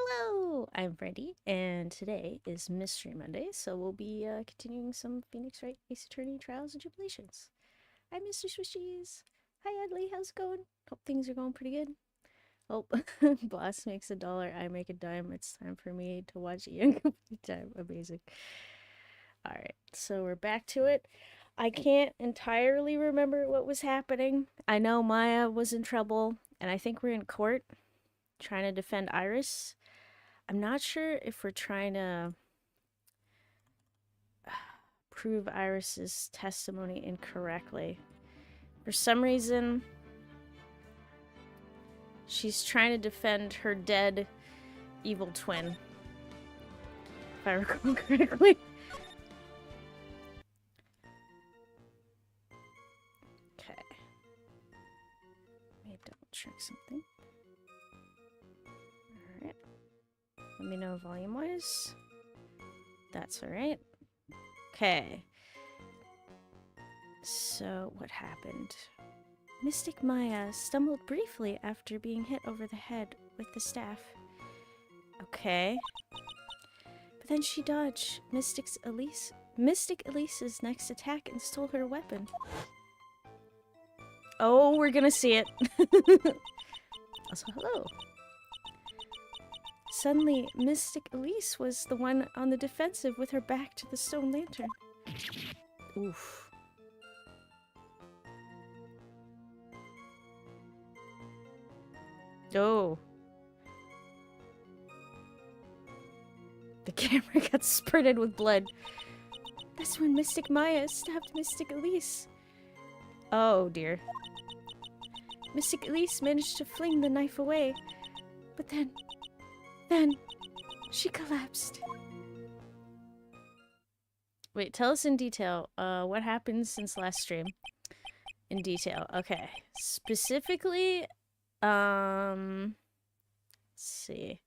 Hello, I'm Brandy, and today is Mystery Monday, so we'll be continuing some Phoenix Wright Ace Attorney Trials and Tribulations. I'm MrSwissCheese. Hi, Adley, how's it going? Hope things are going pretty good. Oh, boss makes $1, I make a dime. It's time for me to watch Ian complete time. Amazing. Alright, so we're back to it. I can't entirely remember what was happening. I know Maya was in trouble, and I think we're in court trying to defend Iris. I'm not sure if we're trying to prove Iris's testimony incorrectly. For some reason, she's trying to defend her dead evil twin, if I recall correctly. Okay. Let me double check something. Alright. Let me know volume-wise. That's alright. Okay. So, what happened? Mystic Maya stumbled briefly after being hit over the head with the staff. Okay. But then she dodged Mystic Elise's next attack and stole her weapon. Oh, we're gonna see it. Also, hello. Suddenly, Mystic Elise was the one on the defensive with her back to the stone lantern. Oof. Oh. The camera got spurted with blood. That's when Mystic Maya stabbed Mystic Elise. Oh dear. Mystic Elise managed to fling the knife away, but then she collapsed. Wait, tell us in detail, what happened since last stream. In detail, okay. Specifically, let's see.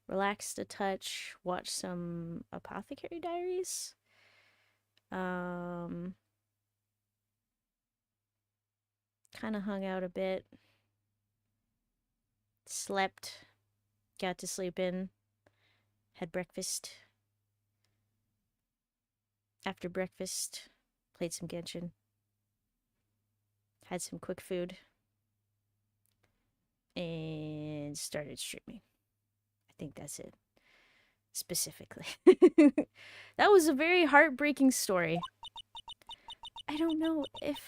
Relaxed a touch, watch some Apothecary Diaries. Kind of hung out a bit. Slept. Got to sleep in. Had breakfast. After breakfast, played some Genshin. Had some quick food. And started streaming. I think that's it. Specifically. That was a very heartbreaking story. I don't know if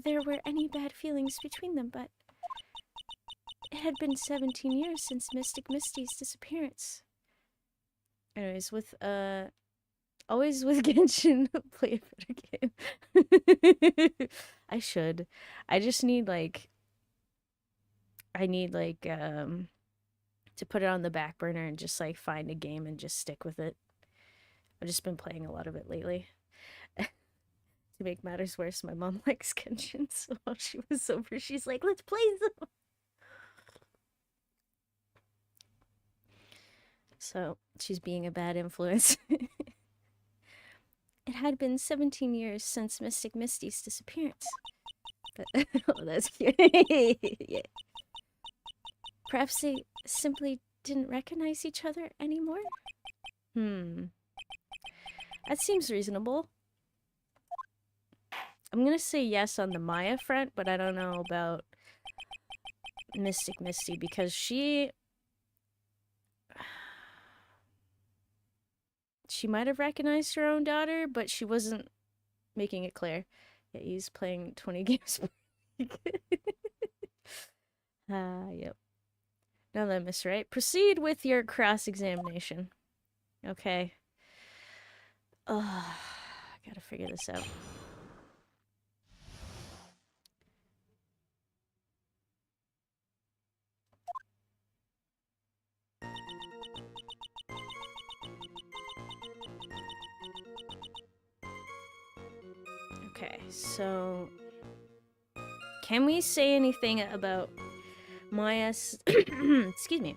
there were any bad feelings between them, but it had been 17 years since Mystic Misty's disappearance. Anyways, with always with Genshin, play a better game. I should. I just need to put it on the back burner and just like find a game and just stick with it. I've just been playing a lot of it lately. To make matters worse, my mom likes Genshin, so while she was over, she's like, let's play some. So, she's being a bad influence. It had been 17 years since Mystic Misty's disappearance. But, oh, that's cute. Yeah. Perhaps they simply didn't recognize each other anymore? That seems reasonable. I'm gonna say yes on the Maya front, but I don't know about Mystic Misty because she might have recognized her own daughter, but she wasn't making it clear. Yeah, he's playing 20 games per week. Yep. Now then, Miss Wright, proceed with your cross-examination. Okay. I gotta figure this out. Okay, so can we say anything about Maya's excuse me,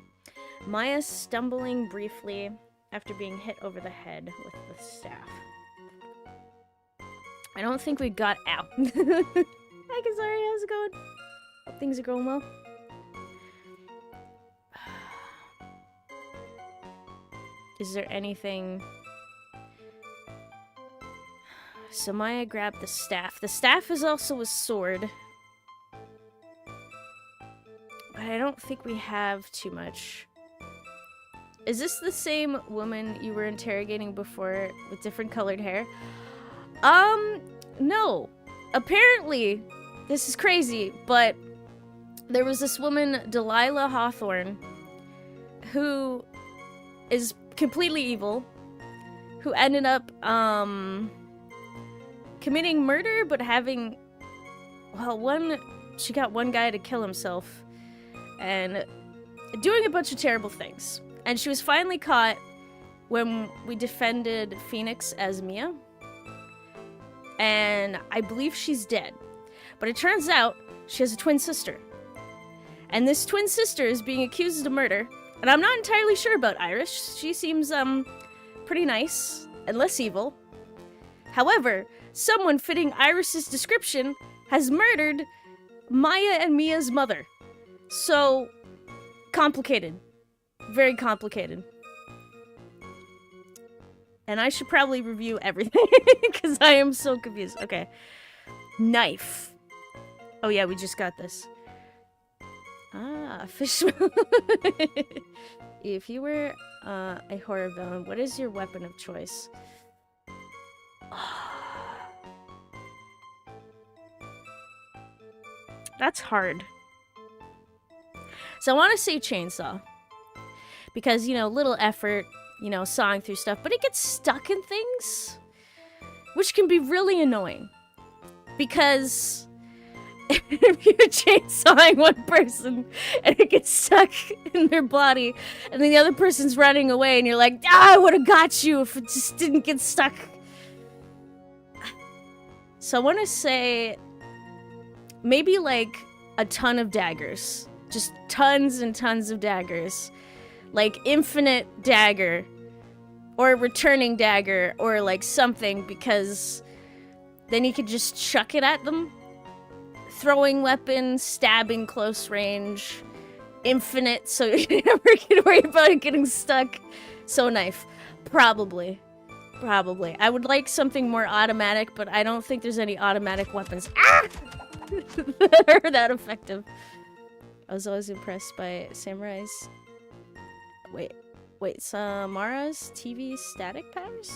Maya stumbling briefly after being hit over the head with the staff? I don't think we got out. Hi, Kazari, how's it going? Hope things are going well. Is there anything... So Maya grabbed the staff. The staff is also a sword. But I don't think we have too much. Is this the same woman you were interrogating before with different colored hair? No. Apparently, this is crazy, but there was this woman, Delilah Hawthorne, who is completely evil, who ended up, committing murder, but having, well, she got one guy to kill himself, and doing a bunch of terrible things. And she was finally caught when we defended Phoenix as Mia. And I believe she's dead. But it turns out she has a twin sister. And this twin sister is being accused of murder. And I'm not entirely sure about Irish. She seems, pretty nice and less evil. However, someone fitting Irish's description has murdered Maya and Mia's mother. So, complicated. Very complicated. And I should probably review everything, because I am so confused. Okay. Knife. Oh yeah, we just got this. Ah, fish. If you were a horror villain, what is your weapon of choice? That's hard. So I want to say chainsaw. Because, you know, little effort, you know, sawing through stuff, but it gets stuck in things, which can be really annoying. Because if you're chainsawing one person and it gets stuck in their body, and then the other person's running away, and you're like, I would have got you if it just didn't get stuck. So I want to say maybe like a ton of daggers. Just tons and tons of daggers. Like infinite dagger, or a returning dagger, or like something, because then you could just chuck it at them. Throwing weapon, stabbing close range, infinite, so you never can worry about it getting stuck. So knife. Probably. I would like something more automatic, but I don't think there's any automatic weapons that are that effective. I was always impressed by samurais. Wait, Samara's TV static powers?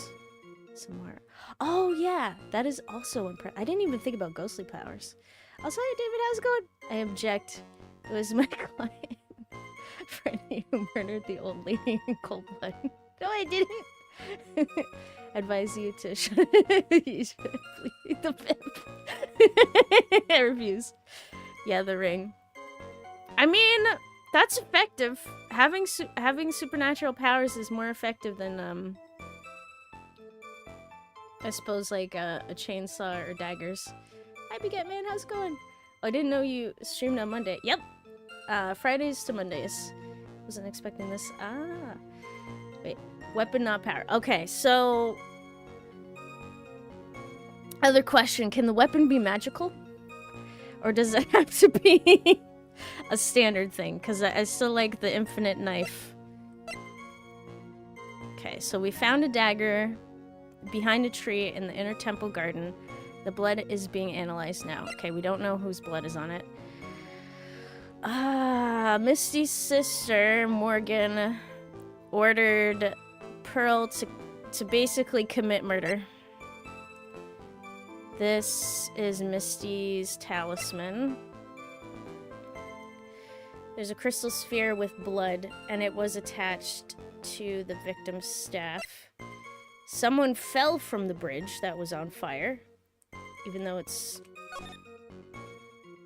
Samara. Oh, yeah, that is also impressive. I didn't even think about ghostly powers. Also, hi, David, how's it going? I object. It was my client, Freddy, who murdered the old lady in cold blood. No, I didn't. Advise you to shut it. Plead the pimp. I refuse. Yeah, the ring. I mean... That's effective. Having supernatural powers is more effective than, I suppose, like, a chainsaw or daggers. Hi, Beget Man, how's it going? Oh, I didn't know you streamed on Monday. Yep. Fridays to Mondays. Wasn't expecting this. Ah. Wait. Weapon, not power. Okay, so... Other question. Can the weapon be magical? Or does it have to be... a standard thing, because I still like the infinite knife. Okay, so we found a dagger behind a tree in the inner temple garden. The blood is being analyzed now. Okay, we don't know whose blood is on it. Misty's sister, Morgan, ordered Pearl to basically commit murder. This is Misty's talisman. There's a crystal sphere with blood, and it was attached to the victim's staff. Someone fell from the bridge that was on fire, even though it's...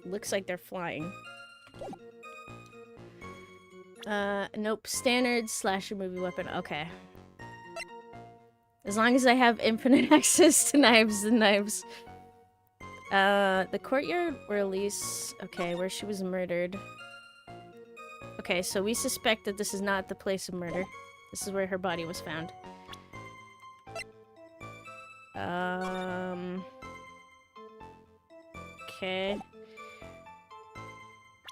looks like they're flying. Nope. Standard slasher movie weapon. Okay. As long as I have infinite access to knives and knives. The courtyard or Elise... okay, where she was murdered... Okay, so we suspect that this is not the place of murder. This is where her body was found. Okay.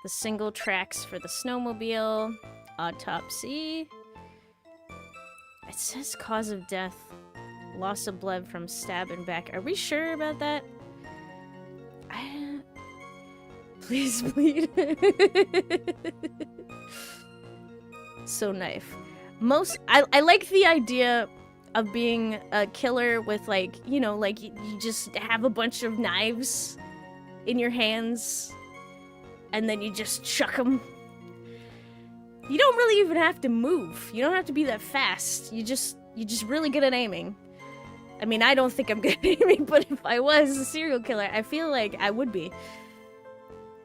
The single tracks for the snowmobile. Autopsy. I It says cause of death. Loss of blood from stab and back. Are we sure about that? Please bleed. So knife. I like the idea of being a killer with, like, you know, like you just have a bunch of knives in your hands and then you just chuck them. You don't really even have to move. You don't have to be that fast. You're just really good at aiming. I mean, I don't think I'm good at aiming, but if I was a serial killer, I feel like I would be.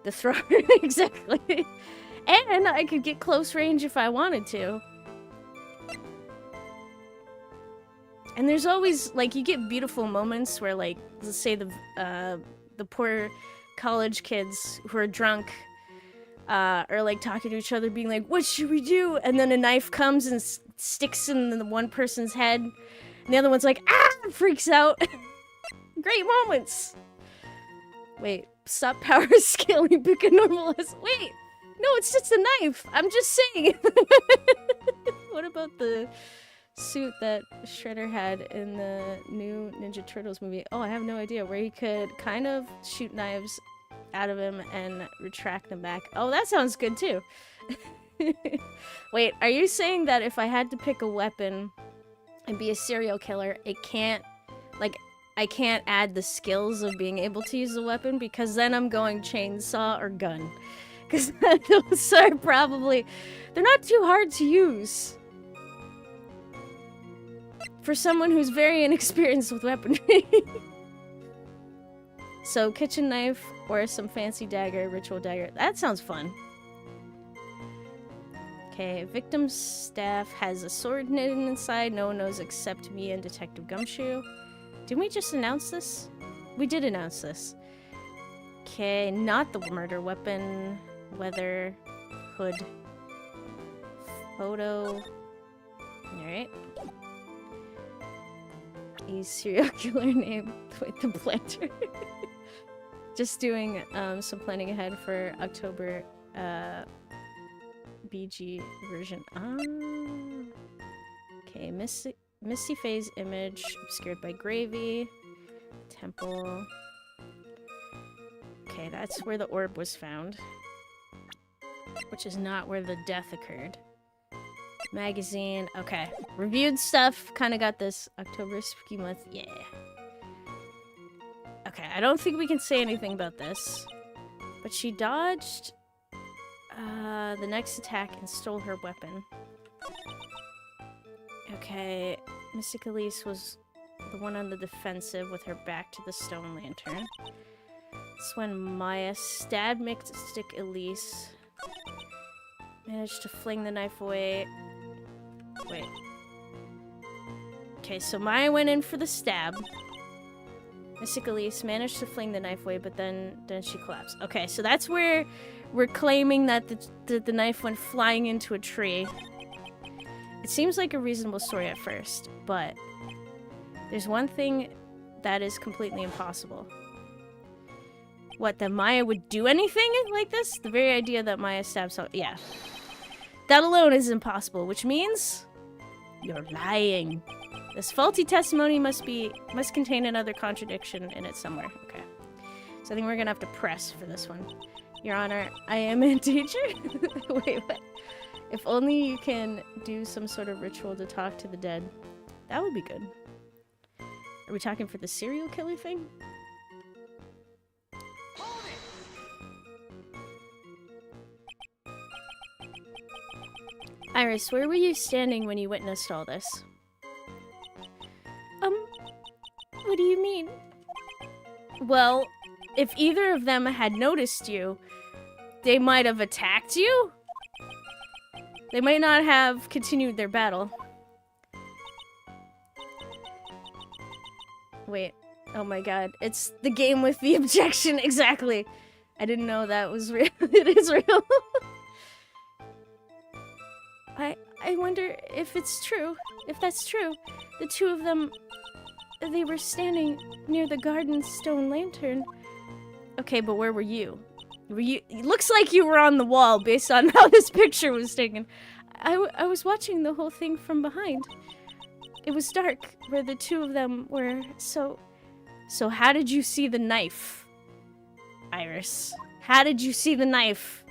The thrower, exactly. And I could get close range if I wanted to. And there's always, like, you get beautiful moments where, like, let's say the poor college kids who are drunk are, like, talking to each other, being like, what should we do? And then a knife comes and sticks in the one person's head. And the other one's like, ah! Freaks out. Great moments. Wait, stop power scaling, pick a normal. Wait, no, it's just a knife. I'm just saying. What about the suit that Shredder had in the new Ninja Turtles movie? Oh, I have no idea. Where he could kind of shoot knives out of him and retract them back. Oh, that sounds good too. Wait, are you saying that if I had to pick a weapon and be a serial killer, it can't, like, I can't add the skills of being able to use the weapon, because then I'm going chainsaw or gun. Because those are probably, they're not too hard to use. For someone who's very inexperienced with weaponry. So, kitchen knife or some fancy dagger, ritual dagger. That sounds fun. Okay, victim's staff has a sword hidden inside. No one knows except me and Detective Gumshoe. Didn't we just announce this? We did announce this. Okay, not the murder weapon. Weather. Hood. Photo. Alright. A serial killer name. Wait, the planter. Just doing some planning ahead for October BG version. Okay, Misty Phase image obscured by gravy. Temple. Okay, that's where the orb was found. Which is not where the death occurred. Magazine. Okay. Reviewed stuff. Kind of got this. October spooky month. Yeah. Okay, I don't think we can say anything about this. But she dodged the next attack and stole her weapon. Okay, Mystic Elise was the one on the defensive with her back to the stone lantern. It's when Maya stabbed Mystic Elise. Managed to fling the knife away. Wait. Okay, so Maya went in for the stab. Mystic Elise managed to fling the knife away, but then she collapsed. Okay, so that's where we're claiming that the knife went flying into a tree. It seems like a reasonable story at first, but there's one thing that is completely impossible. What, that Maya would do anything like this? The very idea that Maya stabbed someone. Yeah. That alone is impossible, which means you're lying. This faulty testimony must contain another contradiction in it somewhere. Okay. So I think we're gonna have to press for this one. Your Honor, I am in danger? Wait, what? If only you can do some sort of ritual to talk to the dead. That would be good. Are we talking for the serial killer thing? Iris, where were you standing when you witnessed all this? What do you mean? Well, if either of them had noticed you, they might have attacked you? They might not have continued their battle. Wait. Oh my god. It's the game with the objection. Exactly. I didn't know that was real. It is real. I wonder if it's true. If that's true. The two of them, they were standing near the garden stone lantern. Okay, but where were you? Were you? It looks like you were on the wall based on how this picture was taken. I was watching the whole thing from behind. It was dark where the two of them were, so how did you see the knife, Iris? How did you see the knife?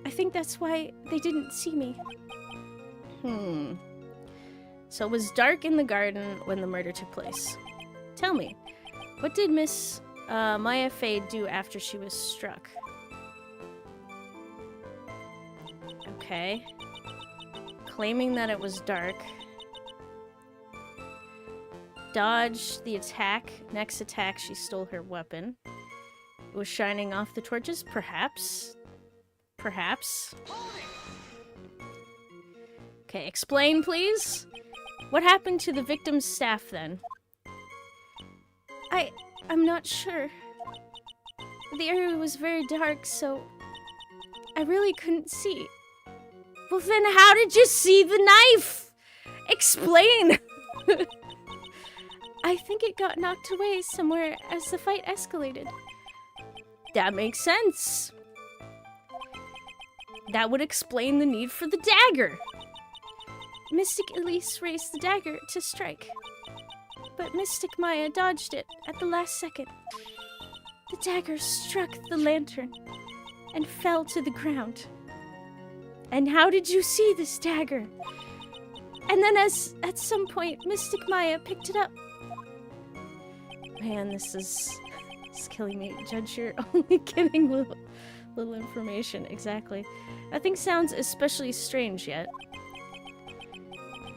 I think that's why they didn't see me. So it was dark in the garden when the murder took place. Tell me, what did Miss Maya Fey do after she was struck? Okay. Claiming that it was dark. Dodged the attack. Next attack, she stole her weapon. It was shining off the torches? Perhaps. Perhaps. Okay, explain, please. What happened to the victim's staff, then? I'm not sure. The area was very dark, so I really couldn't see. Well, then how did you see the knife? Explain! I think it got knocked away somewhere as the fight escalated. That makes sense. That would explain the need for the dagger. Mystic Elise raised the dagger to strike, but Mystic Maya dodged it at the last second. The dagger struck the lantern and fell to the ground. And how did you see this dagger? And then at some point, Mystic Maya picked it up. Man, this is killing me. Judge, you're only getting little information. Exactly. Nothing sounds especially strange yet.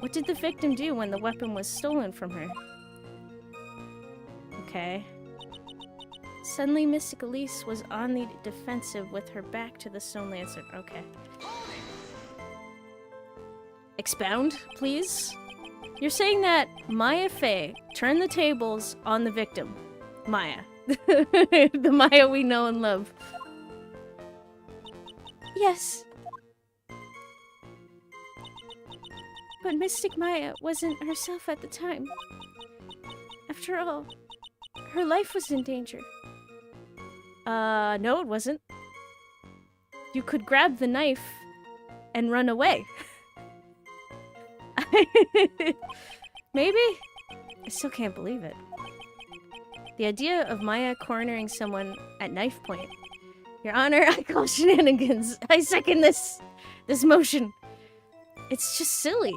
What did the victim do when the weapon was stolen from her? Okay. Suddenly, Mystic Elise was on the defensive with her back to the stone lantern. Okay. Expound, please? You're saying that Maya Fey turned the tables on the victim. Maya. The Maya we know and love. Yes. But Mystic Maya wasn't herself at the time. After all, her life was in danger. No, it wasn't. You could grab the knife and run away. Maybe? I still can't believe it. The idea of Maya cornering someone at knife point. Your Honor, I call shenanigans. I second this motion. It's just silly.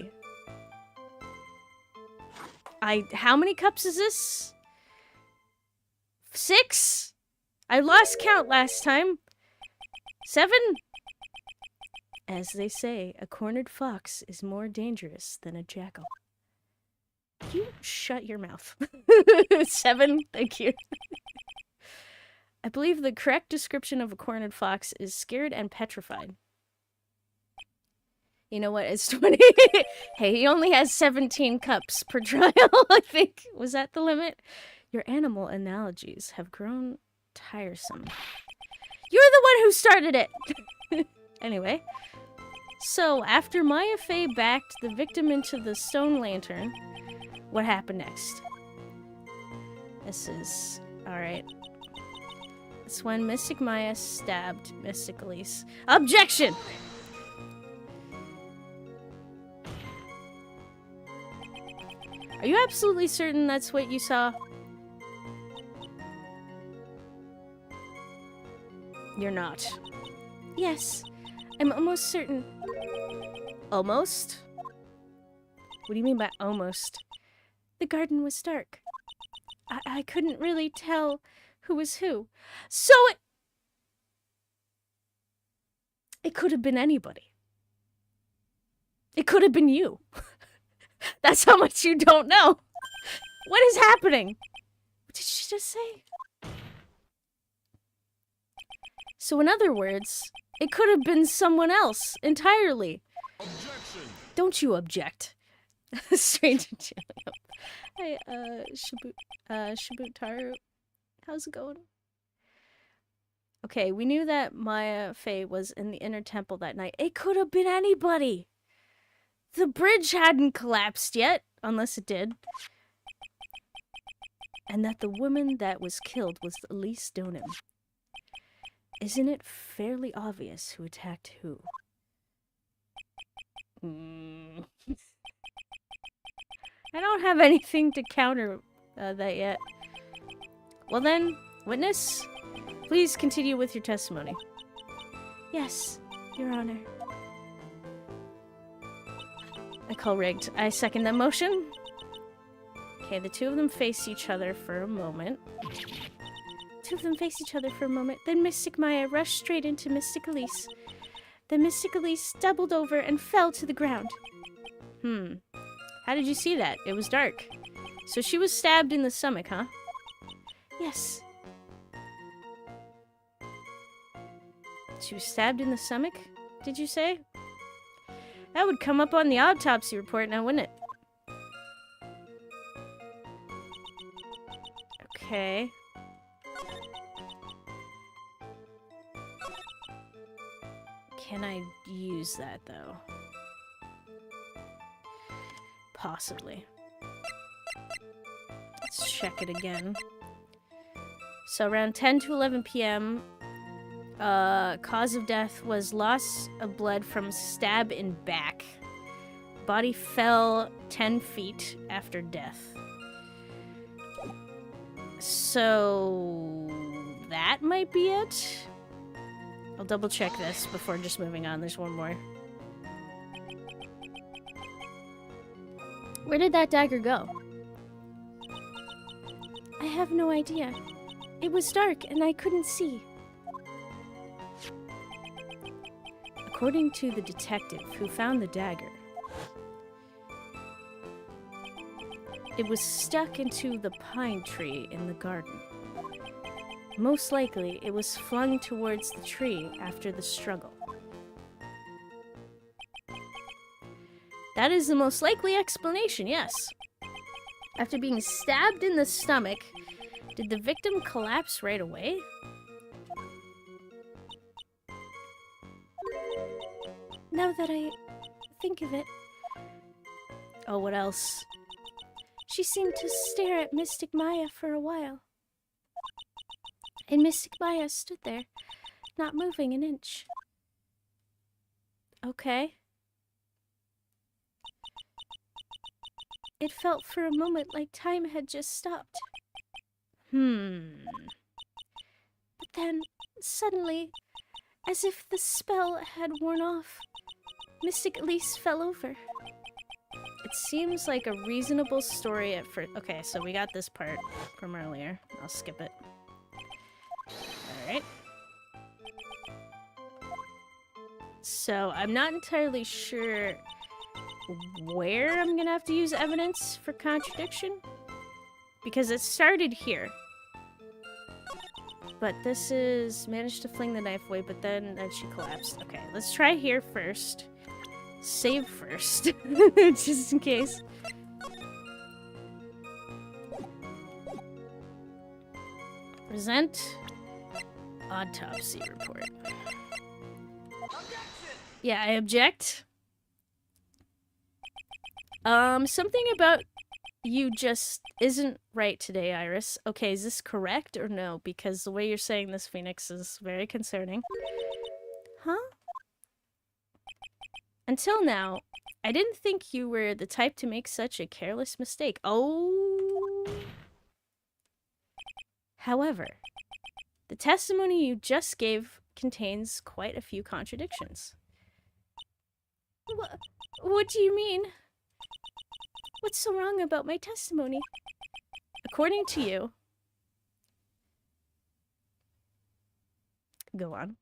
How many cups is this? 6? I lost count last time. 7? As they say, a cornered fox is more dangerous than a jackal. You shut your mouth. 7? Thank you. I believe the correct description of a cornered fox is scared and petrified. You know what? It's 20. Hey, he only has 17 cups per trial, I think. Was that the limit? Your animal analogies have grown tiresome. You're the one who started it! Anyway. So, after Maya Fey backed the victim into the stone lantern, what happened next? This is... alright. It's when Mystic Maya stabbed Mystic Elise. Objection! Are you absolutely certain that's what you saw? You're not. Yes, I'm almost certain. Almost? What do you mean by almost? The garden was dark. I couldn't really tell who was who. So it could have been anybody. It could have been you. That's how much you don't know. What is happening? What did she just say? So in other words, it could have been someone else entirely. Objection. Don't you object. Stranger Hey, Shibutaru. How's it going? Okay, we knew that Maya Fey was in the inner temple that night. It could have been anybody. The bridge hadn't collapsed yet, unless it did. And that the woman that was killed was Elise Donim. Isn't it fairly obvious who attacked who? Hmm. I don't have anything to counter that yet. Well then, witness, please continue with your testimony. Yes, Your Honor. I call rigged. I second that motion. Okay, the two of them face each other for a moment. Then Mystic Maya rushed straight into Mystic Elise. Then Mystic Elise doubled over and fell to the ground. How did you see that? It was dark. So she was stabbed in the stomach, huh? Yes. She was stabbed in the stomach, did you say? That would come up on the autopsy report now, wouldn't it? Okay. Can I use that, though? Possibly. Let's check it again. So around 10 to 11 p.m., cause of death was loss of blood from stab in back. Body fell 10 feet after death. So that might be it. I'll double check this before just moving on. There's one more. Where did that dagger go? I have no idea. It was dark and I couldn't see. According to the detective who found the dagger, it was stuck into the pine tree in the garden. Most likely, it was flung towards the tree after the struggle. That is the most likely explanation, yes. After being stabbed in the stomach, did the victim collapse right away? Now that I think of it... Oh, what else? She seemed to stare at Mystic Maya for a while. And Mystic Maya stood there, not moving an inch. Okay. It felt for a moment like time had just stopped. But then, suddenly, as if the spell had worn off, Mystic Elise fell over. It seems like a reasonable story at first. Okay, so we got this part from earlier. I'll skip it. Alright. So, I'm not entirely sure where I'm gonna have to use evidence for contradiction. Because it started here. But this is... managed to fling the knife away, but then she collapsed. Okay, let's try here first. Save first. Just in case. Present autopsy report. Yeah, I object. Something about you just isn't right today, Iris. Okay, is this correct or no? Because the way you're saying this, Phoenix, is very concerning. Huh? Until now, I didn't think you were the type to make such a careless mistake. Oh. However, the testimony you just gave contains quite a few contradictions. What do you mean? What's so wrong about my testimony? According to you... Go on.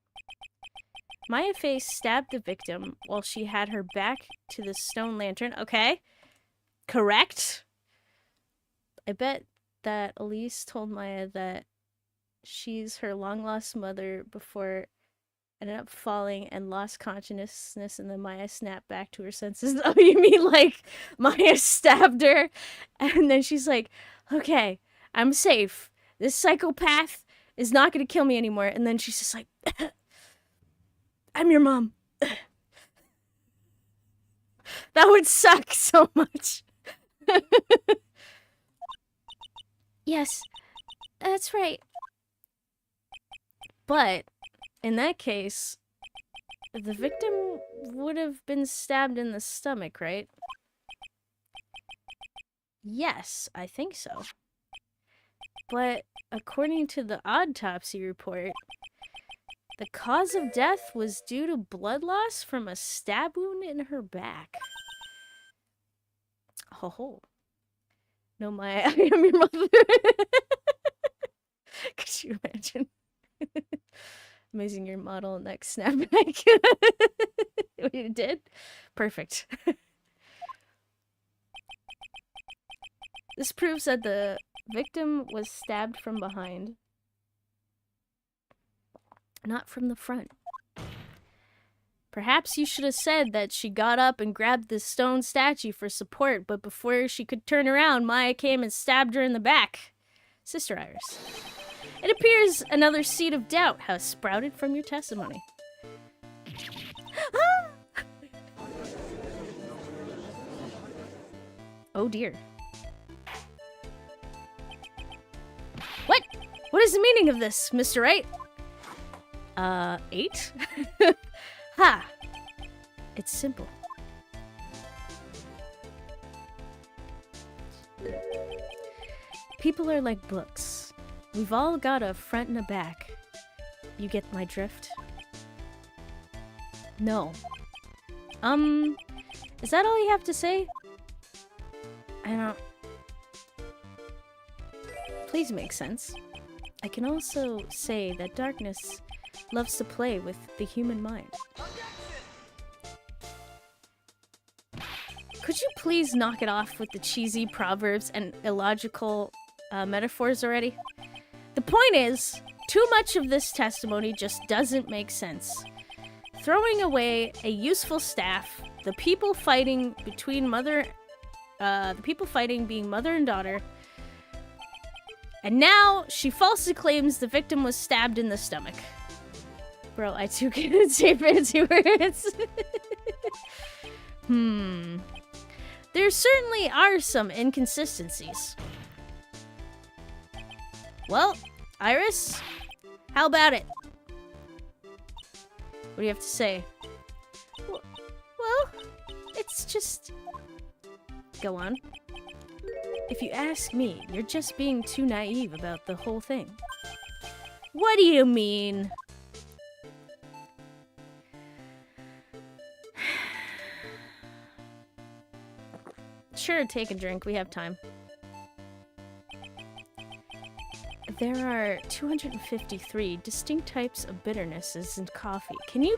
Maya Face stabbed the victim while she had her back to the stone lantern. Okay. Correct. I bet that Elise told Maya that she's her long-lost mother before ended up falling and lost consciousness, and then Maya snapped back to her senses. Oh, you mean like Maya stabbed her and then she's like, okay, I'm safe. This psychopath is not going to kill me anymore. And then she's just like, I'm your mom. That would suck so much. Yes, that's right. But in that case, the victim would have been stabbed in the stomach, right? Yes, I think so. But according to the autopsy report, the cause of death was due to blood loss from a stab wound in her back. Oh. No, I am your mother. Could you imagine? Amazing, your model next snapback. You did? Perfect. This proves that the victim was stabbed from behind, not from the front. Perhaps you should have said that she got up and grabbed the stone statue for support, but before she could turn around, Maya came and stabbed her in the back. Sister Iris. It appears another seed of doubt has sprouted from your testimony. Oh dear. What? What is the meaning of this, Mr. Wright? 8? Ha! It's simple. People are like books. We've all got a front and a back. You get my drift? No. Is that all you have to say? I don't... Please make sense. I can also say that darkness loves to play with the human mind. Could you please knock it off with the cheesy proverbs and illogical metaphors already? The point is, too much of this testimony just doesn't make sense. Throwing away a useful staff, the people fighting being mother and daughter, and now she falsely claims the victim was stabbed in the stomach. Bro, I too can't say fancy words. There certainly are some inconsistencies. Well, Iris, how about it? What do you have to say? Well, it's just... Go on. If you ask me, you're just being too naive about the whole thing. What do you mean? Sure, take a drink. We have time. There are 253 distinct types of bitternesses in coffee. Can you...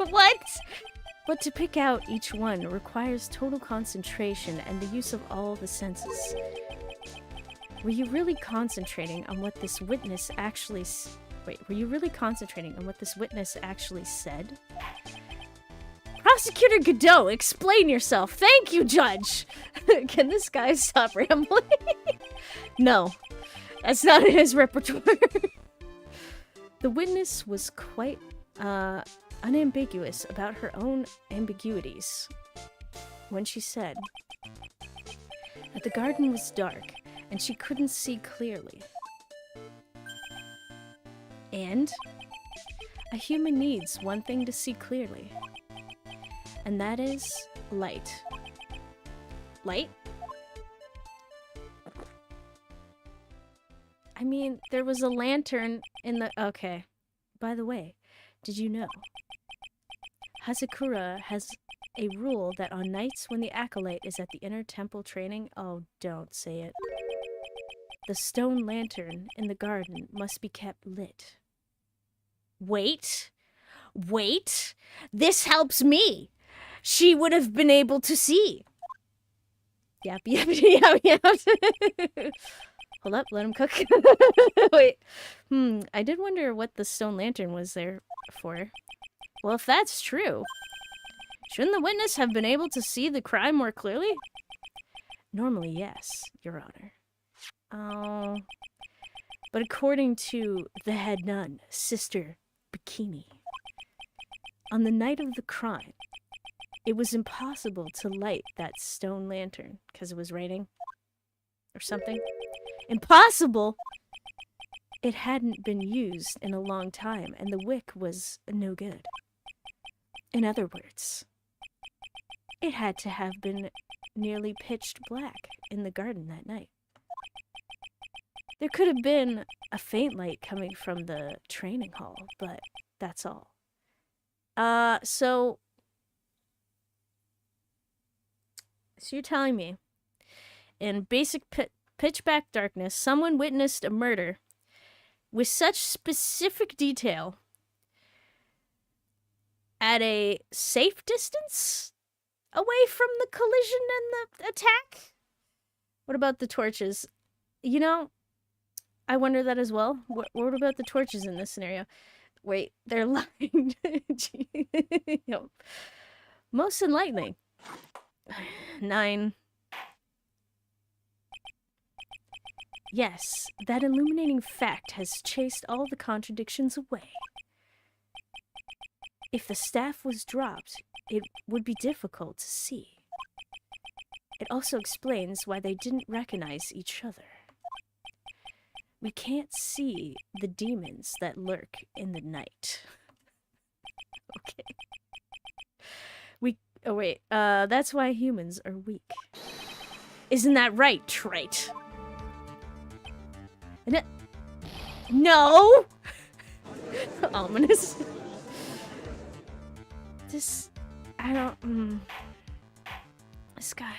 What? But to pick out each one requires total concentration and the use of all the senses. Were you really concentrating on what this witness actually... were you really concentrating on what this witness actually said? Prosecutor Godot, explain yourself. Thank you, Judge. Can this guy stop rambling? No, that's not in his repertoire. The witness was quite unambiguous about her own ambiguities when she said that the garden was dark and she couldn't see clearly. And a human needs one thing to see clearly. And that is light. Light? I mean, there was a lantern in the... Okay. By the way, did you know? Hazakura has a rule that on nights when the acolyte is at the inner temple training... Oh, don't say it. The stone lantern in the garden must be kept lit. Wait. Wait. This helps me. She would have been able to see. Yep. Hold up, let him cook. Wait. I did wonder what the stone lantern was there for. Well, if that's true, shouldn't the witness have been able to see the crime more clearly? Normally, yes, Your Honor. Oh. But according to the head nun, Sister Bikini, on the night of the crime, it was impossible to light that stone lantern because it was raining or something. Impossible! It hadn't been used in a long time, and the wick was no good. In other words, it had to have been nearly pitch black in the garden that night. There could have been a faint light coming from the training hall, but that's all. So you're telling me, in basic pitch-black darkness, someone witnessed a murder with such specific detail at a safe distance away from the collision and the attack? What about the torches? You know, I wonder that as well. What about the torches in this scenario? Wait, they're lying. Yep. Most enlightening. 9. Yes, that illuminating fact has chased all the contradictions away. If the staff was dropped, it would be difficult to see. It also explains why they didn't recognize each other. We can't see the demons that lurk in the night. Okay. Oh wait, that's why humans are weak. Isn't that right, Trite? No! Ominous. I don't, This guy.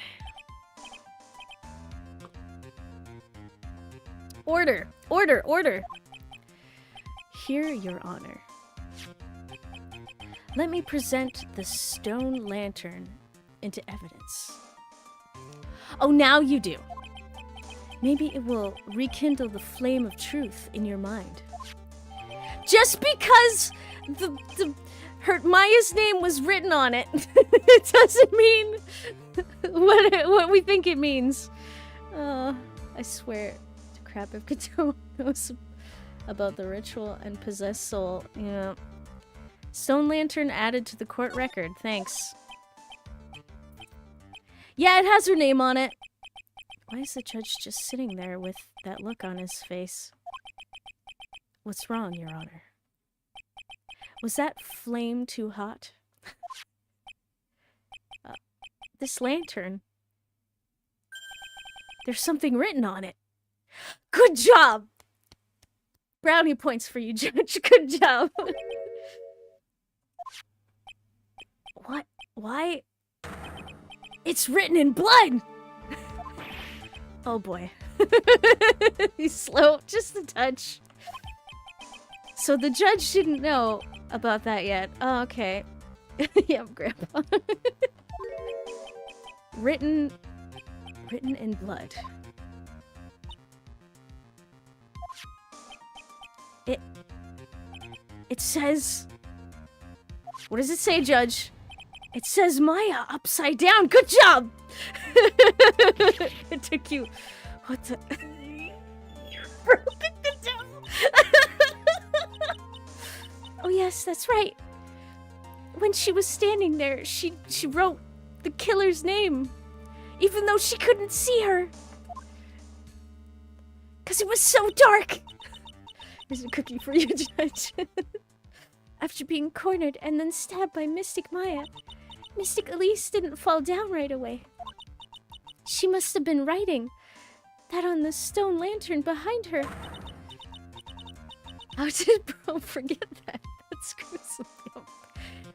Order! Order! Order! Here, Your Honor. Let me present the stone lantern into evidence. Oh, now you do. Maybe it will rekindle the flame of truth in your mind. Just because Maya's name was written on it, it doesn't mean what we think it means. I swear to crap if Kato knows about the ritual and possessed soul. Yeah. Stone lantern added to the court record. Thanks. Yeah, it has her name on it. Why is the judge just sitting there with that look on his face? What's wrong, Your Honor? Was that flame too hot? This lantern. There's something written on it. Good job! Brownie points for you, Judge. Good job. What? Why? It's written in blood! Oh boy. He's slow, just a touch. So the judge didn't know about that yet. Oh, okay. Yep, Grandpa. Written in blood. It says... What does it say, Judge? It says Maya upside down. Good job! It took you... What the... Broken the devil! Oh yes, that's right. When she was standing there, she wrote the killer's name. Even though she couldn't see her. Because it was so dark. Here's a cookie for you, Judge. After being cornered and then stabbed by Mystic Maya, Mystic Elise didn't fall down right away. She must have been writing that on the stone lantern behind her. How did Bro forget that? That's gruesome.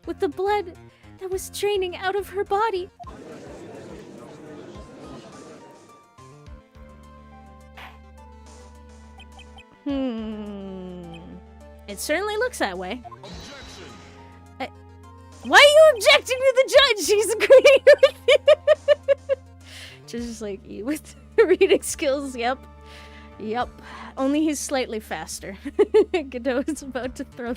With the blood that was draining out of her body. It certainly looks that way. Why are you objecting to the judge? He's agreeing with you. Just like you with reading skills. Yep. Yep. Only he's slightly faster. Godot is about to throw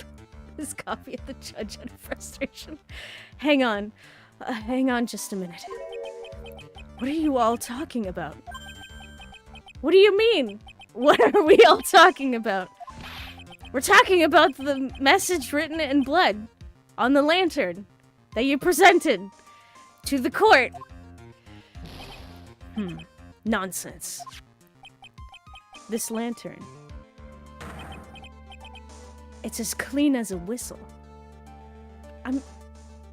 his coffee at the judge out of frustration. Hang on. Hang on just a minute. What are you all talking about? What do you mean? What are we all talking about? We're talking about the message written in blood on the lantern that you presented to the court. Nonsense. This lantern It's as clean as a whistle.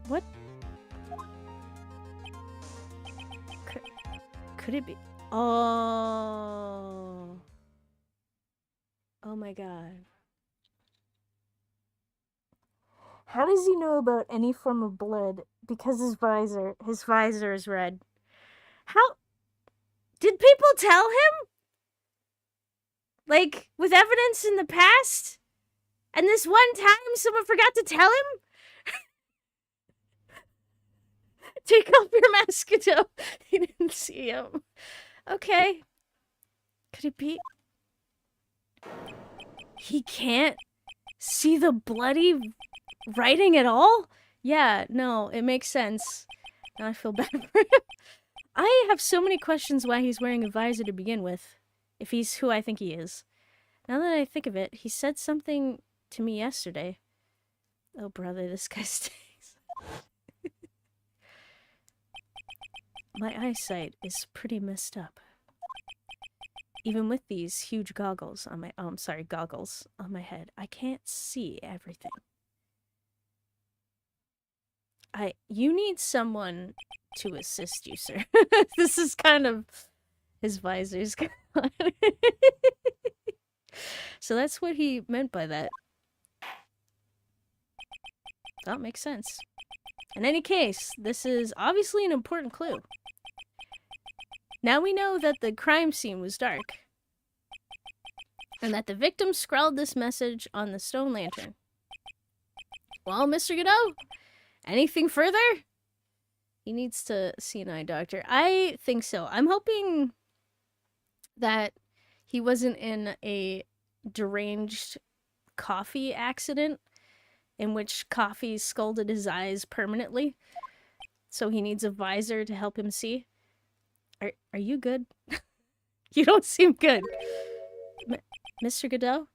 What? Could it be? Oh. Oh my god. How does he know about any form of blood? Because his visor is red. How? Did people tell him? Like, with evidence in the past? And this one time someone forgot to tell him? Take off your mask, Joe. He didn't see him. Okay. Could it be? He can't see the bloody writing at all? Yeah, no, it makes sense. Now I feel bad for him. I have so many questions why he's wearing a visor to begin with, if he's who I think he is. Now that I think of it, he said something to me yesterday. Oh, brother, this guy stinks. My eyesight is pretty messed up. Even with these huge goggles on my, goggles on my head, I can't see everything. You need someone to assist you, sir. This is kind of his visor's gone. So that's what he meant by that. That makes sense. In any case, this is obviously an important clue. Now we know that the crime scene was dark, and that the victim scrawled this message on the stone lantern. Well, Mr. Godot, anything further? He needs to see an eye doctor. I think so. I'm hoping that he wasn't in a deranged coffee accident in which coffee scalded his eyes permanently, so he needs a visor to help him see. Are you good? You don't seem good. Mr. Godot?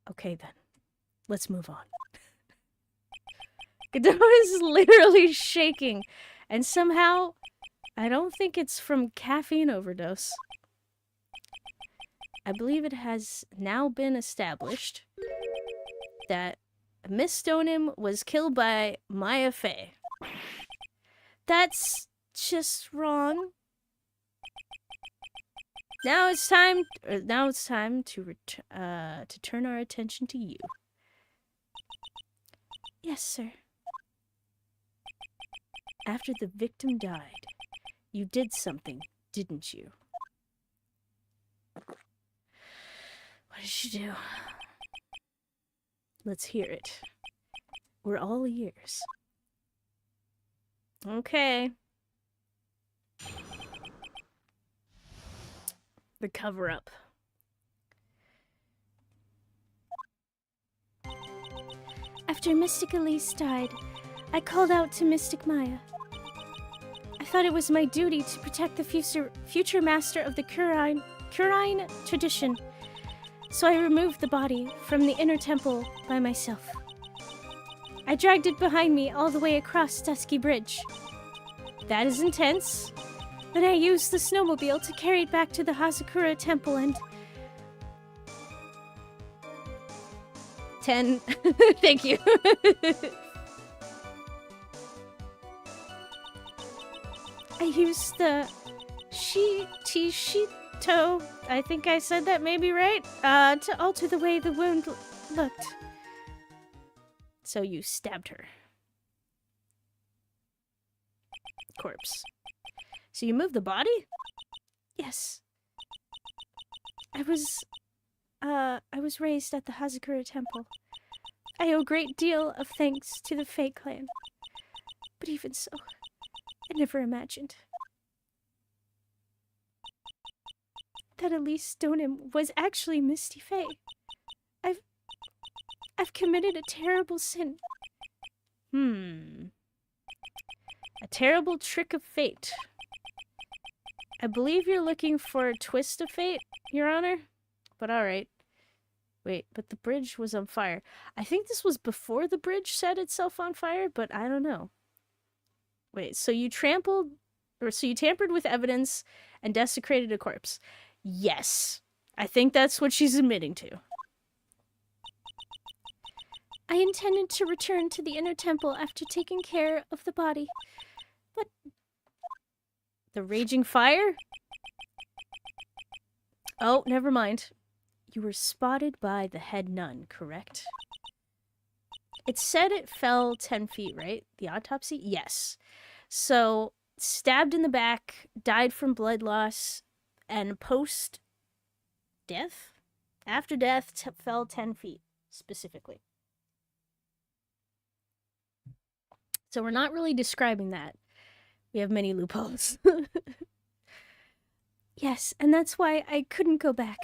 Okay then. Let's move on. Godot is literally shaking, and somehow, I don't think it's from caffeine overdose. I believe it has now been established that Miss Stoneham was killed by Maya Fey. That's just wrong. Now it's time to turn our attention to you. Yes, sir. After the victim died, you did something, didn't you? What did you do? Let's hear it. We're all ears. Okay. The cover-up. After Mystic Elise died, I called out to Mystic Maya. I thought it was my duty to protect the future master of the Curine tradition, so I removed the body from the inner temple by myself. I dragged it behind me all the way across Dusky Bridge. That is intense. Then I used the snowmobile to carry it back to the Hazakura temple and... 10. Thank you. I used the Shito, I think I said that maybe right, to alter the way the wound looked. So you stabbed her. Corpse. So you moved the body? Yes. I was raised at the Hazakura temple. I owe a great deal of thanks to the Fae clan. But even so, I never imagined that Elise Stoneham was actually Misty Fae. I've committed a terrible sin. A terrible trick of fate. I believe you're looking for a twist of fate, Your Honor? But alright. Wait, but the bridge was on fire. I think this was before the bridge set itself on fire, but I don't know. Wait, so you tampered with evidence and desecrated a corpse. Yes. I think that's what she's admitting to. I intended to return to the inner temple after taking care of the body. But... The raging fire? Oh, never mind. You were spotted by the head nun, correct? It said it fell 10 feet, right? The autopsy? Yes. So, stabbed in the back, died from blood loss, and post-death? After death, fell 10 feet, specifically. So we're not really describing that. We have many loopholes. Yes, and that's why I couldn't go back.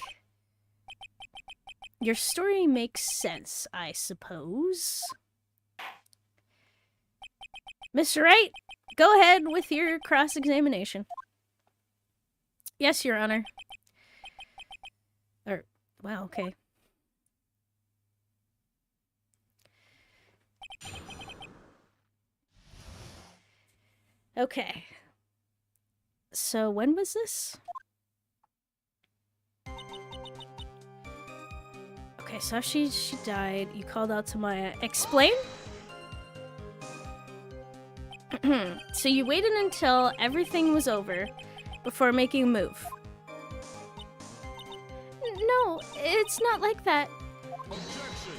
Your story makes sense, I suppose. Mr. Wright, go ahead with your cross-examination. Yes, Your Honor. Wow, okay. Okay. So when was this? Okay, so she died. You called out to Maya. Explain? So you waited until everything was over before making a move. No, it's not like that. Objection.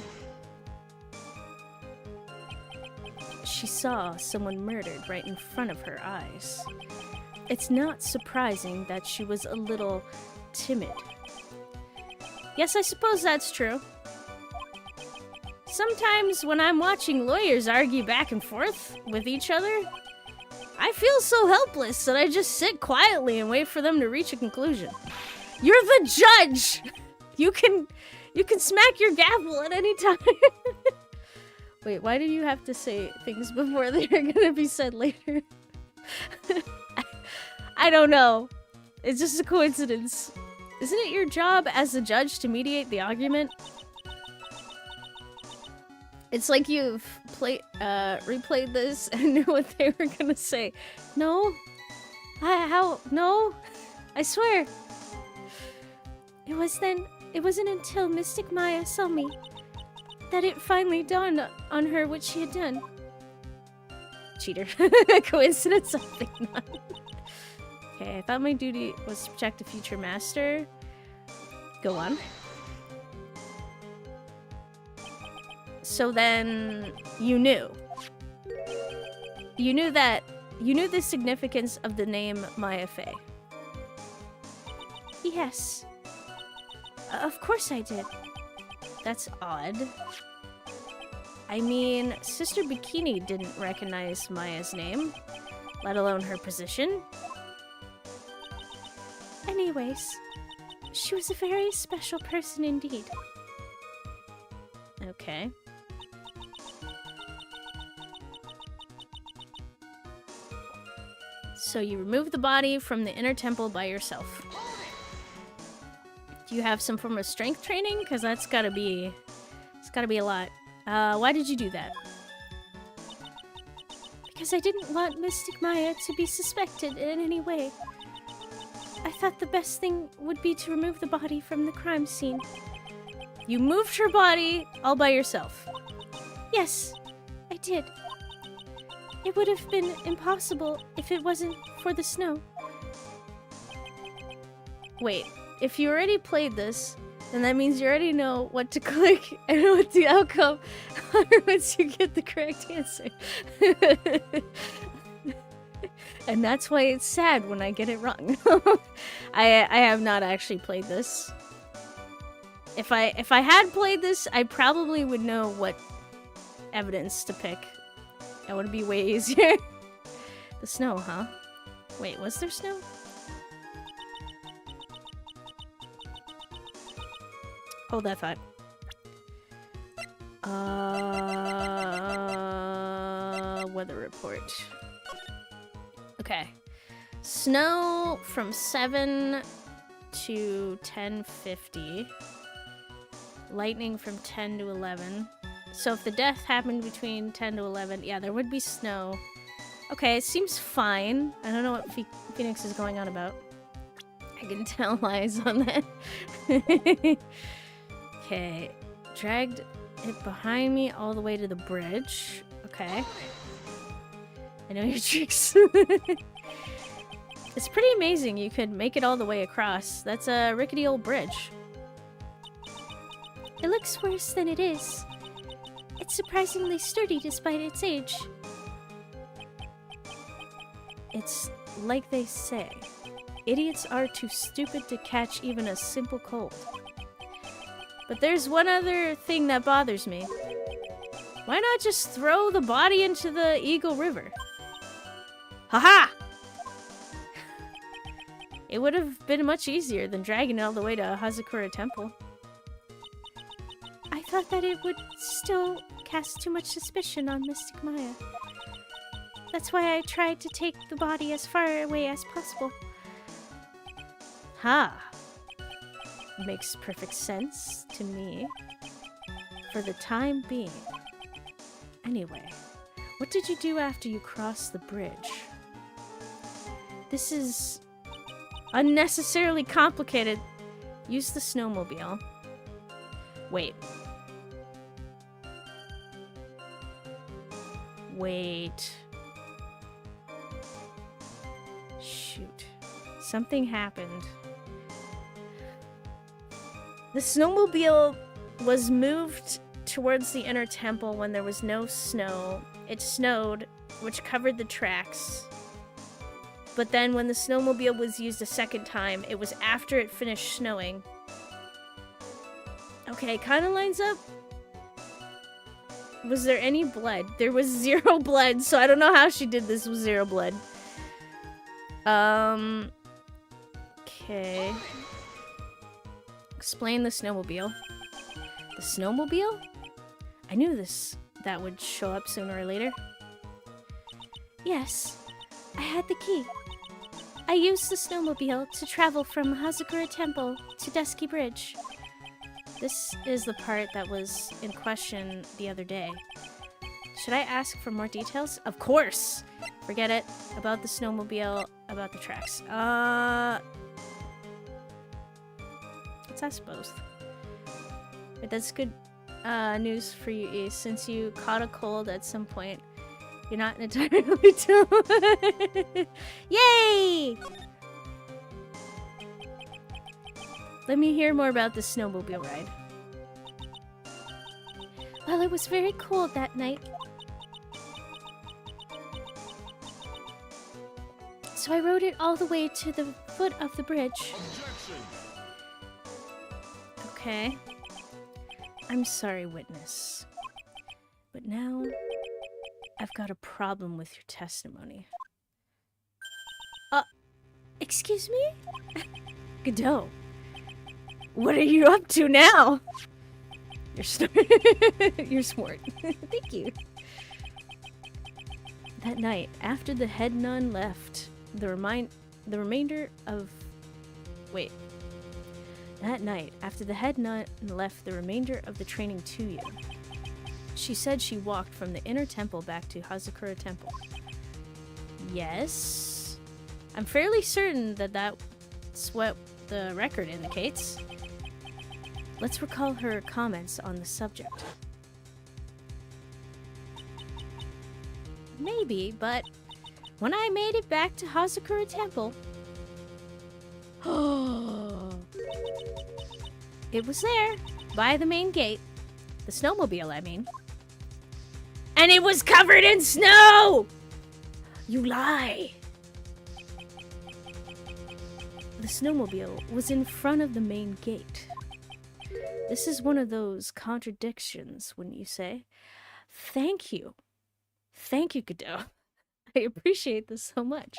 She saw someone murdered right in front of her eyes. It's not surprising that she was a little timid. Yes, I suppose that's true. Sometimes when I'm watching lawyers argue back and forth with each other, I feel so helpless that I just sit quietly and wait for them to reach a conclusion. You're the judge! You can smack your gavel at any time. Wait, why do you have to say things before they're gonna be said later? I don't know. It's just a coincidence. Isn't it your job as a judge to mediate the argument? It's like you've replayed this and knew what they were gonna say. No? No? I swear. It wasn't until Mystic Maya saw me that it finally dawned on her what she had done. Cheater. Coincidence, I think not. Okay, I thought my duty was to protect the future master. Go on. So then, you knew. You knew the significance of the name Maya Fey. Yes. Of course I did. That's odd. I mean, Sister Bikini didn't recognize Maya's name, let alone her position. Anyways, she was a very special person indeed. Okay. So you removed the body from the inner temple by yourself. Do you have some form of strength training? Because it's gotta be a lot. Why did you do that? Because I didn't want Mystic Maya to be suspected in any way. I thought the best thing would be to remove the body from the crime scene. You moved her body all by yourself? Yes, I did. It would have been impossible if it wasn't for the snow. Wait, if you already played this, then that means you already know what to click and what the outcome are once you get the correct answer. And that's why it's sad when I get it wrong. I have not actually played this. If I had played this, I probably would know what evidence to pick. That would be way easier. The snow, huh? Wait, was there snow? Hold that thought. Weather report. Okay. Snow from 7 to 10:50. Lightning from 10 to 11. So if the death happened between 10 to 11, yeah, there would be snow. Okay, it seems fine. I don't know what Phoenix is going on about. I can tell lies on that. Okay. Dragged it behind me all the way to the bridge. Okay. I know your tricks. It's pretty amazing you could make it all the way across. That's a rickety old bridge. It looks worse than it is. It's surprisingly sturdy despite its age. It's like they say, idiots are too stupid to catch even a simple cold. But there's one other thing that bothers me. Why not just throw the body into the Eagle River? Haha! It would have been much easier than dragging it all the way to Hazakura Temple. I thought that it would still cast too much suspicion on Mystic Maya. That's why I tried to take the body as far away as possible. Ha! Makes perfect sense to me. For the time being. Anyway, what did you do after you crossed the bridge? This is unnecessarily complicated. Use the snowmobile. Wait. Wait. Shoot. Something happened. The snowmobile was moved towards the inner temple when there was no snow. It snowed, which covered the tracks. But then when the snowmobile was used a second time, it was after it finished snowing. Okay, kind of lines up. Was there any blood? There was 0 blood, so I don't know how she did this with 0 blood. Okay. Explain the snowmobile. The snowmobile? I knew that would show up sooner or later. Yes, I had the key. I used the snowmobile to travel from Hazakura Temple to Dusky Bridge. This is the part that was in question the other day. Should I ask for more details? Of course! Forget it. About the snowmobile, about the tracks. Let's ask both. But that's good news for you, Ace. Since you caught a cold at some point, you're not entirely dumb. Yay! Let me hear more about the snowmobile ride. Well, it was very cold that night. So I rode it all the way to the foot of the bridge. Okay. I'm sorry, witness. But now, I've got a problem with your testimony. Excuse me? Godot. What are you up to now? You're smart. Thank you. That night, after the head nun left, That night, after the head nun left the remainder of the training to you, she said she walked from the inner temple back to Hazakura Temple. Yes? I'm fairly certain that that's what the record indicates. Let's recall her comments on the subject. Maybe, but when I made it back to Hazakura Temple, it was there, by the main gate. The snowmobile, I mean. And it was covered in snow! You lie! The snowmobile was in front of the main gate. This is one of those contradictions, wouldn't you say? Thank you. Thank you, Godot. I appreciate this so much.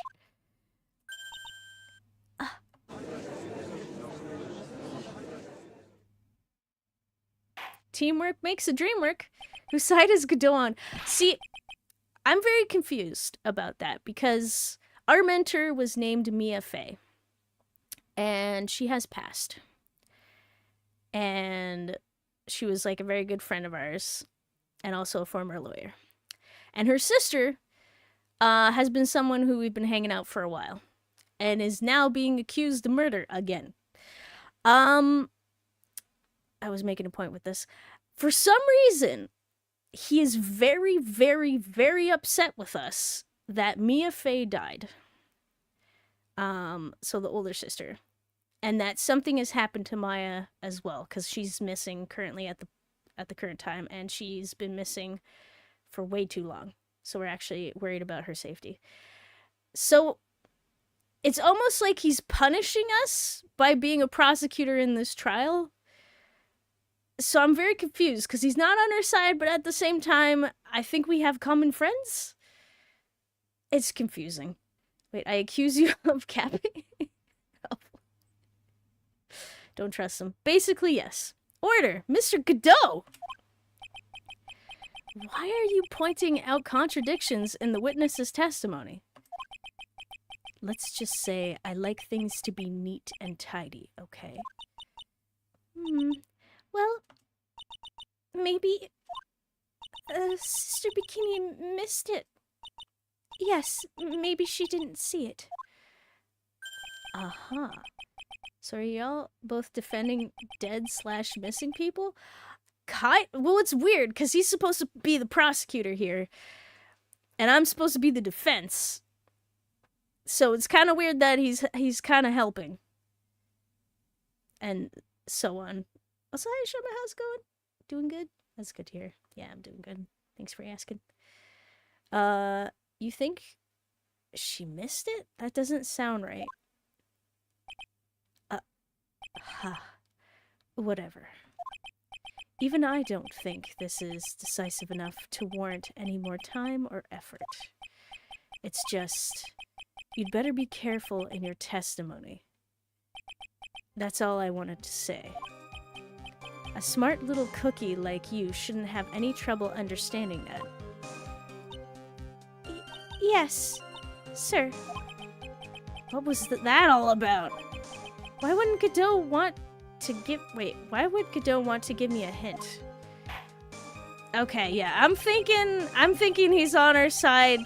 Teamwork makes a dream work. Whose side is Godot on? See, I'm very confused about that because our mentor was named Mia Fey. And she has passed. And she was like a very good friend of ours. And also a former lawyer. And her sister has been someone who we've been hanging out for a while. and is now being accused of murder again. I was making a point with this. For some reason, he is very, very, very upset with us that Mia Fey died. So the older sister. And that something has happened to Maya as well, because she's missing currently at the current time, and she's been missing for way too long. So we're actually worried about her safety. So it's almost like he's punishing us by being a prosecutor in this trial. So I'm very confused, because he's not on our side, but at the same time, I think we have common friends. It's confusing. Wait, I accuse you of capping? Oh. Don't trust him. Basically, yes. Order, Mr. Godot! Why are you pointing out contradictions in the witness's testimony? Let's just say I like things to be neat and tidy, okay? Well, maybe Sister Bikini missed it. Yes, maybe she didn't see it. Uh-huh. So are y'all both defending dead/missing people? Well, it's weird, because he's supposed to be the prosecutor here, and I'm supposed to be the defense. So it's kind of weird that he's kind of helping. And so on. Also, hi, Shoma, how's it going? Doing good? That's good to hear. Yeah, I'm doing good. Thanks for asking. You think she missed it? That doesn't sound right. Whatever. Even I don't think this is decisive enough to warrant any more time or effort. It's just, you'd better be careful in your testimony. That's all I wanted to say. A smart little cookie like you shouldn't have any trouble understanding that. Yes, sir. What was that all about? Why wouldn't Godot want to give... Wait, why would Godot want to give me a hint? Okay, yeah, I'm thinking he's on our side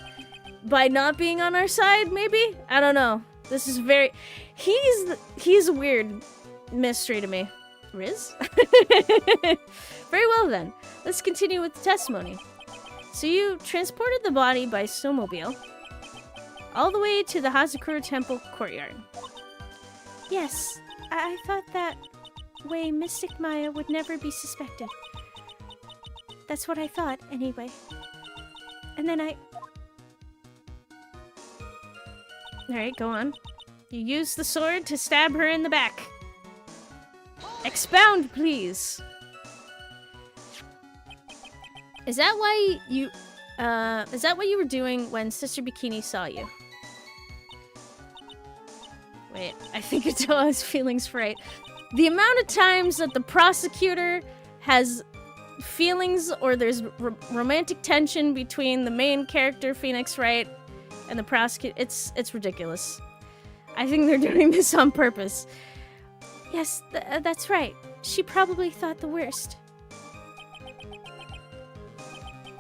by not being on our side, maybe? I don't know. This is very... He's a weird mystery to me. Riz? Very well then. Let's continue with the testimony. So you transported the body by snowmobile all the way to the Hazakura Temple courtyard. Yes, I thought that way Mystic Maya would never be suspected. That's what I thought, anyway. And then Alright, go on. You used the sword to stab her in the back. Expound, please. Is that why you... is that what you were doing when Sister Bikini saw you? Wait, I think it has feelings for Wright. The amount of times that the prosecutor has feelings or there's romantic tension between the main character, Phoenix Wright, and the prosecutor, it's ridiculous. I think they're doing this on purpose. Yes, that's right. She probably thought the worst.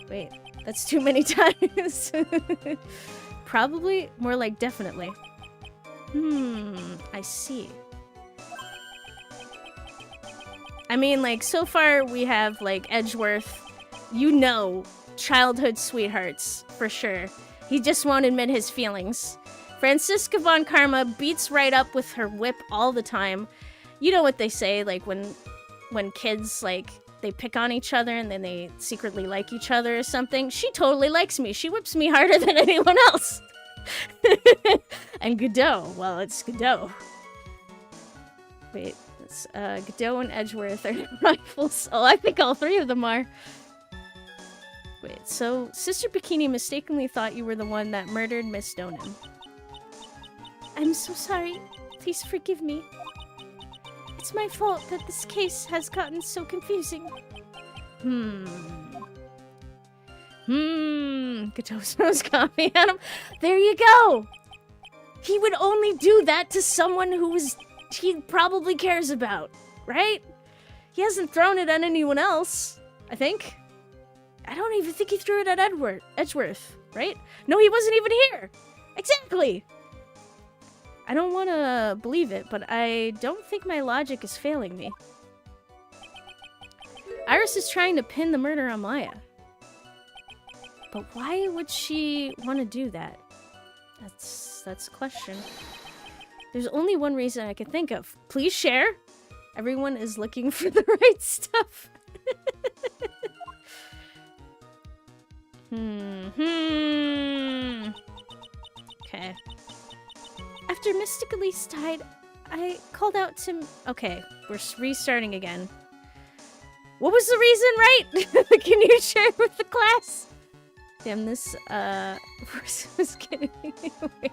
Wait, that's too many times. Probably? More like definitely. I see. I mean, like, so far we have, like, Edgeworth. You know, childhood sweethearts, for sure. He just won't admit his feelings. Franziska von Karma beats Wright up with her whip all the time. You know what they say, like, when kids, like, they pick on each other and then they secretly like each other or something. She totally likes me. She whips me harder than anyone else. And Godot. Well, it's Godot. Wait, it's Godot and Edgeworth are rivals. Oh, I think all three of them are. Wait, so Sister Bikini mistakenly thought you were the one that murdered Miss Donan. I'm so sorry. Please forgive me. It's my fault that this case has gotten so confusing. Godot throws coffee at him. There you go! He would only do that to someone he probably cares about, right? He hasn't thrown it at anyone else, I think. I don't even think he threw it at Edgeworth, right? No, he wasn't even here! Exactly! I don't want to believe it, but I don't think my logic is failing me. Iris is trying to pin the murder on Maya. But why would she want to do that? That's a question. There's only one reason I can think of. Please share. Everyone is looking for the right stuff. Okay. After Mystic Elise died, I called out to... Okay, we're restarting again. What was the reason, right? Can you share with the class? Damn, this, person was getting away.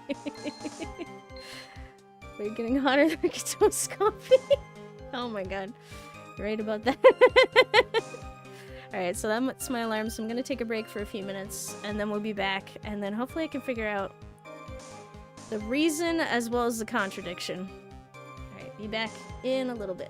We're getting hotter than toast coffee. Oh my god. You're right about that. Alright, so that's my alarm, so I'm gonna take a break for a few minutes, and then we'll be back, and then hopefully I can figure out the reason as well as the contradiction. Alright, be back in a little bit.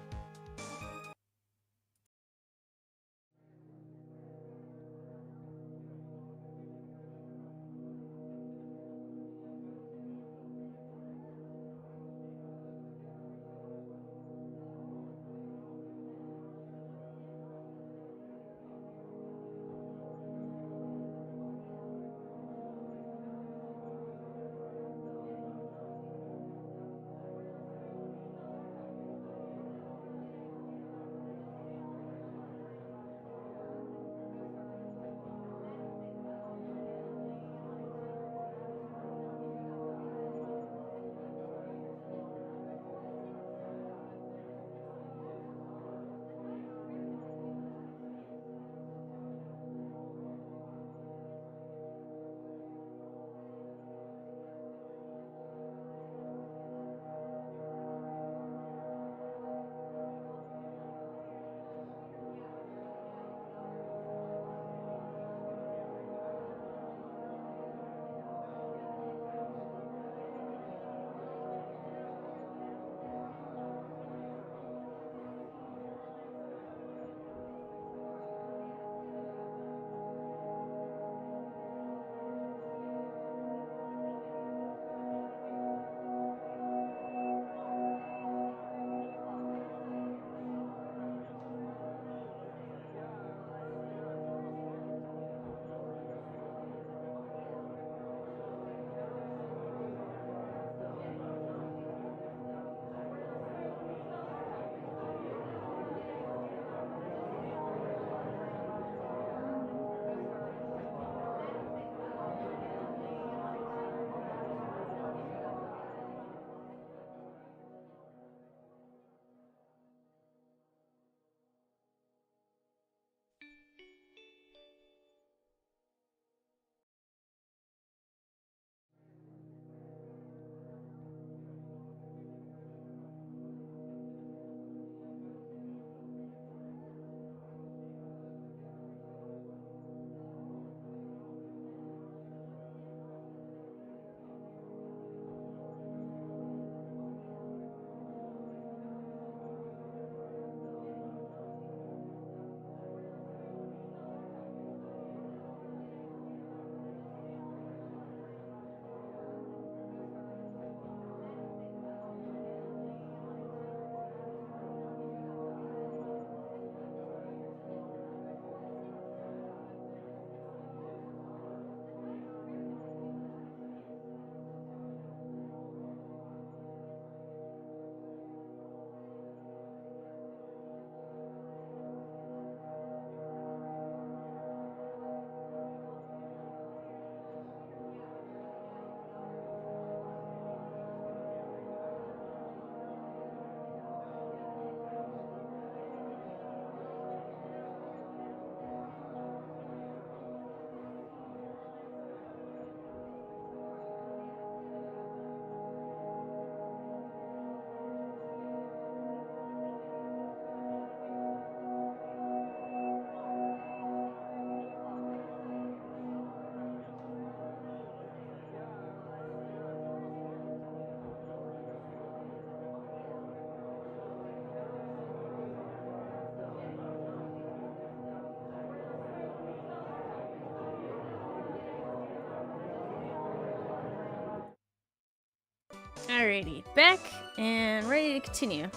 Alrighty, back and ready to continue.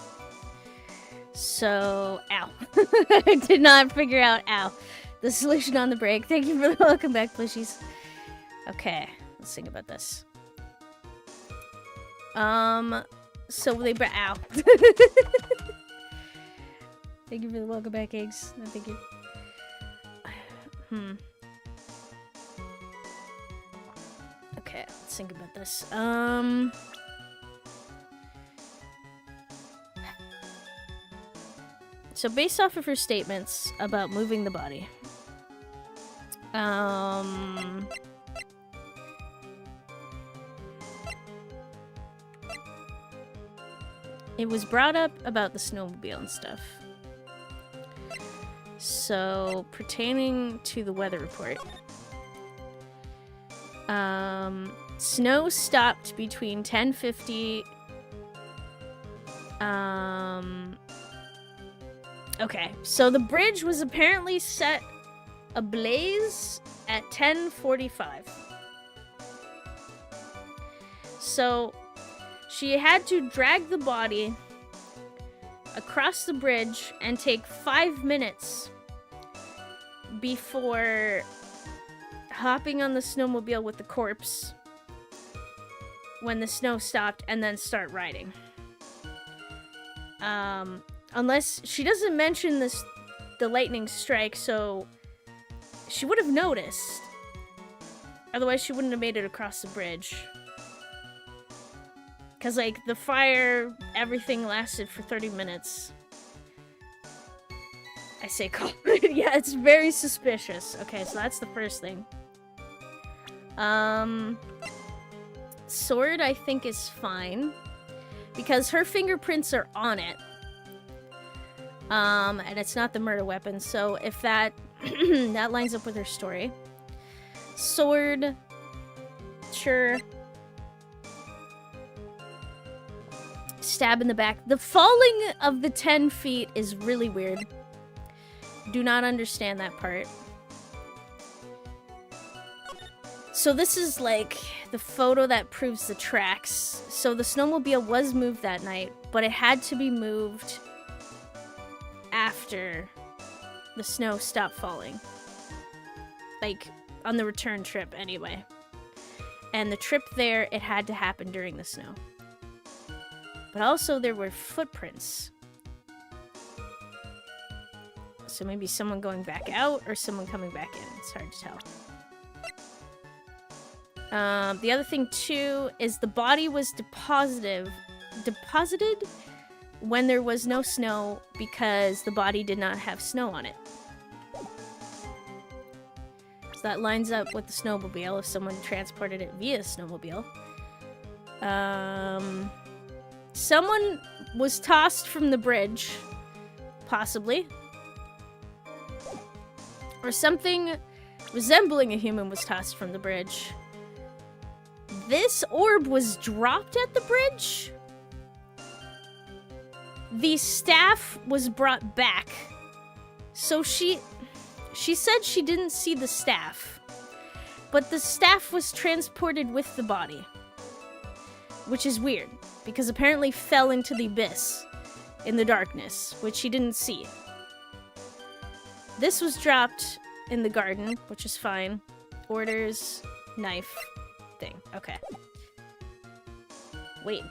So, ow. I did not figure out, the solution on the break. Thank you for the welcome back, plushies. Okay, let's think about this. So they ow. Thank you for the welcome back, eggs. No, thank you. Okay, let's think about this. So based off of her statements about moving the body, it was brought up about the snowmobile and stuff. So, pertaining to the weather report, snow stopped between 10:50. Okay, so the bridge was apparently set ablaze at 10:45. So, she had to drag the body across the bridge and take 5 minutes before hopping on the snowmobile with the corpse when the snow stopped and then start riding. Unless she doesn't mention the lightning strike, so she would have noticed. Otherwise, she wouldn't have made it across the bridge. Because, like, the fire, everything lasted for 30 minutes. I say call it. Yeah, it's very suspicious. Okay, so that's the first thing. Sword, I think, is fine. Because her fingerprints are on it. And it's not the murder weapon, so if that... that lines up with her story. Sword... Sure... Stab in the back. The falling of the 10 feet is really weird. Do not understand that part. So this is like the photo that proves the tracks. So the snowmobile was moved that night, but it had to be moved after the snow stopped falling. Like, on the return trip anyway. And the trip there, it had to happen during the snow. But also there were footprints. So maybe someone going back out or someone coming back in. It's hard to tell. The other thing too is the body was deposited when there was no snow because the body did not have snow on it. So that lines up with the snowmobile if someone transported it via snowmobile. Someone was tossed from the bridge, possibly. Or something resembling a human was tossed from the bridge. This orb was dropped at the bridge. The staff was brought back. So she said she didn't see the staff. But the staff was transported with the body. Which is weird. Because apparently fell into the abyss in the darkness, which he didn't see. This was dropped in the garden, which is fine. Orders, knife, thing. Okay. Wait.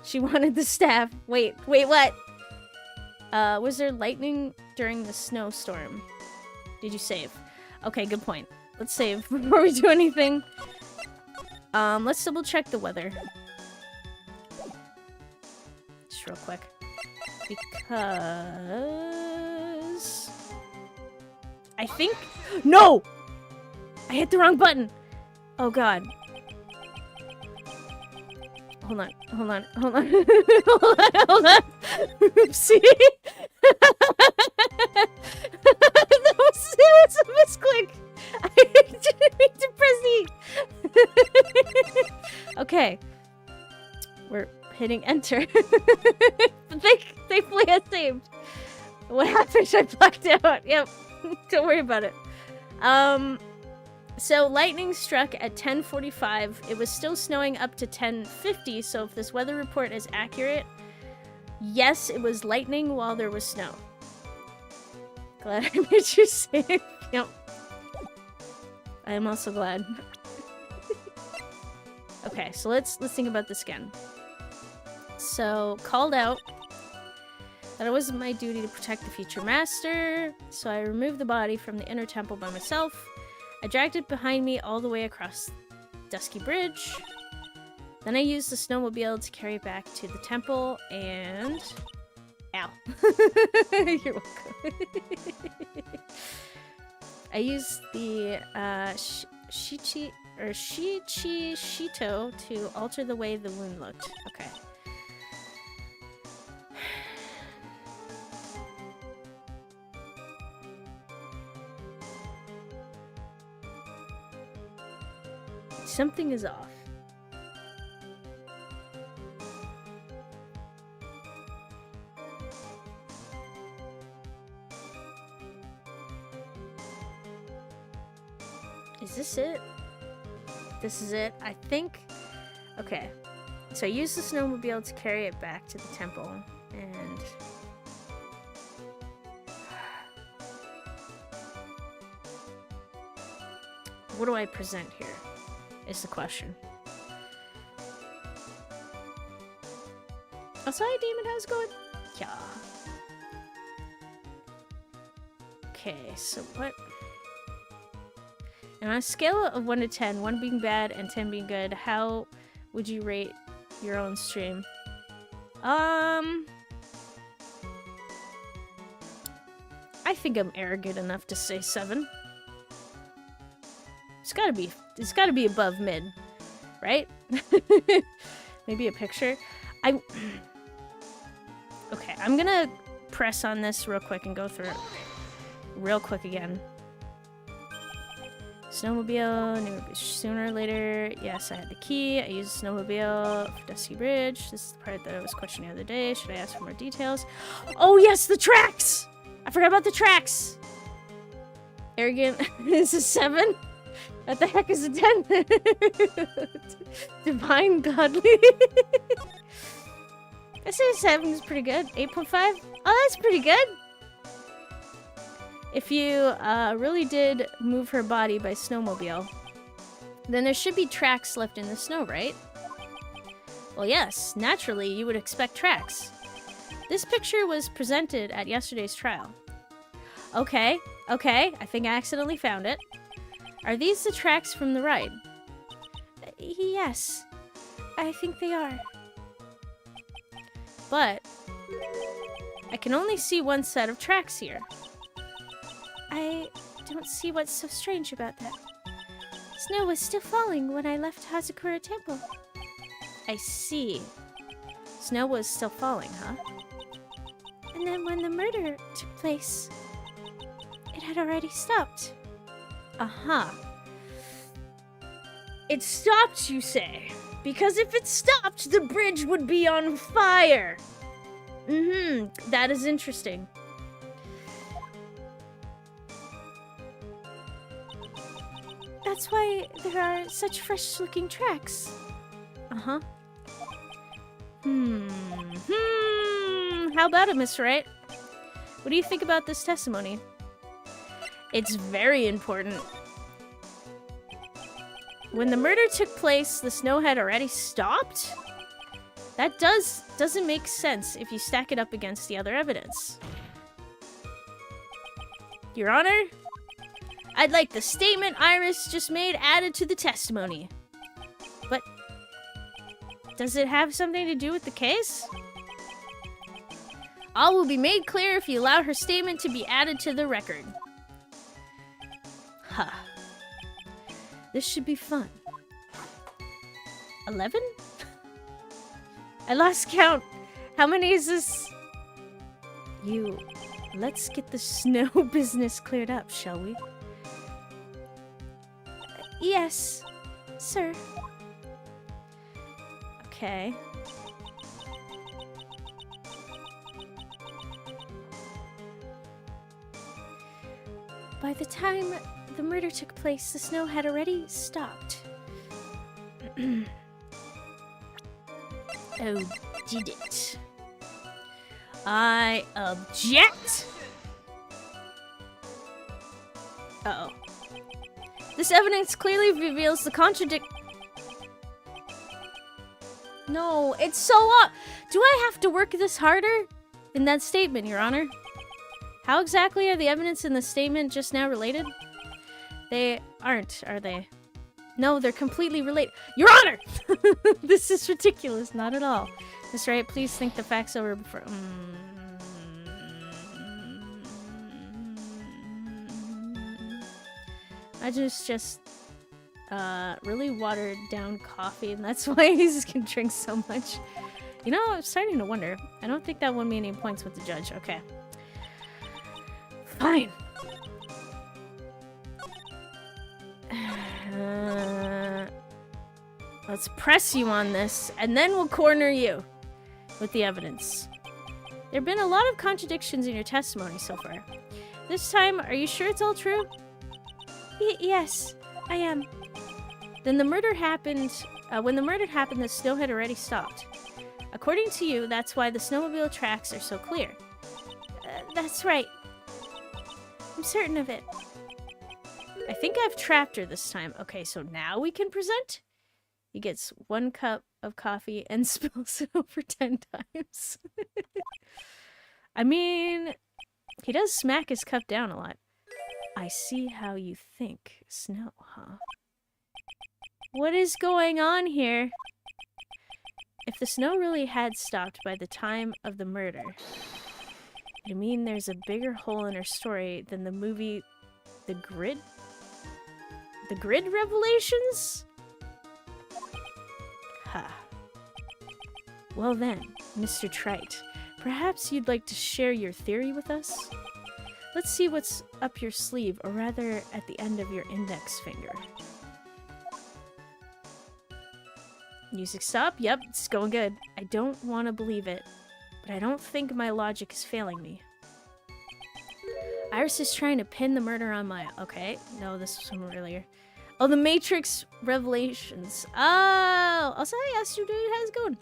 She wanted the staff. Wait, what? Was there lightning during the snowstorm? Did you save? Okay, good point. Let's save before we do anything. Let's double check the weather. Real quick, because I think no, I hit the wrong button. Oh god. Hold on. Oopsie. That was a misclick. I didn't mean to press E. Okay, we're hitting enter. Thankfully I saved. What happened? I blacked out. Yep. Don't worry about it. So lightning struck at 10:45. It was still snowing up to 10:50, so if this weather report is accurate, yes, it was lightning while there was snow. Glad I made you safe. Yep. I am also glad. Okay, so let's think about this again. So, called out that it wasn't my duty to protect the future master, so I removed the body from the inner temple by myself. I dragged it behind me all the way across Dusky Bridge. Then I used the snowmobile to carry it back to the temple, and... Ow. You're welcome. I used the Shito to alter the way the wound looked. Okay. Something is off. Is this it? This is it, I think. Okay. So I used the snowmobile to carry it back to the temple, and... what do I present here? Is the question. Oh, sorry, Demon, how's it going? Yeah. Okay, so what? And on a scale of 1 to 10, 1 being bad and 10 being good, how would you rate your own stream? I think I'm arrogant enough to say 7. It's gotta be above mid, right? Maybe a picture. Okay, I'm gonna press on this real quick and go through it real quick again. Snowmobile, knew sooner or later. Yes, I had the key. I used the snowmobile for Dusky Bridge. This is the part that I was questioning the other day. Should I ask for more details? Oh yes, the tracks! I forgot about the tracks! Arrogant is a 7? What the heck is a 10? Divine Godly. I say 7 is pretty good. 8.5? Oh, that's pretty good. If you really did move her body by snowmobile, then there should be tracks left in the snow, right? Well, yes. Naturally, you would expect tracks. This picture was presented at yesterday's trial. Okay. I think I accidentally found it. Are these the tracks from the ride? Yes, I think they are. But I can only see one set of tracks here. I don't see what's so strange about that. Snow was still falling when I left Hazakura Temple. I see. Snow was still falling, huh? And then when the murder took place, it had already stopped. Uh-huh. It stopped, you say? Because if it stopped, the bridge would be on fire. That is interesting. That's why there are such fresh-looking tracks. Uh-huh. How about it, Miss Wright? What do you think about this testimony? It's very important. When the murder took place, the snow had already stopped? That doesn't make sense if you stack it up against the other evidence. Your Honor, I'd like the statement Iris just made added to the testimony. But does it have something to do with the case? All will be made clear if you allow her statement to be added to the record. Huh. This should be fun. 11? I lost count. How many is this? Let's get the snow business cleared up, shall we? Yes, sir. Okay. By the time the murder took place, the snow had already stopped. Oh, did it? I object! Uh-oh. This evidence clearly reveals the No, it's so up. Do I have to work this harder? In that statement, Your Honor. How exactly are the evidence in the statement just now related? They aren't, are they? No, they're completely related. Your Honor! This is ridiculous. Not at all. Miss Wright, please think the facts over before... I just really watered down coffee, and that's why he's can drink so much. You know, I'm starting to wonder. I don't think that won me any points with the judge. Okay. Fine. Let's press you on this, and then we'll corner you with the evidence. There have been a lot of contradictions in your testimony so far. This time, are you sure it's all true? Yes, I am. Then the murder happened... when the murder happened, the snow had already stopped. According to you, that's why the snowmobile tracks are so clear. That's right. I'm certain of it. I think I've trapped her this time. Okay, so now we can present? He gets 1 cup of coffee and spills it over 10 times. I mean, he does smack his cup down a lot. I see how you think. Snow, huh? What is going on here? If the snow really had stopped by the time of the murder, you mean there's a bigger hole in her story than the movie The Grid? The Grid Revelations? Ha. Well then, Mr. Trite, perhaps you'd like to share your theory with us? Let's see what's up your sleeve, or rather, at the end of your index finger. Music stop? Yep, it's going good. I don't want to believe it, but I don't think my logic is failing me. Iris is trying to pin the murder on Maya. Okay, no, this was from earlier. Oh, the Matrix Revelations. Oh, also, I asked you, dude, how's it going?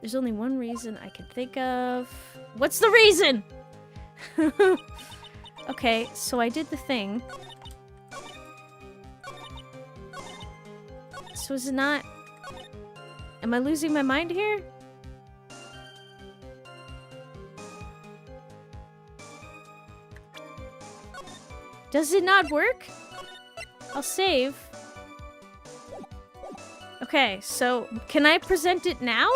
There's only one reason I can think of. What's the reason? Okay, so I did the thing. So is it not... Am I losing my mind here? Does it not work? I'll save. Okay, so can I present it now?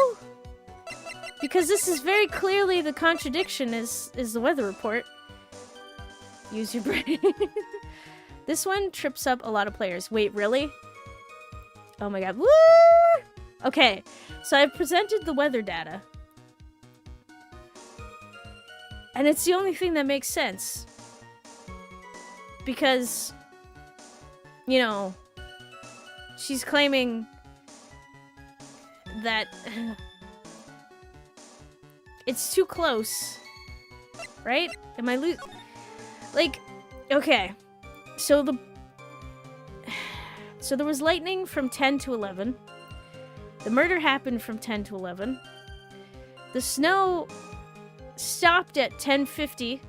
Because this is very clearly the contradiction is the weather report. Use your brain. This one trips up a lot of players. Wait, really? Oh my god. Woo! Okay, so I've presented the weather data. And it's the only thing that makes sense. Because, you know, she's claiming that it's too close, right? Am I like, okay, so there was lightning from 10 to 11. The murder happened from 10 to 11. The snow stopped at 10:50,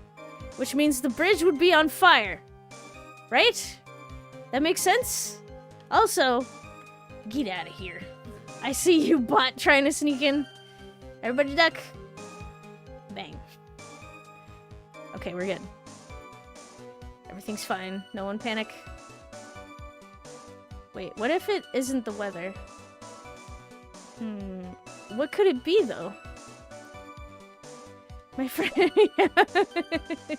which means the bridge would be on fire. Right? That makes sense? Also, get out of here. I see you, bot, trying to sneak in. Everybody duck. Bang. Okay, we're good. Everything's fine. No one panic. Wait, what if it isn't the weather? What could it be, though? My friend...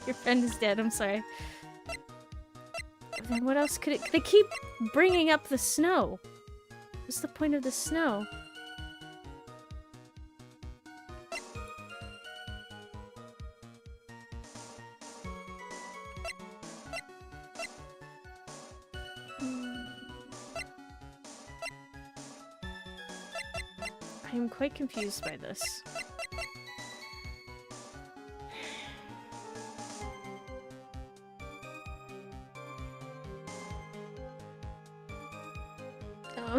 Your friend is dead, I'm sorry. Then what else could it... They keep bringing up the snow. What's the point of the snow? I am quite confused by this.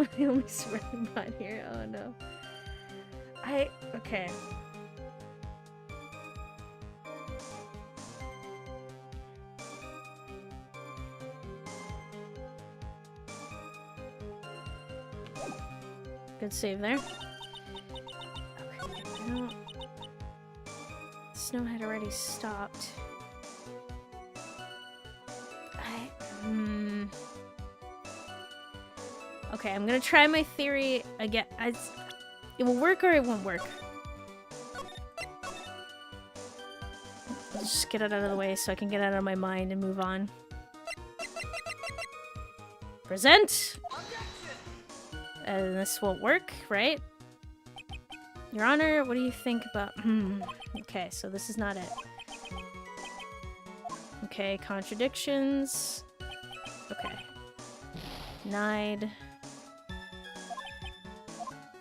I'm the only surviving bot here. Oh no. Okay. Good save there. Okay, no. Snow had already stopped. Okay, I'm gonna try my theory again. It will work or it won't work. Just get it out of the way so I can get it out of my mind and move on. Present! And this won't work, right? Your Honor, what do you think about... Okay, so this is not it. Okay, contradictions. Okay. Denied.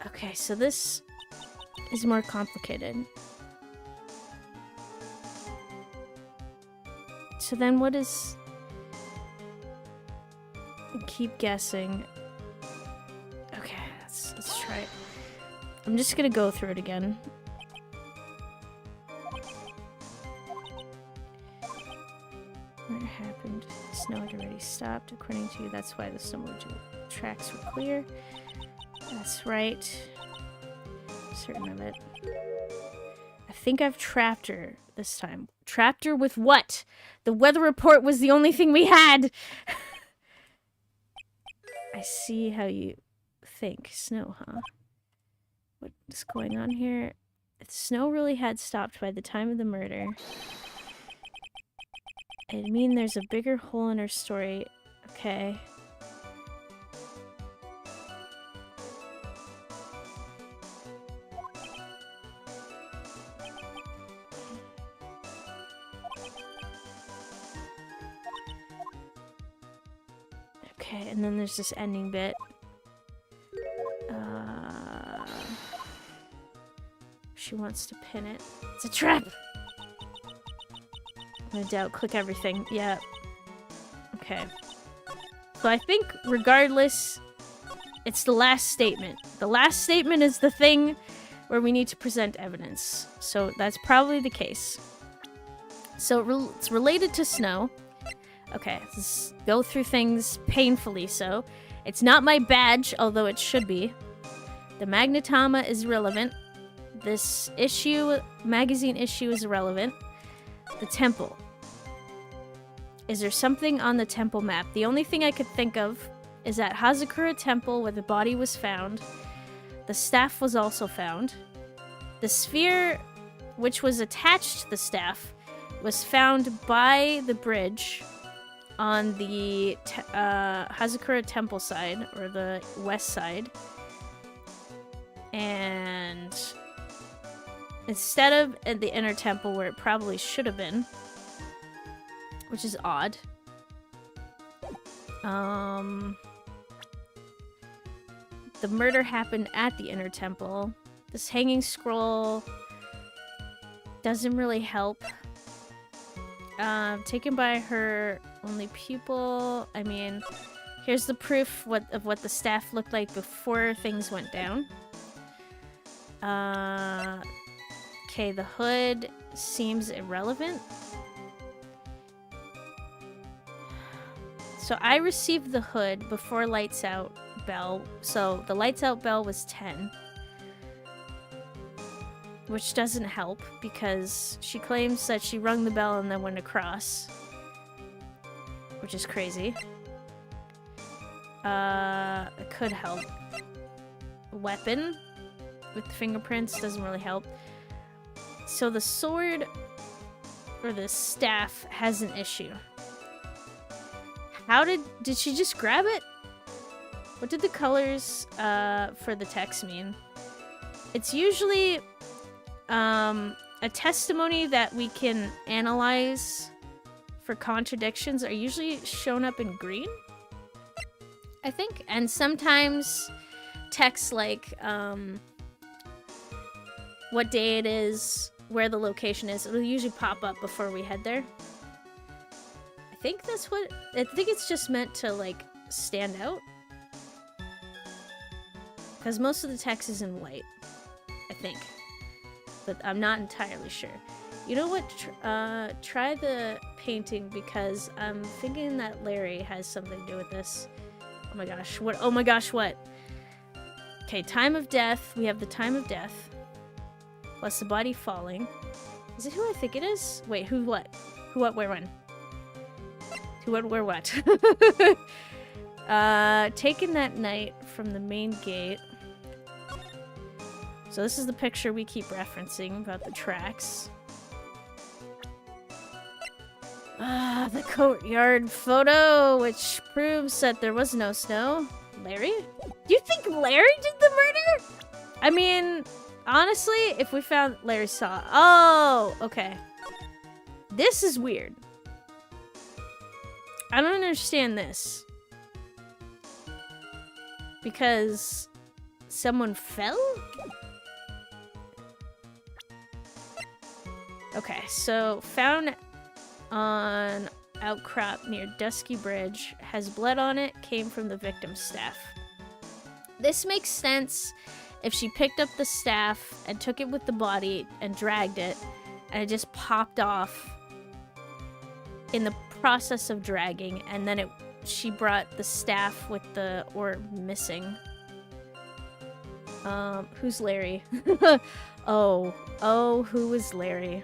Okay, so this is more complicated. So then what is... Keep guessing. Okay, let's try it. I'm just gonna go through it again. What happened? The snow had already stopped. According to you, that's why the snowmobile tracks were clear. That's right. Certain of it. I think I've trapped her this time. Trapped her with what? The weather report was the only thing we had! I see how you think. Snow, huh? What's going on here? If the snow really had stopped by the time of the murder, it'd mean there's a bigger hole in her story. Okay. Okay, and then there's this ending bit. She wants to pin it. It's a trap! No doubt, click everything. Yeah. Okay. So I think, regardless, it's the last statement. The last statement is the thing where we need to present evidence. So that's probably the case. So it's related to snow. Okay, let's go through things painfully so. It's not my badge, although it should be. The magnetoma is relevant. This magazine issue is irrelevant. The temple. Is there something on the temple map? The only thing I could think of is at Hazakura Temple where the body was found. The staff was also found. The sphere, which was attached to the staff, was found by the bridge on the Hazakura Temple side, or the west side. And instead of at the inner temple where it probably should have been, which is odd. The murder happened at the inner temple. This hanging scroll doesn't really help. Taken by her only pupil. I mean, here's the proof of what the staff looked like before things went down. Okay, the hood seems irrelevant. So I received the hood before lights out bell. So the lights out bell was 10. Which doesn't help because she claims that she rung the bell and then went across. Which is crazy. It could help. Weapon with the fingerprints doesn't really help. So the sword or the staff has an issue. How did she just grab it? What did the colors for the text mean? It's usually a testimony that we can analyze for contradictions are usually shown up in green, I think. And sometimes text like what day it is, where the location is, it'll usually pop up before we head there. I think that's what... I think it's just meant to, like, stand out. Because most of the text is in white, I think. But I'm not entirely sure. You know what? Try the painting because I'm thinking that Larry has something to do with this. Oh my gosh, what? Oh my gosh, what? Okay, time of death. We have the time of death. Plus the body falling. Is it who I think it is? Wait, who what? Who what, where, when? Who what, where, what? Taken that night from the main gate. So this is the picture we keep referencing about the tracks. The courtyard photo, which proves that there was no snow. Larry? Do you think Larry did the murder? I mean, honestly, if we found Larry's saw... Oh, okay. This is weird. I don't understand this. Because someone fell? Okay, so found on outcrop near Dusky Bridge, has blood on it, came from the victim's staff. This makes sense if she picked up the staff and took it with the body and dragged it, and it just popped off in the process of dragging, and then she brought the staff with the orb missing. Who's Larry? Oh, who is Larry?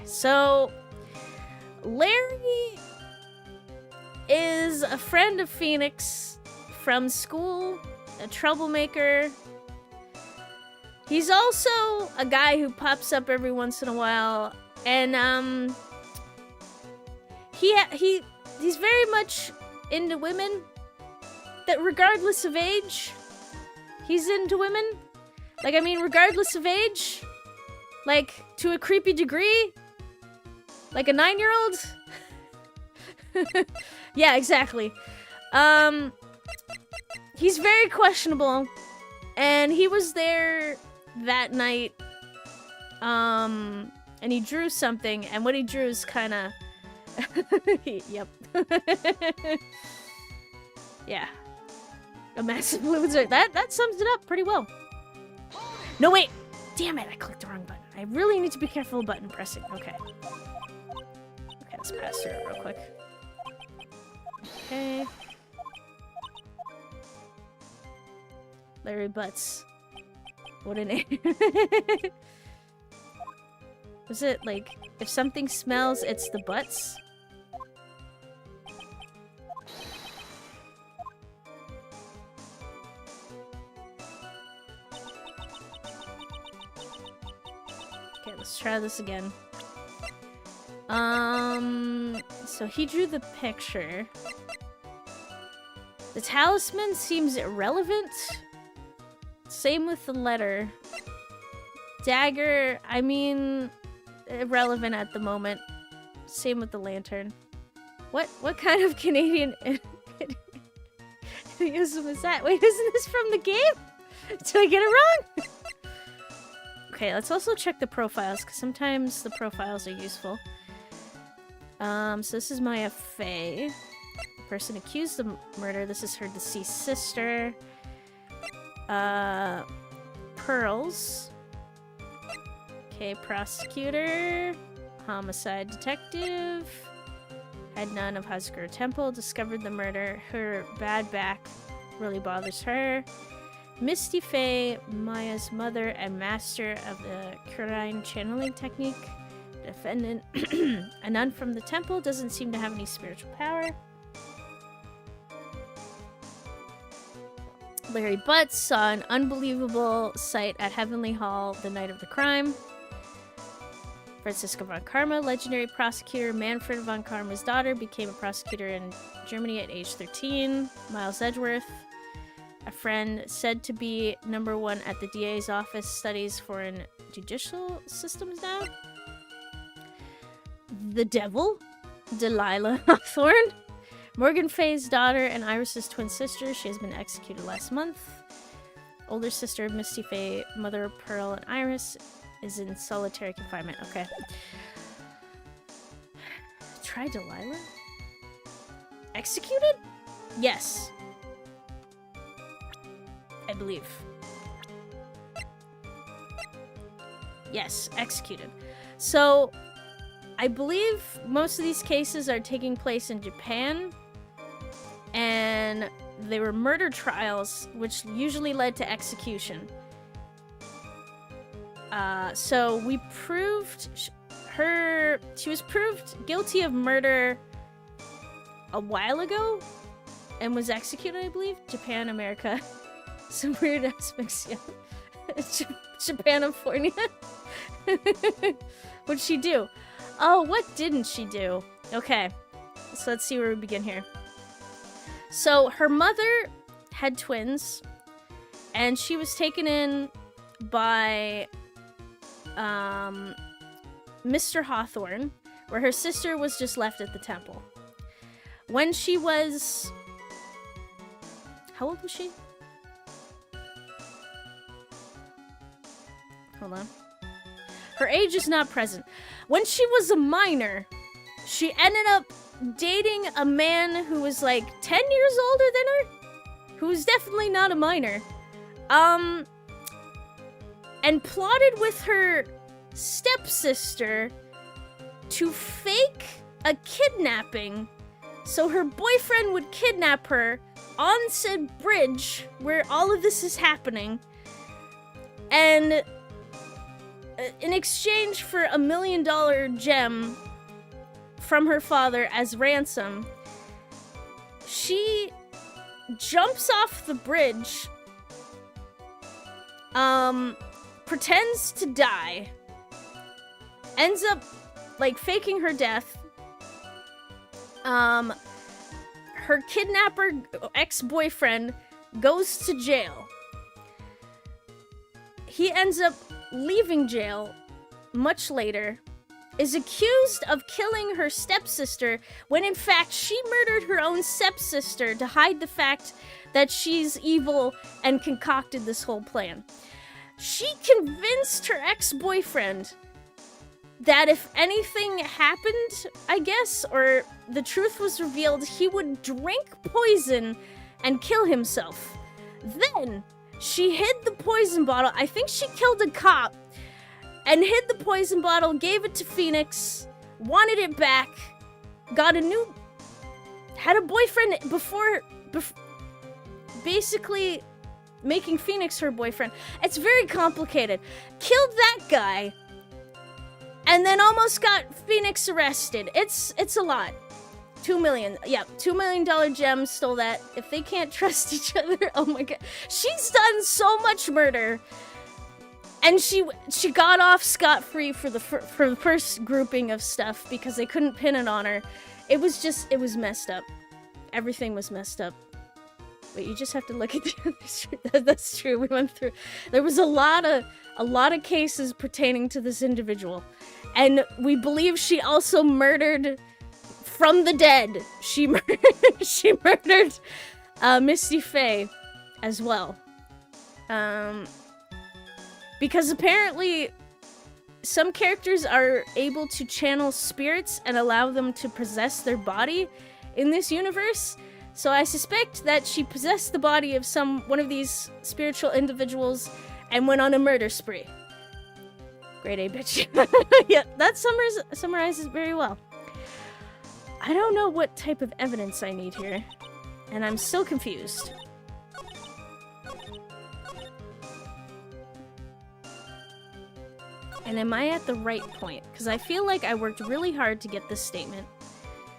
So, Larry is a friend of Phoenix from school, a troublemaker. He's also a guy who pops up every once in a while, and he's very much into women. That regardless of age, he's into women. Like, I mean, regardless of age, like to a creepy degree. Like a 9-year-old? Yeah, exactly. He's very questionable. And he was there that night. And he drew something. And what he drew is kind of... Yep. Yeah. A massive blue insert. That sums it up pretty well. No, wait! Damn it, I clicked the wrong button. I really need to be careful of button pressing. Okay. Let's pass through it real quick. Okay. Larry Butts. What a name. Was it like, if something smells, it's the butts? Okay, let's try this again. So he drew the picture. The talisman seems irrelevant. Same with the letter. Dagger, I mean, irrelevant at the moment. Same with the lantern. What kind of Canadian idiom is that? Wait, isn't this from the game? Did I get it wrong? Okay, let's also check the profiles, because sometimes the profiles are useful. So this is Maya Faye. The person accused of murder. This is her deceased sister. Pearls. Okay, prosecutor. Homicide detective. Had none of Hazguru Temple. Discovered the murder. Her bad back really bothers her. Misty Faye, Maya's mother and master of the Kurine channeling technique. Defendant, a nun from the temple, doesn't seem to have any spiritual power. Larry Butts saw an unbelievable sight at Heavenly Hall the night of the crime. Franziska von Karma, legendary prosecutor. Manfred von Karma's daughter became a prosecutor in Germany at age 13. Miles Edgeworth, a friend said to be #1 at the DA's office, studies foreign judicial systems now. The Devil, Delilah Hawthorne, Morgan Faye's daughter and Iris's twin sister. She has been executed last month. Older sister of Misty Faye, mother of Pearl and Iris, is in solitary confinement. Okay. Try Delilah? executed? Yes. I believe. Yes, executed. So, I believe most of these cases are taking place in Japan, and they were murder trials, which usually led to execution. So we proved she was proved guilty of murder a while ago, and was executed, I believe. Japan, America. Some weird aspects, yeah. Japanifornia. What'd she do? Oh, what didn't she do? Okay, so let's see where we begin here. So her mother had twins, and she was taken in by Mr. Hawthorne, where her sister was just left at the temple. When she was... How old was she? Hold on. Her age is not present. When she was a minor, she ended up dating a man who was like 10 years older than her, who was definitely not a minor, and plotted with her stepsister to fake a kidnapping so her boyfriend would kidnap her on said bridge where all of this is happening, and in exchange for $1 million gem from her father as ransom, she jumps off the bridge, pretends to die, ends up like faking her death. Her kidnapper ex-boyfriend goes to jail. He ends up leaving jail much later, is accused of killing her stepsister when in fact she murdered her own stepsister to hide the fact that she's evil and concocted this whole plan. She convinced her ex-boyfriend that if anything happened, I guess, or the truth was revealed, he would drink poison and kill himself. Then she hid the poison bottle. I think she killed a cop and hid the poison bottle, gave it to Phoenix, wanted it back, had a boyfriend before basically making Phoenix her boyfriend. It's very complicated. Killed that guy, and then almost got Phoenix arrested. It's a lot. $2 million. Yeah, $2 million gem, stole that. If they can't trust each other, oh my god. She's done so much murder. And she got off scot-free for the first grouping of stuff because they couldn't pin it on her. It was messed up. Everything was messed up. Wait, you just have to look at the other street. That's true. We went through. There was a lot of cases pertaining to this individual, and we believe she also murdered from the dead. She murdered Misty Faye as well. Because apparently some characters are able to channel spirits and allow them to possess their body in this universe. So I suspect that she possessed the body of one of these spiritual individuals and went on a murder spree. Grade A, bitch. Yeah, that summarizes very well. I don't know what type of evidence I need here, and I'm still confused. And am I at the right point? Because I feel like I worked really hard to get this statement.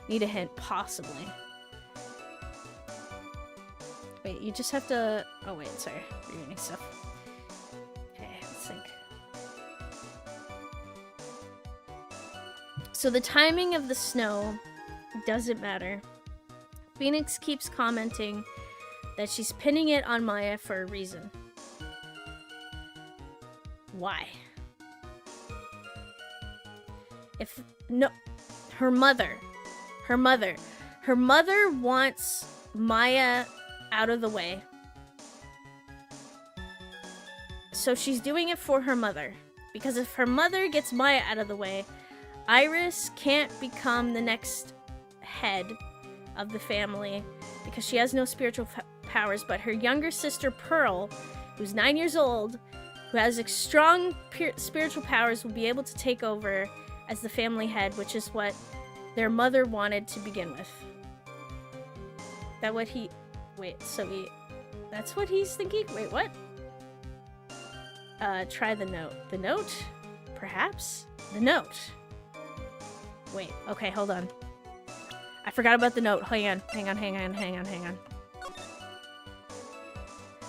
Need a hint, possibly. Wait, you just have to... Oh wait, sorry. Reading stuff. Okay, let's think. So the timing of the snow doesn't matter. Phoenix keeps commenting that she's pinning it on Maya for a reason. Why? Her mother wants Maya out of the way. So she's doing it for her mother. Because if her mother gets Maya out of the way, Iris can't become the next head of the family because she has no spiritual powers, but her younger sister Pearl, who's 9 years old, who has strong spiritual powers, will be able to take over as the family head, which is what their mother wanted to begin with. That what he... Wait, so he... That's what he's thinking? Wait, what? Try the note. The note? Perhaps? The note. Wait, okay, hold on. I forgot about the note. Hang on.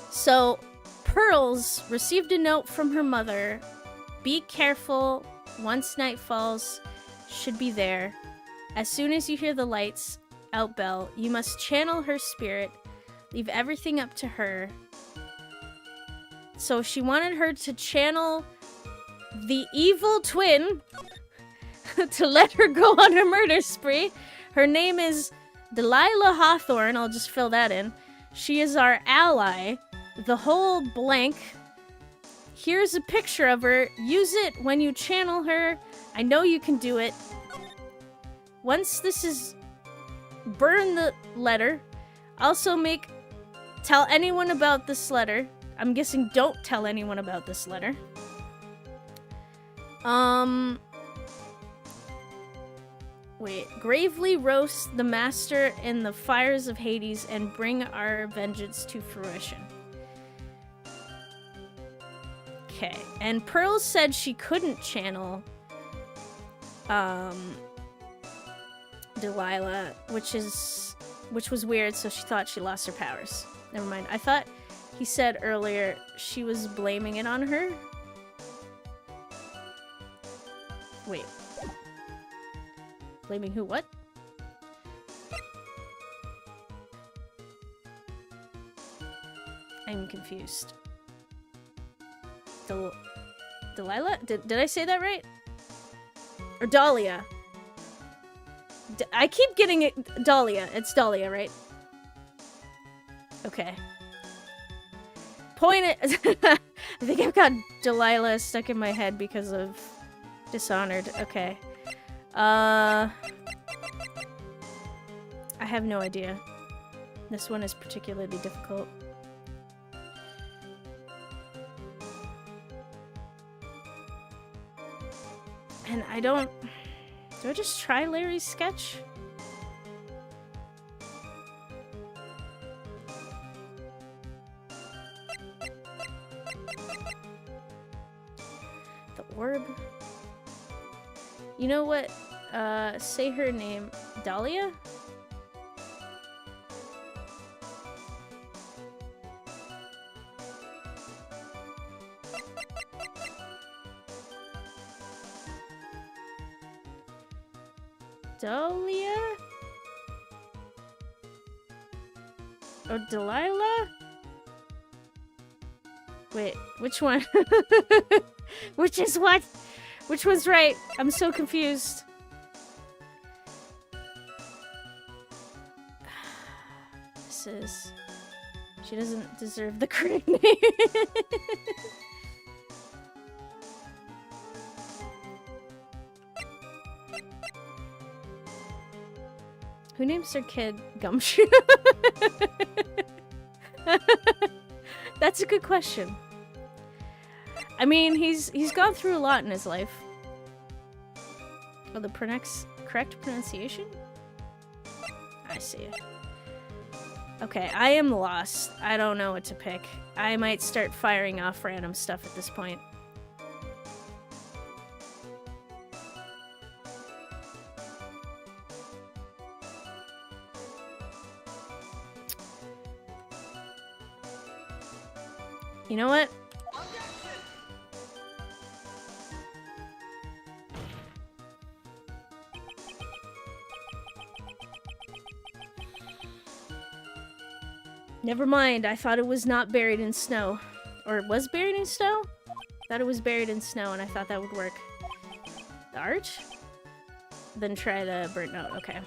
So, Pearls received a note from her mother. Be careful. Once night falls, should be there. As soon as you hear the lights out bell, you must channel her spirit. Leave everything up to her. So she wanted her to channel the evil twin to let her go on a murder spree. Her name is Delilah Hawthorne. I'll just fill that in. She is our ally. The whole blank. Here's a picture of her. Use it when you channel her. I know you can do it. Once this is... Burn the letter. Also tell anyone about this letter. I'm guessing don't tell anyone about this letter. Wait. Gravely roast the master in the fires of Hades and bring our vengeance to fruition. Okay. And Pearl said she couldn't channel Delilah, which was weird, so she thought she lost her powers. Never mind. I thought he said earlier she was blaming it on her. Wait. Blaming who? What? I'm confused. Delilah? Did I say that right? Or Dahlia? I keep getting it. Dahlia. It's Dahlia, right? Okay. Point it. I think I've got Delilah stuck in my head because of Dishonored. Okay. I have no idea. This one is particularly difficult. And I don't... Do I just try Larry's sketch? The orb? You know what? Say her name. Dahlia? Dahlia? Or Delilah? Wait, which one? Which is what? Which one's right? I'm so confused. This is... She doesn't deserve the correct name. Who names their kid Gumshoe? That's a good question. I mean, he's gone through a lot in his life. Oh, the correct pronunciation? I see. Okay, I am lost. I don't know what to pick. I might start firing off random stuff at this point. You know what? Never mind, I thought it was not buried in snow. Or it was buried in snow? Thought it was buried in snow and I thought that would work. The arch? Then try the burnt note, okay.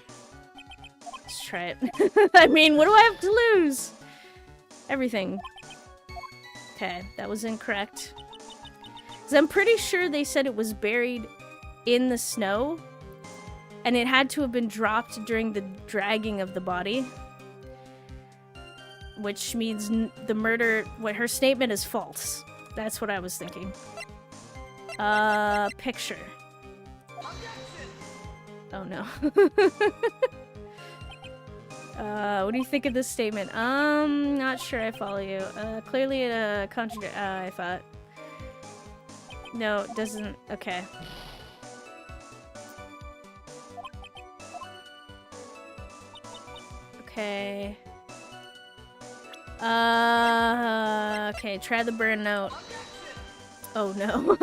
Let's try it. I mean, what do I have to lose? Everything. Okay, that was incorrect. 'Cause I'm pretty sure they said it was buried in the snow. And it had to have been dropped during the dragging of the body. Which means the murder... What her statement is false. That's what I was thinking. Picture. Oh no. What do you think of this statement? Not sure I follow you. Clearly a contradict... I thought... No, it doesn't... Okay. Okay. Okay, try the burn note. Oh no.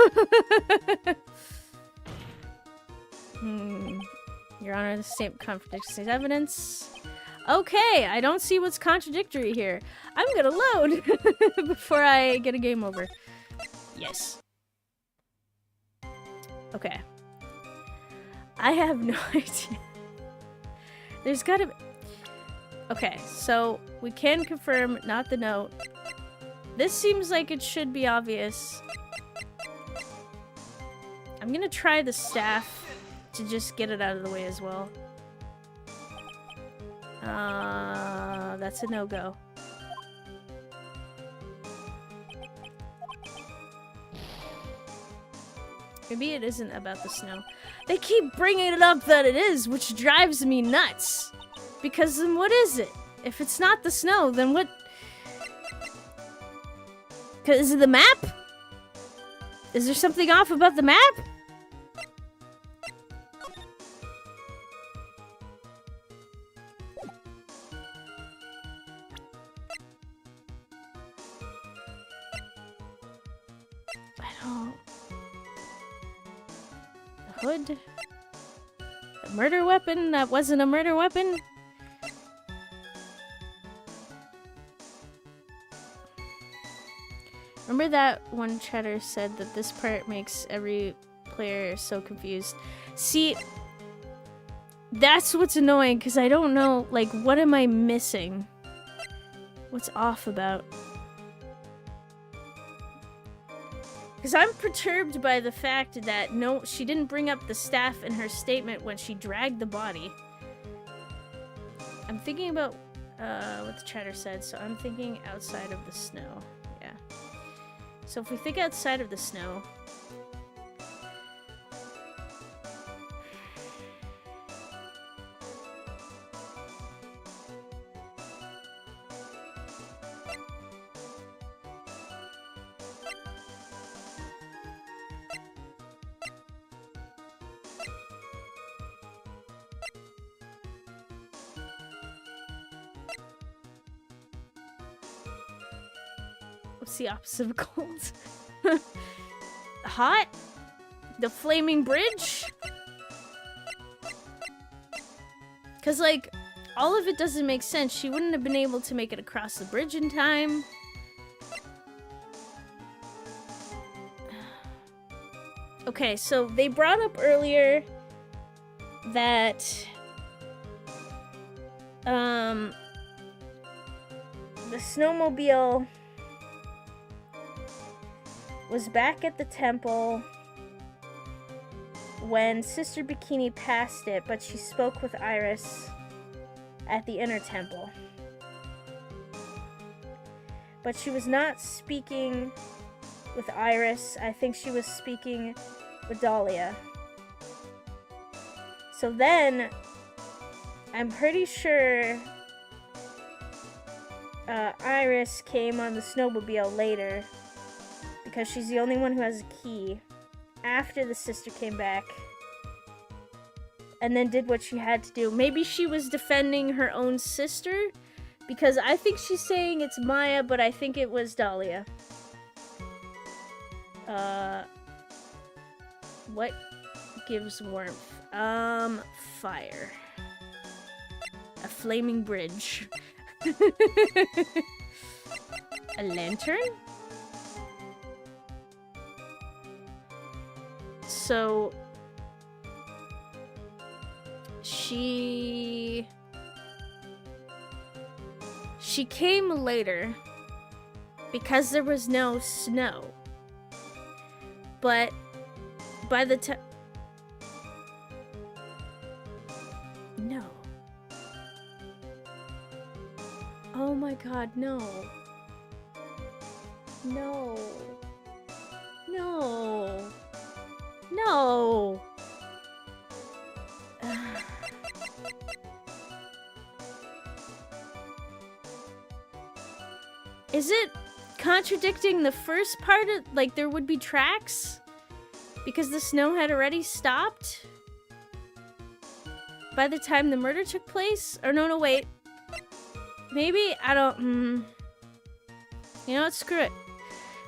Your Honor, the statement contradicts his evidence. Okay, I don't see what's contradictory here. I'm gonna load before I get a game over. Yes. Okay. I have no idea. There's gotta be... Okay, so we can confirm not the note. This seems like it should be obvious. I'm gonna try the staff to just get it out of the way as well. That's a no-go. Maybe it isn't about the snow. They keep bringing it up that it is, which drives me nuts. Because then what is it? If it's not the snow, then what? Is it the map? Is there something off about the map? I don't... The hood? The murder weapon? That wasn't a murder weapon? Remember that one chatter said that this part makes every player so confused. See, that's what's annoying, because I don't know, like, what am I missing? What's off about? Because I'm perturbed by the fact that, no, she didn't bring up the staff in her statement when she dragged the body. I'm thinking about what the chatter said, so I'm thinking outside of the snow. Yeah. So if we think outside of the snow... What's the opposite of cold? Hot? The flaming bridge? Because, like, all of it doesn't make sense. She wouldn't have been able to make it across the bridge in time. Okay, so they brought up earlier that the snowmobile was back at the temple when Sister Bikini passed it, but she spoke with Iris at the inner temple. But she was not speaking with Iris. I think she was speaking with Dahlia. So then, I'm pretty sure Iris came on the snowmobile later, because she's the only one who has a key, after the sister came back, and then did what she had to do. Maybe she was defending her own sister, because I think she's saying it's Maya, but I think it was Dahlia. What gives warmth? Fire. A flaming bridge. A lantern? So she came later because there was no snow. But by the time Oh my god, no. No. No. No. Is it contradicting the first part of, like, there would be tracks? Because the snow had already stopped? By the time the murder took place? Or no, wait. Maybe? I don't, You know what? Screw it.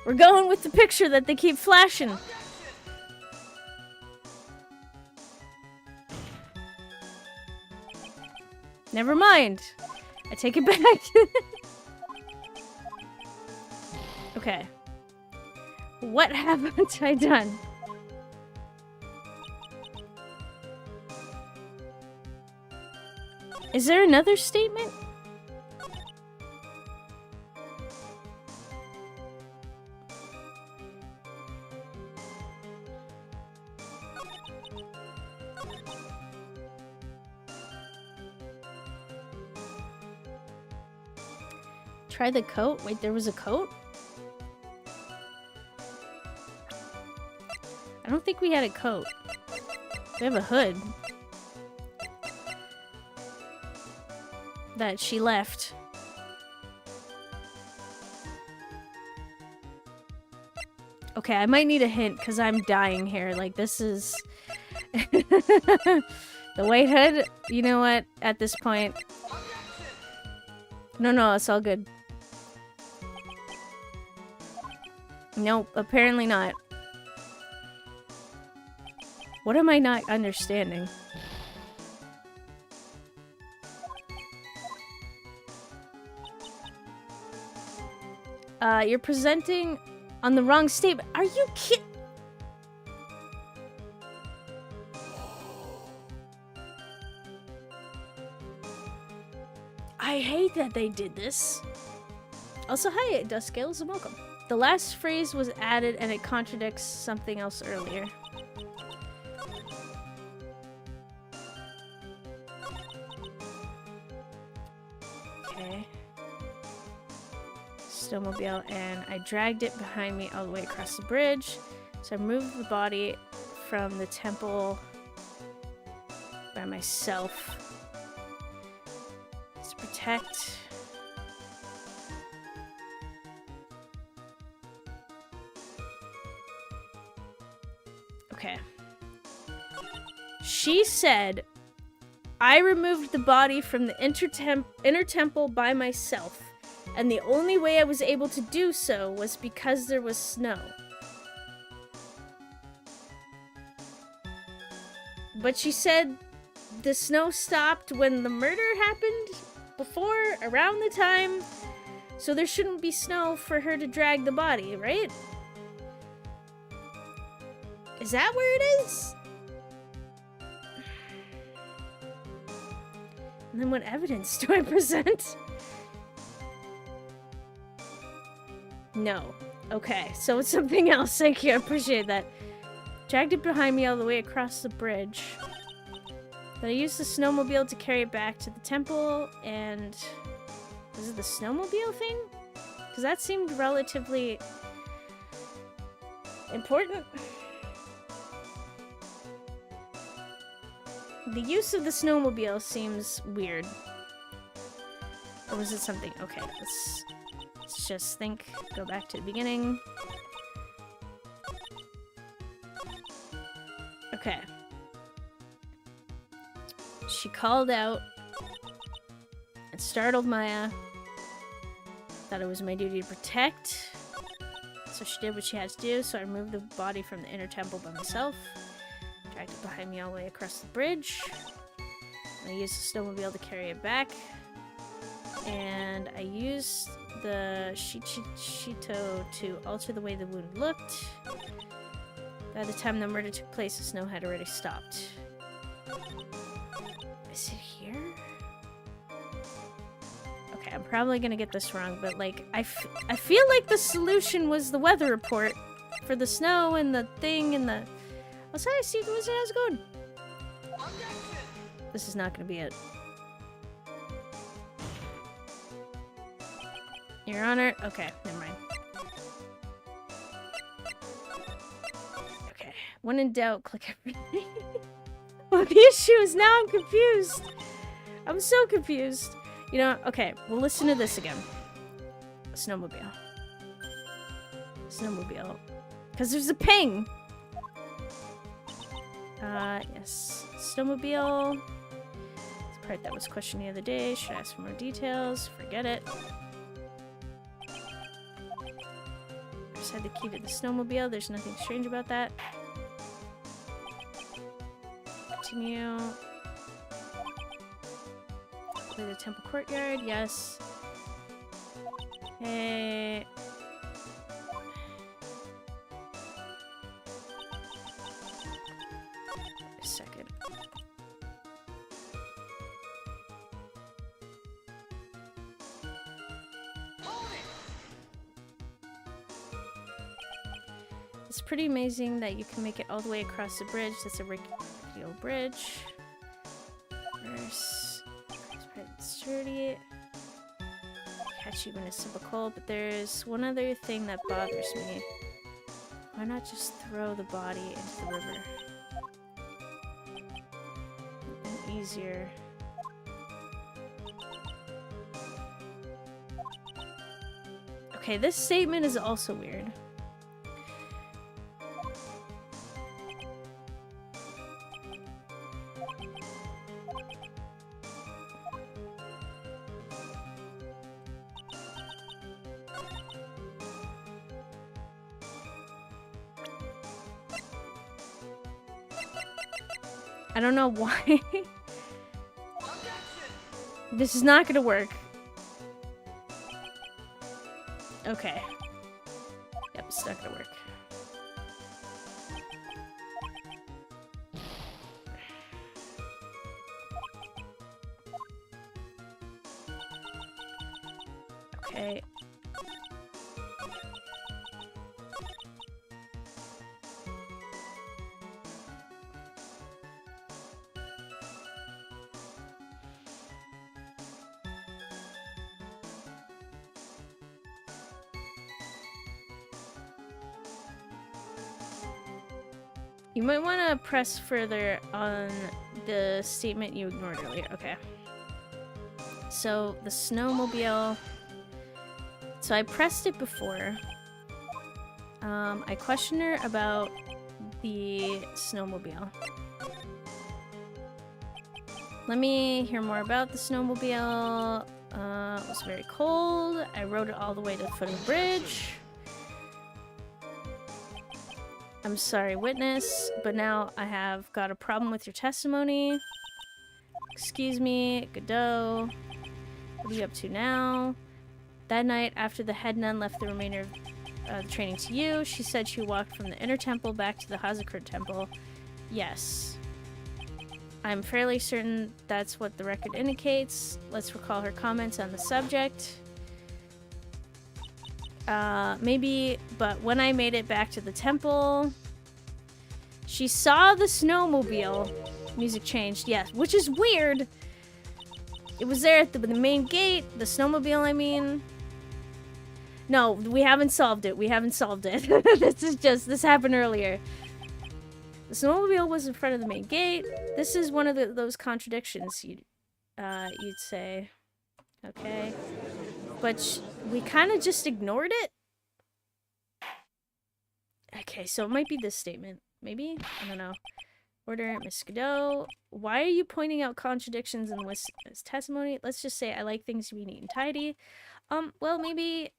We're going with the picture that they keep flashing. Never mind. I take it back. Okay. What haven't I done? Is there another statement? Try the coat? Wait, there was a coat? I don't think we had a coat. We have a hood. That she left. Okay, I might need a hint because I'm dying here. Like, this is... The white hood? You know what? At this point... No, it's all good. Nope, apparently not. What am I not understanding? You're presenting on the wrong statement. Are you kidding? I hate that they did this. Also, hi, Dust Scales, and welcome. The last phrase was added and it contradicts something else earlier. Okay. Snowmobile, and I dragged it behind me all the way across the bridge. So I moved the body from the temple by myself to protect. Okay. She said, I removed the body from the inner temple by myself, and the only way I was able to do so was because there was snow. But she said the snow stopped when the murder happened before, around the time, so there shouldn't be snow for her to drag the body, right? Is that where it is? And then what evidence do I present? No. Okay, so it's something else. Thank you, I appreciate that. Dragged it behind me all the way across the bridge. Then I used the snowmobile to carry it back to the temple, and... Was it the snowmobile thing? Because that seemed relatively... important. The use of the snowmobile seems weird. Or was it something? Okay, let's just think. Go back to the beginning. Okay. She called out and startled Maya. Thought it was my duty to protect. So she did what she had to do. So I removed the body from the inner temple by myself. Dragged it behind me all the way across the bridge. I used the snowmobile to carry it back. And I used the Shito to alter the way the wound looked. By the time the murder took place, the snow had already stopped. Is it here? Okay, I'm probably gonna get this wrong, but like, I feel like the solution was the weather report for the snow and the thing and the... Oh, sorry, Steve, how's it going? This is not gonna be it. Your Honor. Okay, never mind. Okay. When in doubt, click everything. Well, the issue is now I'm confused. I'm so confused. You know, okay, we'll listen to this again. Snowmobile. Snowmobile. Because there's a ping! Yes. Snowmobile. It's the part that was questioned the other day. Should I ask for more details? Forget it. I just had the key to the snowmobile. There's nothing strange about that. Continue. Play the temple courtyard. Yes. Hey. A second. It's pretty amazing that you can make it all the way across the bridge. That's a rickety bridge. First, sturdy. Catch you when it's super cold, but there's one other thing that bothers me. Why not just throw the body into the river? And easier. Okay, this statement is also weird. I don't know why. This is not gonna work. Okay. Yep, it's not gonna work. Okay. You might want to press further on the statement you ignored earlier. Okay. So, the snowmobile. So, I pressed it before. I questioned her about the snowmobile. Let me hear more about the snowmobile. It was very cold. I rode it all the way to the foot of the bridge. I'm sorry, witness, but now I have got a problem with your testimony. Excuse me, Godot. What are you up to now? That night, after the head nun left the remainder of the training to you, she said she walked from the inner temple back to the Hazakurt temple. Yes. I'm fairly certain that's what the record indicates. Let's recall her comments on the subject. Maybe, but when I made it back to the temple, she saw the snowmobile. Music changed, yes, which is weird. It was there at the main gate, the snowmobile, I mean. No, we haven't solved it. We haven't solved it. This happened earlier. The snowmobile was in front of the main gate. This is one of those contradictions you'd say. Okay. But we kind of just ignored it. Okay, so it might be this statement. Maybe? I don't know. Order, Miss Godot. Why are you pointing out contradictions in this testimony? Let's just say I like things to be neat and tidy. Well, maybe,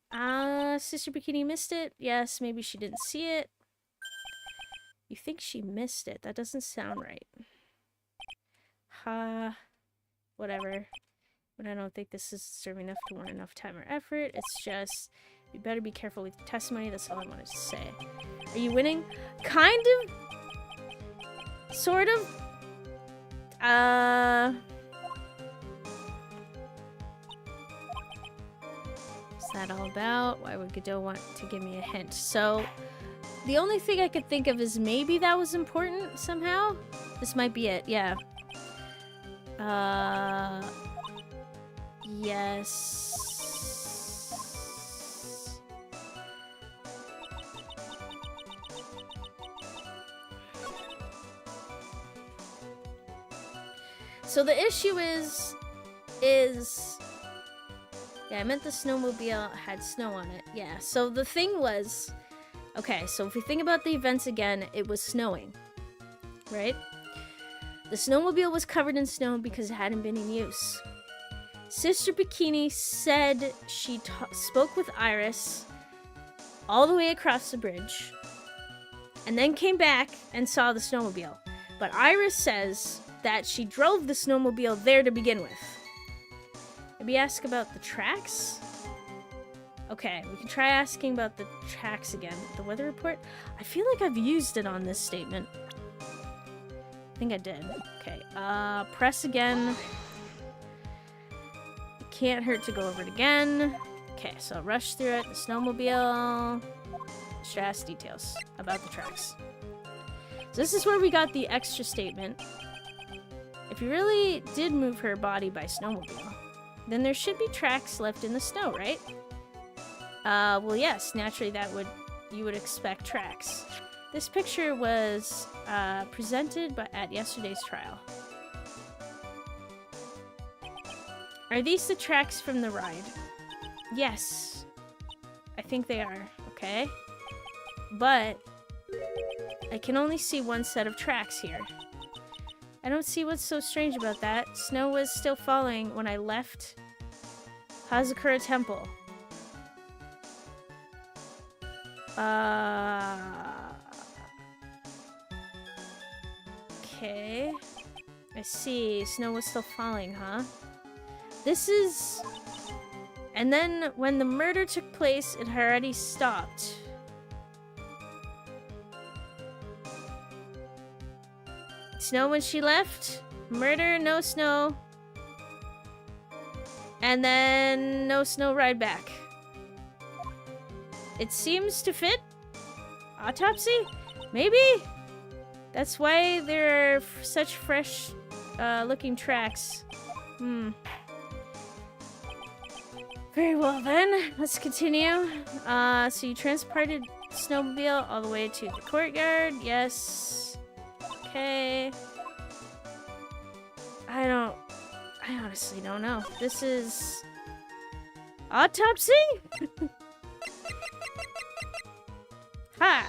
Sister Bikini missed it. Yes, maybe she didn't see it. You think she missed it? That doesn't sound right. Whatever. But I don't think this is serving enough to warrant enough time or effort. It's just, you better be careful with your testimony. That's all I wanted to say. Are you winning? Kind of. Sort of. What's that all about? Why would Godot want to give me a hint? So, the only thing I could think of is maybe that was important somehow. This might be it, yeah. Yes. So the issue is... Yeah, I meant the snowmobile had snow on it. Yeah, so the thing was... Okay, so if we think about the events again, it was snowing, right? The snowmobile was covered in snow because it hadn't been in use. Sister Bikini said she spoke with Iris all the way across the bridge and then came back and saw the snowmobile. But Iris says that she drove the snowmobile there to begin with. Maybe ask about the tracks? Okay, we can try asking about the tracks again. The weather report? I feel like I've used it on this statement. I think I did. Okay, press again. It can't hurt to go over it again. Okay, so I'll rush through it. The snowmobile. Should ask details about the tracks. So this is where we got the extra statement. If you really did move her body by snowmobile, then there should be tracks left in the snow, right? Well, yes, naturally you would expect tracks. This picture was presented at yesterday's trial. Are these the tracks from the ride? Yes, I think they are, okay? But I can only see one set of tracks here. I don't see what's so strange about that. Snow was still falling when I left Hazakura Temple. Okay. I see. Snow was still falling, huh? This is... And then when the murder took place, it had already stopped. Snow when she left. Murder, no snow. And then no snow ride back. It seems to fit. Autopsy? Maybe? That's why there are such fresh looking tracks. Very well then. Let's continue. So you transported snowmobile all the way to the courtyard. Yes. Okay. I honestly don't know. This is... Autopsy? Ha!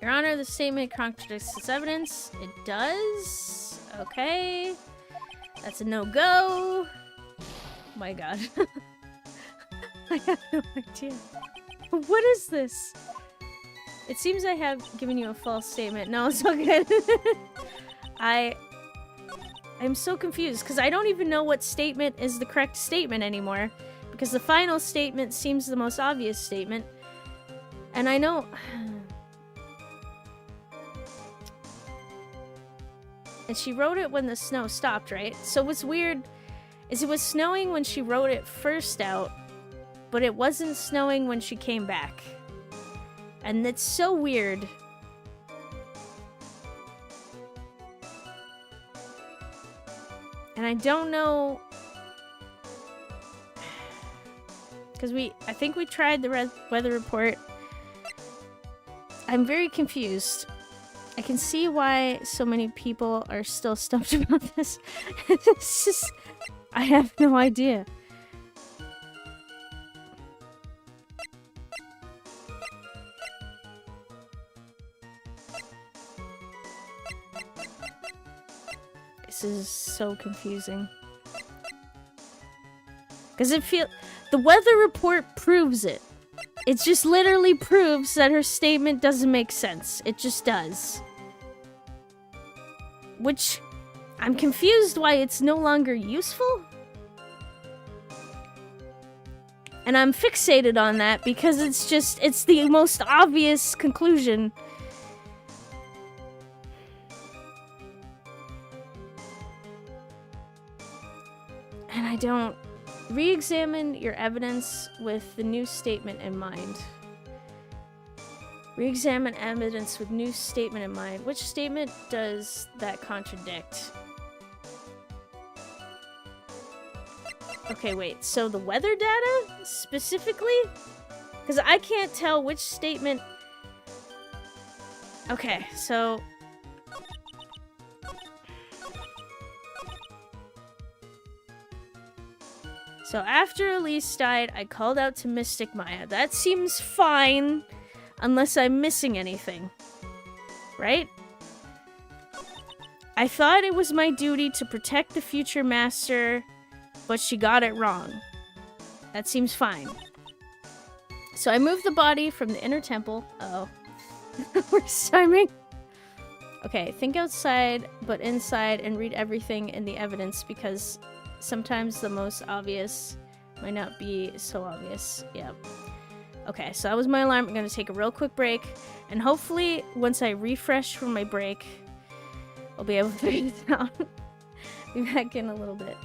Your Honor, the statement contradicts this evidence. It does. Okay. That's a no-go. Oh my god. I have no idea. What is this? It seems I have given you a false statement. No, it's all good. I'm so confused because I don't even know what statement is the correct statement anymore, because the final statement seems the most obvious statement. And I know... And she wrote it when the snow stopped, right? So what's weird is it was snowing when she wrote it first out, but it wasn't snowing when she came back. And it's so weird. And I don't know... Because I think we tried the weather report. I'm very confused. I can see why so many people are still stumped about this. It's just... I have no idea. This is so confusing. Because the weather report proves it. It just literally proves that her statement doesn't make sense. It just does. Which, I'm confused why it's no longer useful. And I'm fixated on that because it's the most obvious conclusion. And I don't... Re-examine your evidence with the new statement in mind. Re-examine evidence with new statement in mind. Which statement does that contradict? Okay, wait. So the weather data? Specifically? Because I can't tell which statement... Okay, so... So after Elise died, I called out to Mystic Maya. That seems fine, unless I'm missing anything. Right? I thought it was my duty to protect the future master, but she got it wrong. That seems fine. So I moved the body from the inner temple. Uh-oh. Worst timing. Okay, think outside, but inside, and read everything in the evidence, because sometimes the most obvious might not be so obvious. Yep. Okay, so that was my alarm. I'm gonna take a real quick break, and hopefully, once I refresh from my break, I'll be able to figure it out. Be back in a little bit.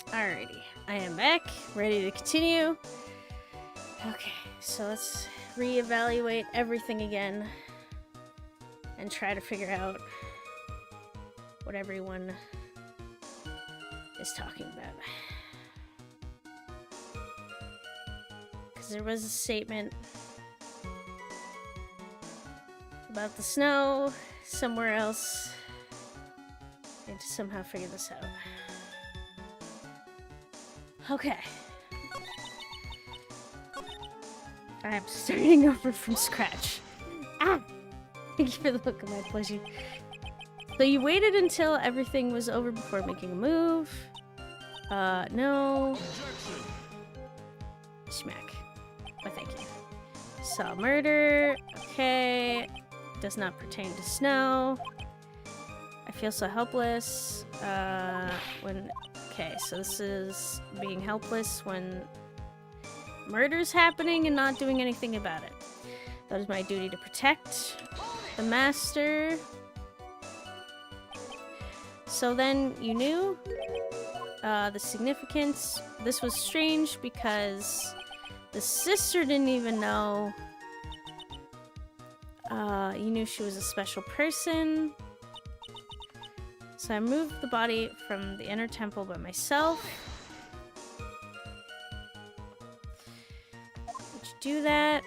Alrighty, I am back, ready to continue. Okay, so let's reevaluate everything again and try to figure out what everyone is talking about. Because there was a statement about the snow somewhere else. I need to somehow figure this out. Okay. I'm starting over from scratch. Ah! Thank you for the look of my pleasure. So you waited until everything was over before making a move. No. Smack. Oh, thank you. Saw murder. Okay. Does not pertain to snow. I feel so helpless. Okay, so this is being helpless when murder's happening and not doing anything about it. That is my duty to protect the master. So then you knew the significance. This was strange because the sister didn't even know. You knew she was a special person. So I moved the body from the inner temple by myself. Did you do that?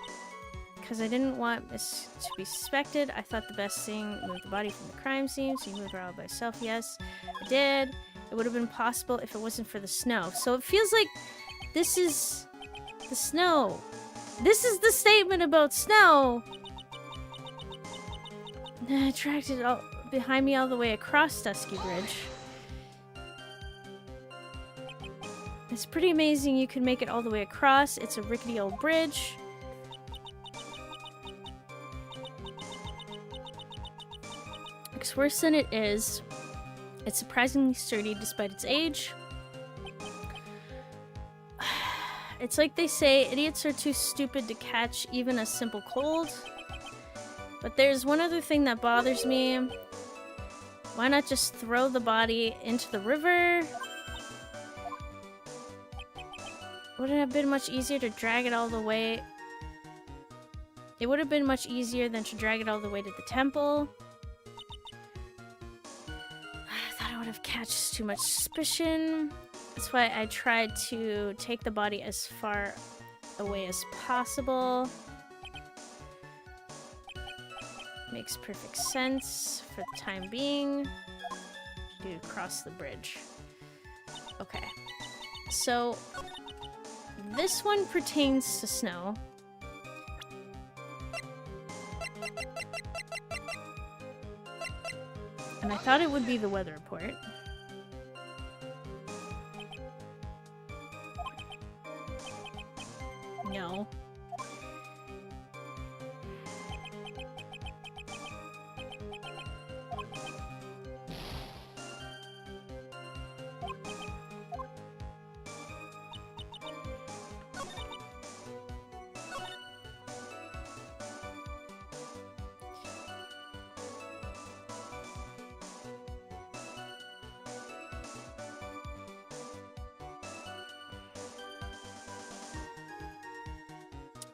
Because I didn't want this to be suspected. I thought the best thing, move the body from the crime scene. So you moved her all by yourself. Yes, I did. It would have been possible if it wasn't for the snow. So it feels like this is the snow. This is the statement about snow. I dragged it all behind me all the way across Dusky Bridge. It's pretty amazing you can make it all the way across. It's a rickety old bridge. Because worse than it is, it's surprisingly sturdy despite its age. It's like they say, idiots are too stupid to catch even a simple cold. But there's one other thing that bothers me. Why not just throw the body into the river? Wouldn't it have been much easier to drag it all the way? It would have been much easier than to drag it all the way to the temple. I thought it would have catched too much suspicion. That's why I tried to take the body as far away as possible. Makes perfect sense for the time being. To cross the bridge. Okay. So, this one pertains to snow. And I thought it would be the weather report. No.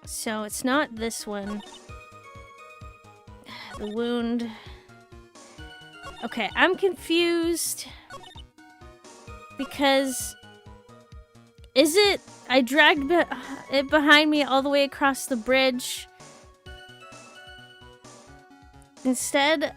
So it's not this one. The wound. Okay, I'm confused. Because... Is it... I dragged it behind me all the way across the bridge. Instead,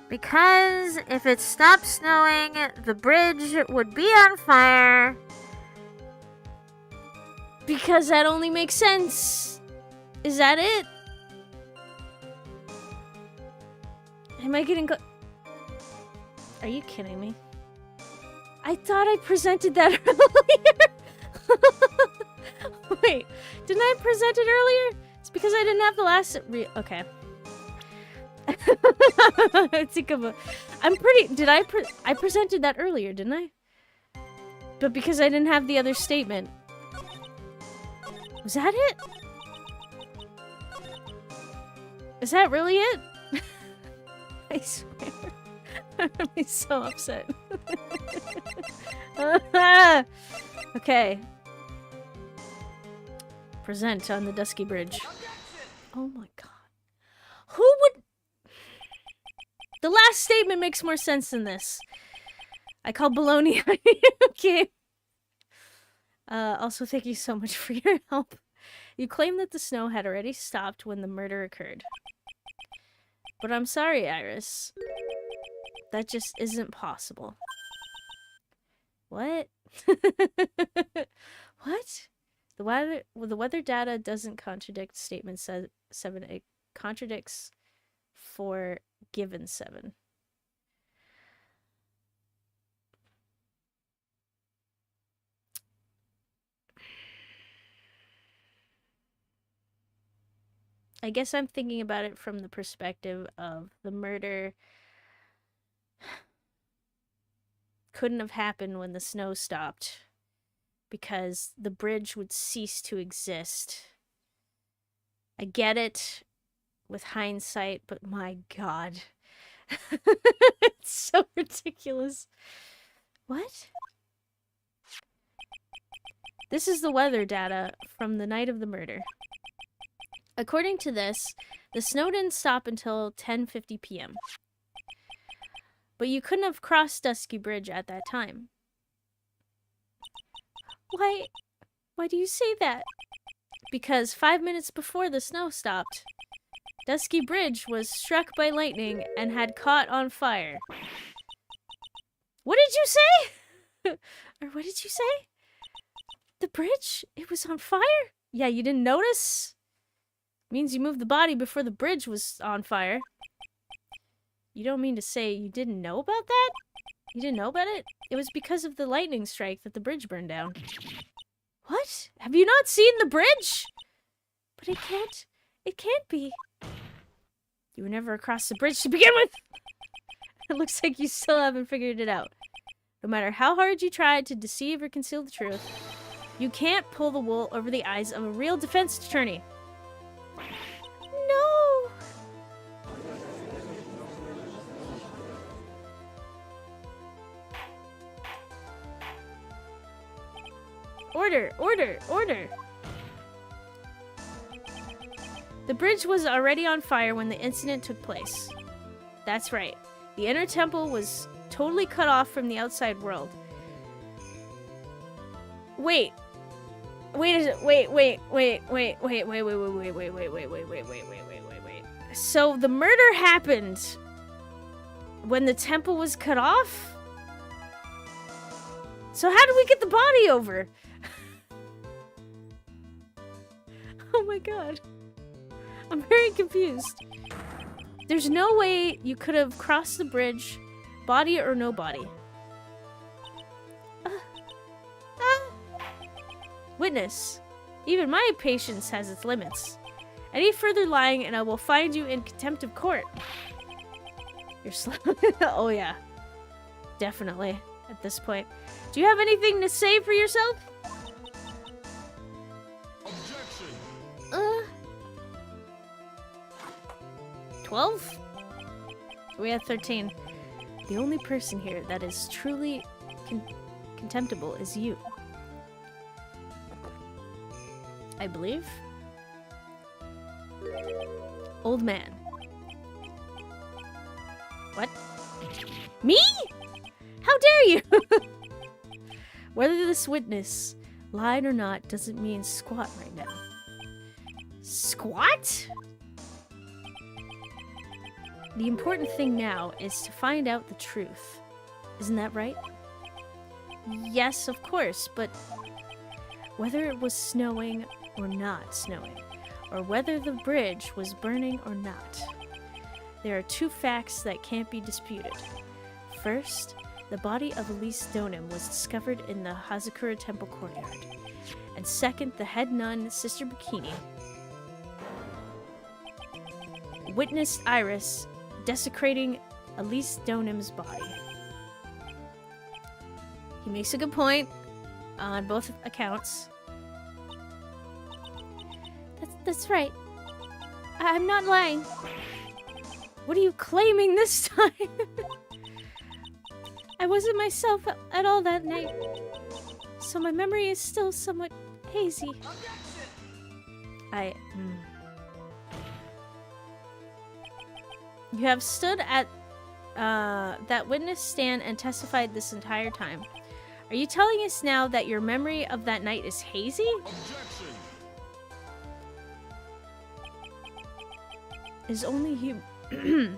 Because if it stopped snowing, the bridge would be on fire. Because that only makes sense. Is that it? Am I getting Are you kidding me? I thought I presented that earlier. Wait, didn't I present it earlier? It's because I didn't have the last okay. Think of I'm pretty. I presented that earlier, didn't I? But because I didn't have the other statement. Was that it? Is that really it? I swear. I'm gonna be so upset. Okay. Present on the Dusky Bridge. Oh my Who would... The last statement makes more sense than this. I call baloney. Okay. Also, thank you so much for your help. You claim that the snow had already stopped when the murder occurred. But I'm sorry, Iris. That just isn't possible. What? What? The weather data doesn't contradict statement 7. It contradicts for given 7. I guess I'm thinking about it from the perspective of the murder couldn't have happened when the snow stopped because the bridge would cease to exist. I get it with hindsight, but my God. It's so ridiculous. What? This is the weather data from the night of the murder. According to this, the snow didn't stop until 10:50 p.m. But you couldn't have crossed Dusky Bridge at that time. Why do you say that? Because 5 minutes before the snow stopped, Dusky Bridge was struck by lightning and had caught on fire. What did you say? Or what did you say? The bridge? It was on fire? Yeah, you didn't notice? Means you moved the body before the bridge was on fire. You don't mean to say you didn't know about that? You didn't know about it? It was because of the lightning strike that the bridge burned down. What? Have you not seen the bridge? But it can't be. You were never across the bridge to begin with! It looks like you still haven't figured it out. No matter how hard you tried to deceive or conceal the truth, you can't pull the wool over the eyes of a real defense attorney. No! Order, order, order! The bridge was already on fire when the incident took place. That's right. The inner temple was totally cut off from the outside world. Wait. Wait. So the murder happened when the temple was cut off? So how did we get the body over? Oh my God. I'm very confused. There's no way you could have crossed the bridge, body or no body. Witness, even my patience has its limits. Any further lying and I will find you in contempt of court. You're slow. Oh yeah, definitely at this point. Do you have anything to say for yourself? 12? We had 13. The only person here that is truly contemptible is you. I believe. Old man. What? Me? How dare you? Whether this witness lied or not doesn't mean squat right now. Squat? The important thing now is to find out the truth. Isn't that right? Yes, of course, but whether it was snowing or not snowing, or whether the bridge was burning or not, there are two facts that can't be disputed. First, the body of Elise Donim was discovered in the Hazakura Temple courtyard. And second, the head nun, Sister Bikini, witnessed Iris desecrating Elise Donim's body. He makes a good point on both accounts. That's right. I'm not lying. What are you claiming this time? I wasn't myself at all that night, so my memory is still somewhat hazy. You have stood at that witness stand and testified this entire time. Are you telling us now that your memory of that night is hazy? Objection. It is only it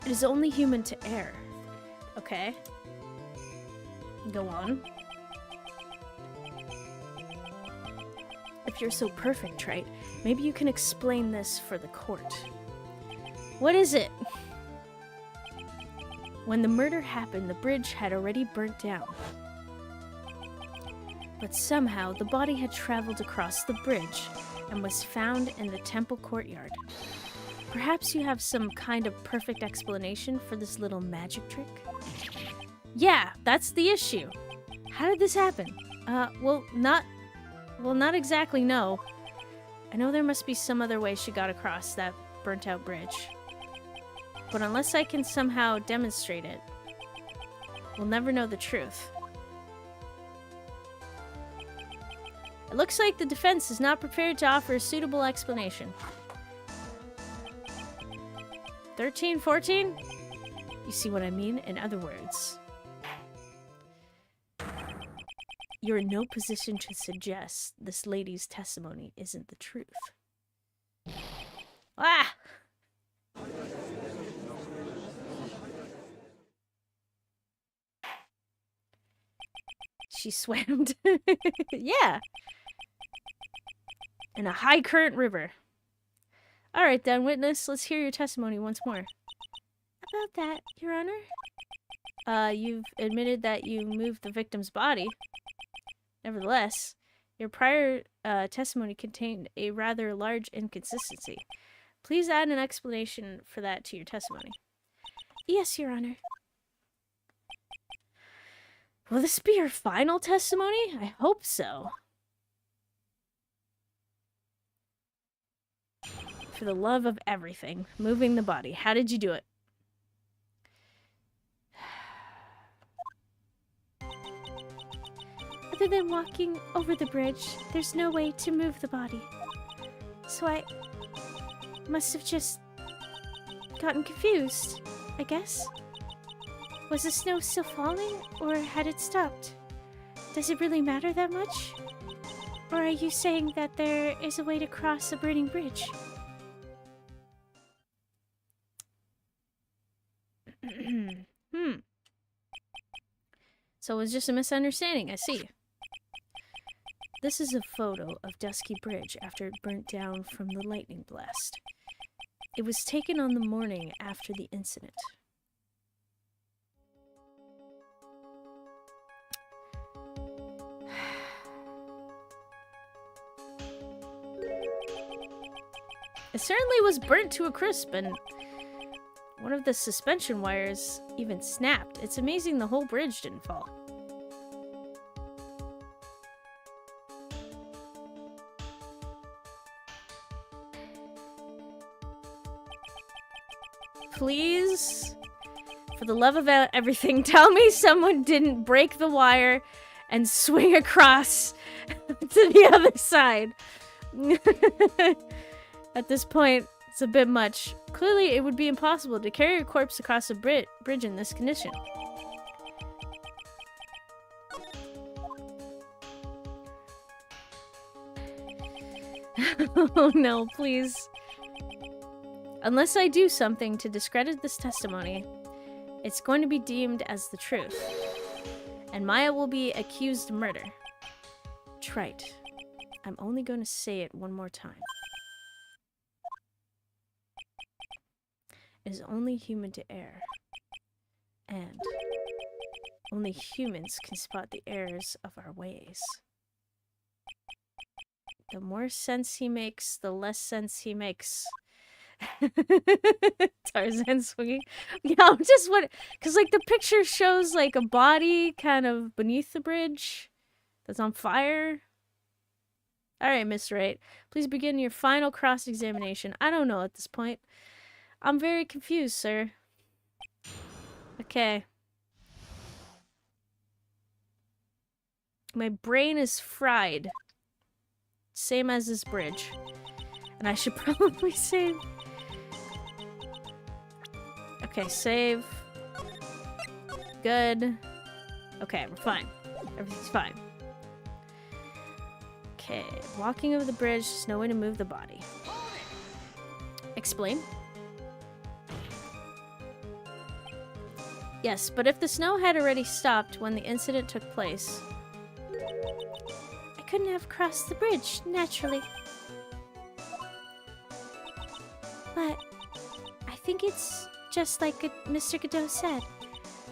is only human to err. Okay. Go on. If you're so perfect, Wright, maybe you can explain this for the court. What is it? When the murder happened, the bridge had already burnt down. But somehow, the body had traveled across the bridge and was found in the temple courtyard. Perhaps you have some kind of perfect explanation for this little magic trick? Yeah, that's the issue. How did this happen? Well, not exactly, no. I know there must be some other way she got across that burnt-out bridge. But unless I can somehow demonstrate it, we'll never know the truth. It looks like the defense is not prepared to offer a suitable explanation. 13, 14? You see what I mean? In other words, you're in no position to suggest this lady's testimony isn't the truth. Ah! She swam. Yeah. In a high current river. Alright then, witness, let's hear your testimony once more. About that, Your Honor? You've admitted that you moved the victim's body. Nevertheless, your prior testimony contained a rather large inconsistency. Please add an explanation for that to your testimony. Yes, Your Honor. Will this be your final testimony? I hope so. For the love of everything, moving the body. How did you do it? Other than walking over the bridge, there's no way to move the body. So I must have just gotten confused, I guess. Was the snow still falling, or had it stopped? Does it really matter that much? Or are you saying that there is a way to cross a burning bridge? So it was just a misunderstanding, I see. This is a photo of Dusky Bridge after it burnt down from the lightning blast. It was taken on the morning after the incident. It certainly was burnt to a crisp, and one of the suspension wires even snapped. It's amazing the whole bridge didn't fall. Please, for the love of everything, tell me someone didn't break the wire and swing across to the other side. At this point, it's a bit much. Clearly, it would be impossible to carry a corpse across a bridge in this condition. Oh no, please. Unless I do something to discredit this testimony, it's going to be deemed as the truth. And Maya will be accused of murder. Trite. I'm only going to say it one more time. It is only human to err. And only humans can spot the errors of our ways. The more sense he makes, the less sense he makes. Tarzan swinging. Yeah, I'm just what, because like the picture shows like a body kind of beneath the bridge that's on fire. All right, Mr. Wright, please begin your final cross-examination. I don't know at this point. I'm very confused, sir. Okay. My brain is fried. Same as this bridge. And I should probably save Okay, save. Good. Okay, we're fine. Everything's fine. Okay, walking over the bridge, there's no way to move the body. Explain. Yes, but if the snow had already stopped when the incident took place, I couldn't have crossed the bridge, naturally. But I think it's just like Mr. Godot said.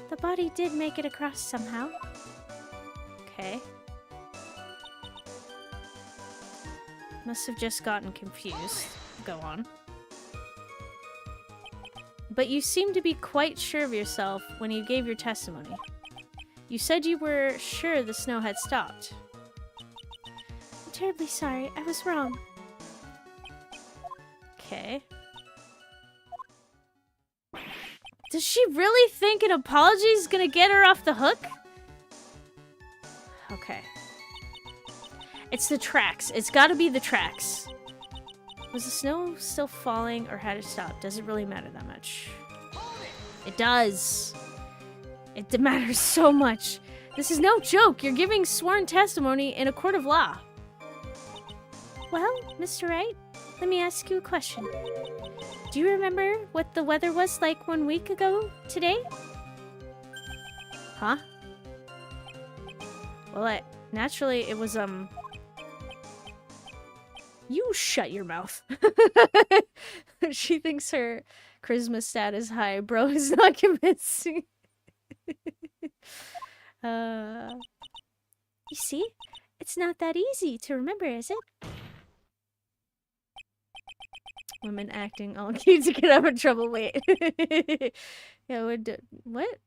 The body did make it across somehow. Okay. Must have just gotten confused. Go on. But you seem to be quite sure of yourself when you gave your testimony. You said you were sure the snow had stopped. I'm terribly sorry. I was wrong. Okay. Does she really think an apology is gonna get her off the hook? Okay. It's the tracks. It's gotta be the tracks. Was the snow still falling or had it stopped? Does it really matter that much? It does. It matters so much. This is no joke. You're giving sworn testimony in a court of law. Well, Mr. Wright, let me ask you a question. Do you remember what the weather was like 1 week ago today? Huh? Well, naturally, it was, You shut your mouth. She thinks her charisma stat is high. Bro is not convincing. You see? It's not that easy to remember, is it? Women acting all cute to get out of trouble. Wait. Yeah, what?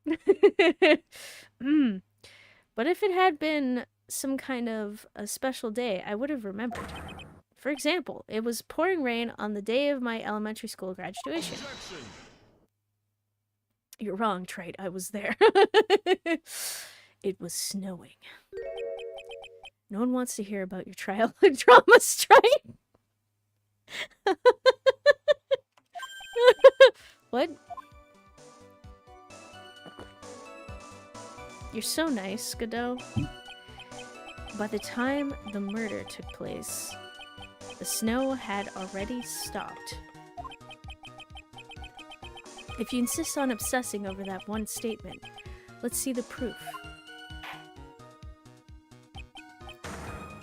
But if it had been some kind of a special day, I would have remembered. For example, it was pouring rain on the day of my elementary school graduation. Objection. You're wrong, Trite. I was there. It was snowing. No one wants to hear about your trial and trauma, Trite. What? You're so nice, Godot. By the time the murder took place, the snow had already stopped. If you insist on obsessing over that one statement, let's see the proof.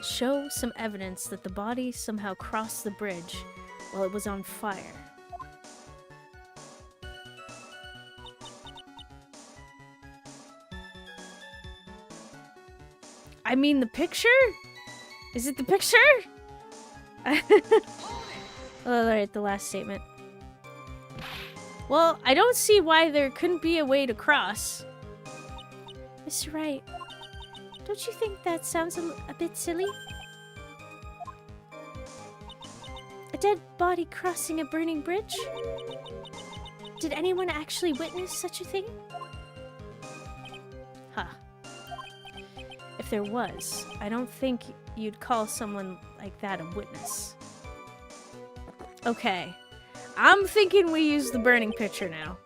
Show some evidence that the body somehow crossed the bridge while it was on fire. I mean, the picture? Is it the picture? Alright, the last statement. Well, I don't see why there couldn't be a way to cross. Mr. Wright, don't you think that sounds a bit silly? A dead body crossing a burning bridge? Did anyone actually witness such a thing? Huh. If there was, I don't think you'd call someone like that a witness. Okay. I'm thinking we use the burning picture now.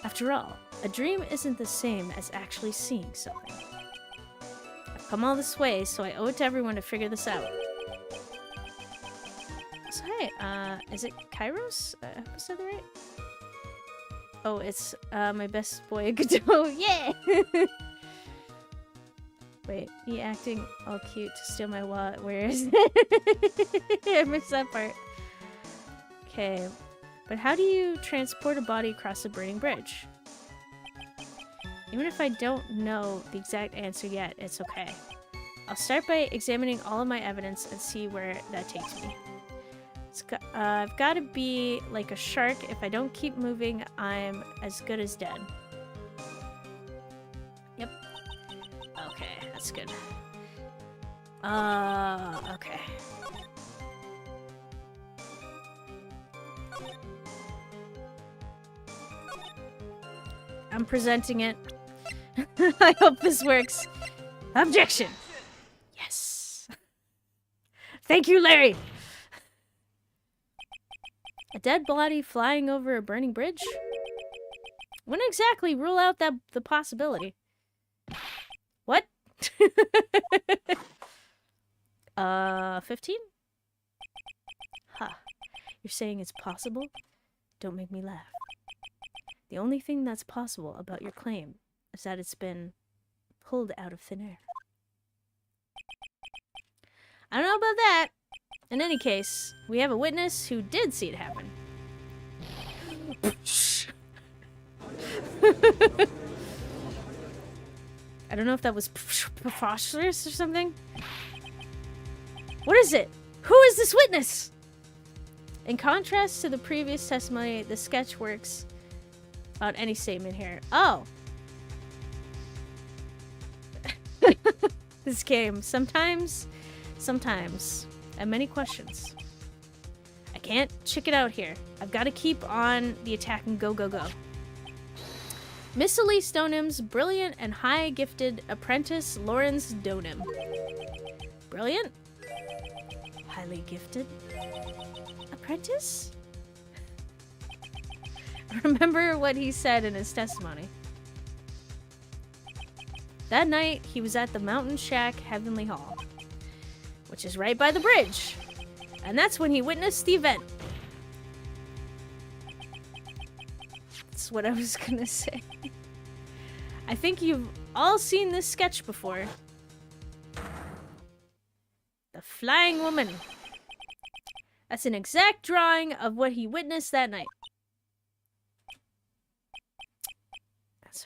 After all, a dream isn't the same as actually seeing something. I've come all this way, so I owe it to everyone to figure this out. So hey, is it Kairos? Have I said that right? Oh, it's my best boy Godot. Yeah! Wait, he acting all cute to steal my wallet. Where is it? I missed that part. Okay, but how do you transport a body across a burning bridge? Even if I don't know the exact answer yet, it's okay. I'll start by examining all of my evidence and see where that takes me. I've got to be like a shark. If I don't keep moving, I'm as good as dead. Yep. Okay, that's good. Okay. I'm presenting it. I hope this works. Objection! Yes. Thank you, Larry! A dead body flying over a burning bridge? Wouldn't exactly rule out the possibility. What? 15? Huh. You're saying it's possible? Don't make me laugh. The only thing that's possible about your claim is that it's been pulled out of thin air. I don't know about that. In any case, we have a witness who did see it happen. I don't know if that was preposterous or something. What is it? Who is this witness? In contrast to the previous testimony, the sketch works on any statement here. Oh. This game. Sometimes, and many questions. I can't chicken out here. I've got to keep on the attack and go, go, go. Miss Elise Donim's brilliant and high-gifted apprentice, Lawrence Donim. Brilliant? Highly gifted? Apprentice? Remember what he said in his testimony. That night, he was at the Mountain Shack Heavenly Hall, which is right by the bridge. And that's when he witnessed the event. That's what I was gonna say. I think you've all seen this sketch before. The Flying Woman. That's an exact drawing of what he witnessed that night. That's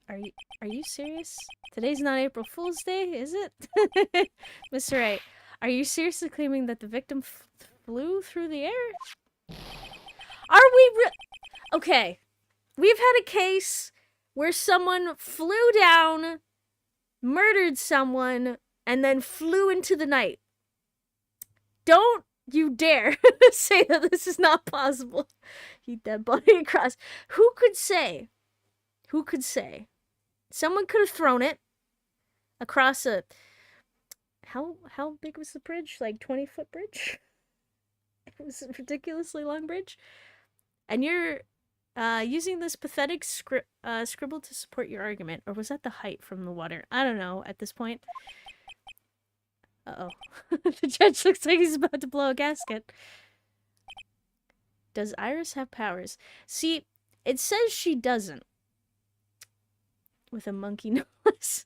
right. Are you serious? Today's not April Fool's Day, is it? Mr. Wright, are you seriously claiming that the victim flew through the air? Are we okay, we've had a case where someone flew down, murdered someone, and then flew into the night. Don't you dare say that this is not possible. Eat that body across. Who could say? Who could say? Someone could have thrown it across a... How big was the bridge? Like 20-foot bridge? It was a ridiculously long bridge. And you're using this pathetic scribble to support your argument. Or was that the height from the water? I don't know at this point. Uh-oh. The judge looks like he's about to blow a gasket. Does Iris have powers? See, it says she doesn't. With a monkey nose.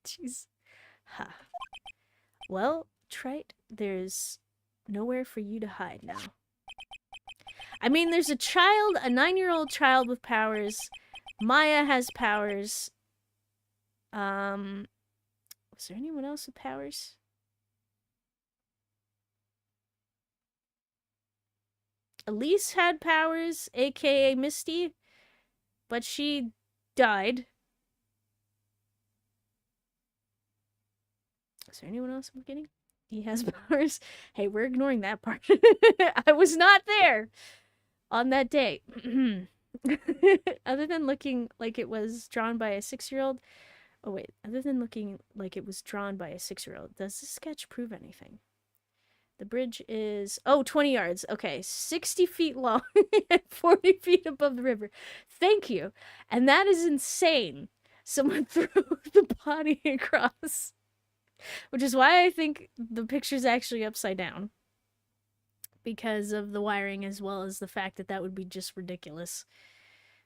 Jeez. Ha. Well, Trite, there's nowhere for you to hide now. I mean, there's a child, a 9-year-old child with powers. Maya has powers. Was there anyone else with powers? Elise had powers, aka Misty, but she died. Is there anyone else I'm forgetting? He has powers. Hey, we're ignoring that part. I was not there on that day. Other than looking like it was drawn by a 6-year-old. Oh, wait. Other than looking like it was drawn by a 6-year-old, does this sketch prove anything? The bridge is... Oh, 20 yards. Okay. 60 feet long and 40 feet above the river. Thank you. And that is insane. Someone threw the body across. Which is why I think the picture's actually upside down. Because of the wiring, as well as the fact that that would be just ridiculous.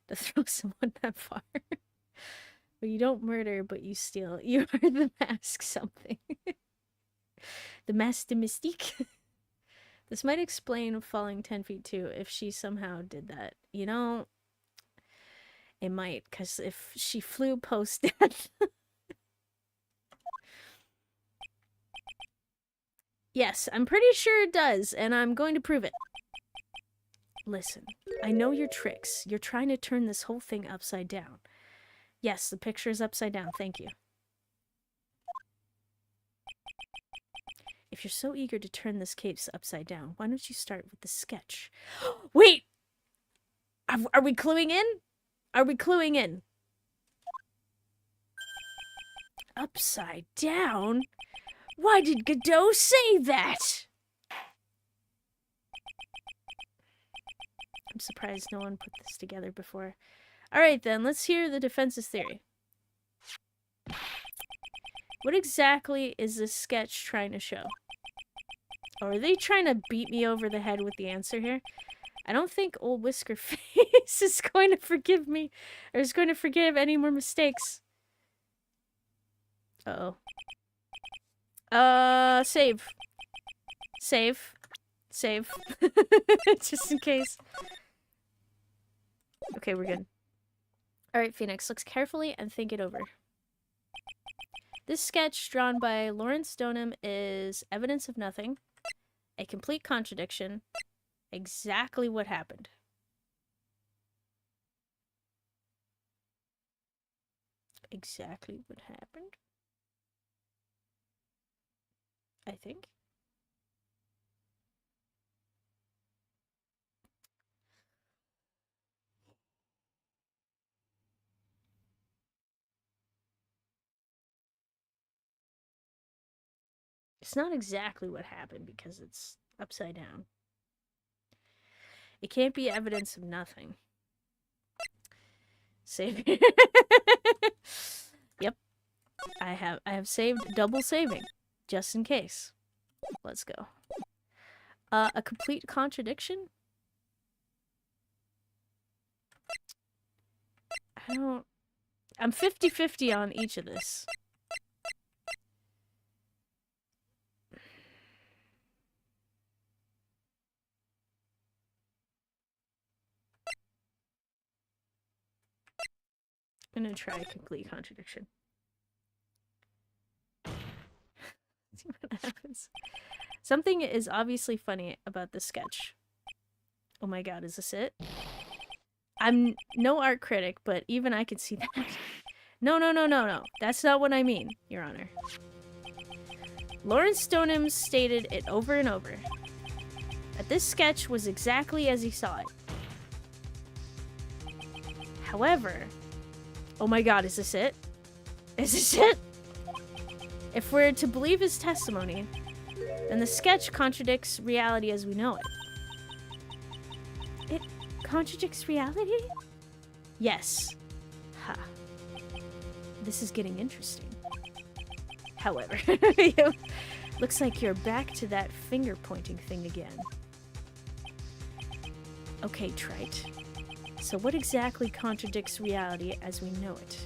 To throw someone that far. But you don't murder, but you steal. You are the mask something. The mask de mystique. This might explain falling 10 feet too, if she somehow did that. You know, it might, because if she flew post-death... Yes, I'm pretty sure it does, and I'm going to prove it. Listen, I know your tricks. You're trying to turn this whole thing upside down. Yes, the picture is upside down. Thank you. If you're so eager to turn this case upside down, why don't you start with the sketch? Wait! Are we cluing in? Are we cluing in? Upside down? Why did Godot say that? surprised no one put this together before. Alright then, let's hear the defense's theory. What exactly is this sketch trying to show? Or are they trying to beat me over the head with the answer here? I don't think old Whisker Face is going to forgive me, or is going to forgive any more mistakes. Uh-oh. Save. Save. Save. Just in case. Okay, we're good. Alright, Phoenix, look carefully and think it over. This sketch drawn by Lawrence Stoneham is evidence of nothing, a complete contradiction, exactly what happened. Exactly what happened? I think. It's not exactly what happened because it's upside down. It can't be evidence of nothing. Save. Yep. I have saved, double saving, just in case. Let's go. A complete contradiction? I'm 50-50 on each of this. I'm gonna try a complete contradiction. See what happens. Something is obviously funny about this sketch. Oh my god, is this it? I'm no art critic, but even I can see that. No. That's not what I mean, Your Honor. Lawrence Stoneham stated it over and over. That this sketch was exactly as he saw it. However... Oh my god, is this it? Is this it? If we're to believe his testimony, then the sketch contradicts reality as we know it. It contradicts reality? Yes. Ha. This is getting interesting. However, looks like you're back to that finger-pointing thing again. Okay, Trite. So what exactly contradicts reality as we know it?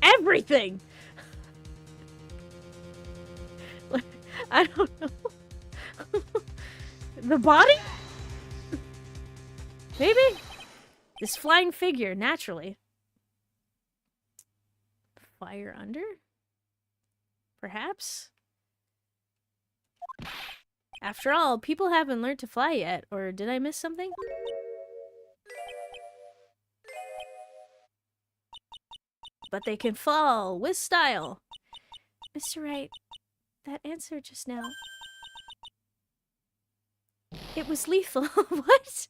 Everything! I don't know. The body? Maybe? This flying figure, naturally. Fire under? Perhaps? After all, people haven't learned to fly yet, or did I miss something? But they can fall with style. Mr. Wright, that answer just now... It was lethal. What?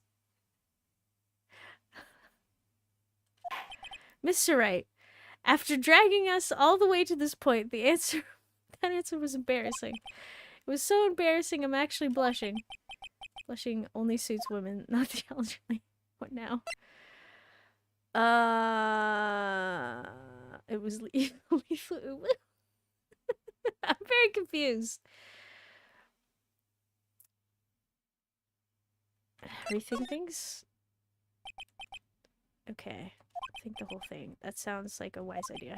Mr. Wright, after dragging us all the way to this point, the answer... That answer was embarrassing. It was so embarrassing I'm actually blushing. Blushing only suits women, not the elderly. What now? It was lethal. I'm very confused. Rethink things? Okay. Think the whole thing. That sounds like a wise idea.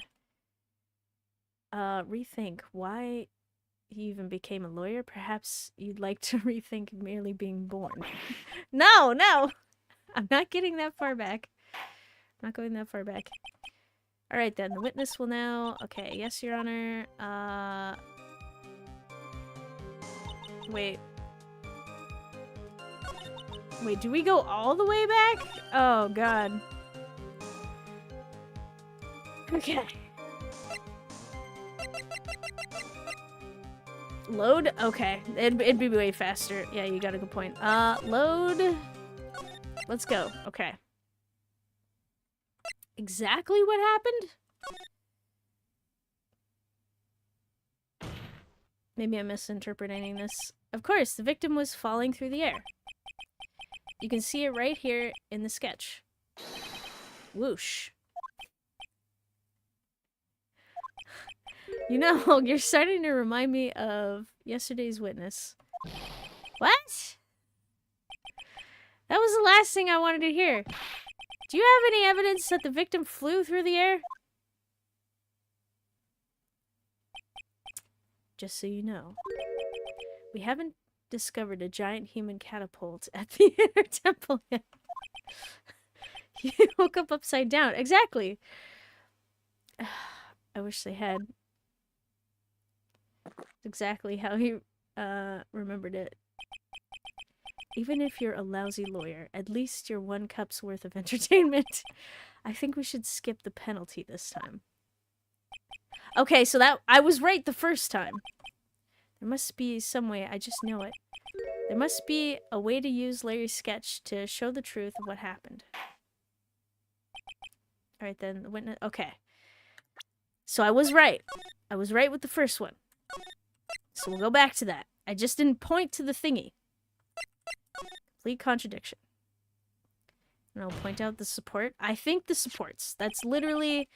Rethink. Why he even became a lawyer? Perhaps you'd like to rethink merely being born. No! I'm not getting that far back. I'm not going that far back. Alright then, the witness will now... Okay, yes, Your Honor. Wait. Wait, do we go all the way back? Oh, God. Okay. Load? Okay. It'd be way faster. Yeah, you got a good point. Load. Let's go. Okay. Exactly what happened? Maybe I'm misinterpreting this. Of course, the victim was falling through the air. You can see it right here in the sketch. Whoosh. You know, you're starting to remind me of yesterday's witness. What? That was the last thing I wanted to hear. Do you have any evidence that the victim flew through the air? Just so you know, we haven't discovered a giant human catapult at the inner temple yet. You woke up upside down. Exactly. I wish they had. Exactly how he remembered it. Even if you're a lousy lawyer, at least you're 1 cup's worth of entertainment. I think we should skip the penalty this time. Okay, so that I was right the first time. There must be some way, I just know it. There must be a way to use Larry's sketch to show the truth of what happened. Alright then, the witness... Okay. So I was right. I was right with the first one. So we'll go back to that. I just didn't point to the thingy. Complete contradiction. And I'll point out the support. I think the supports. That's literally...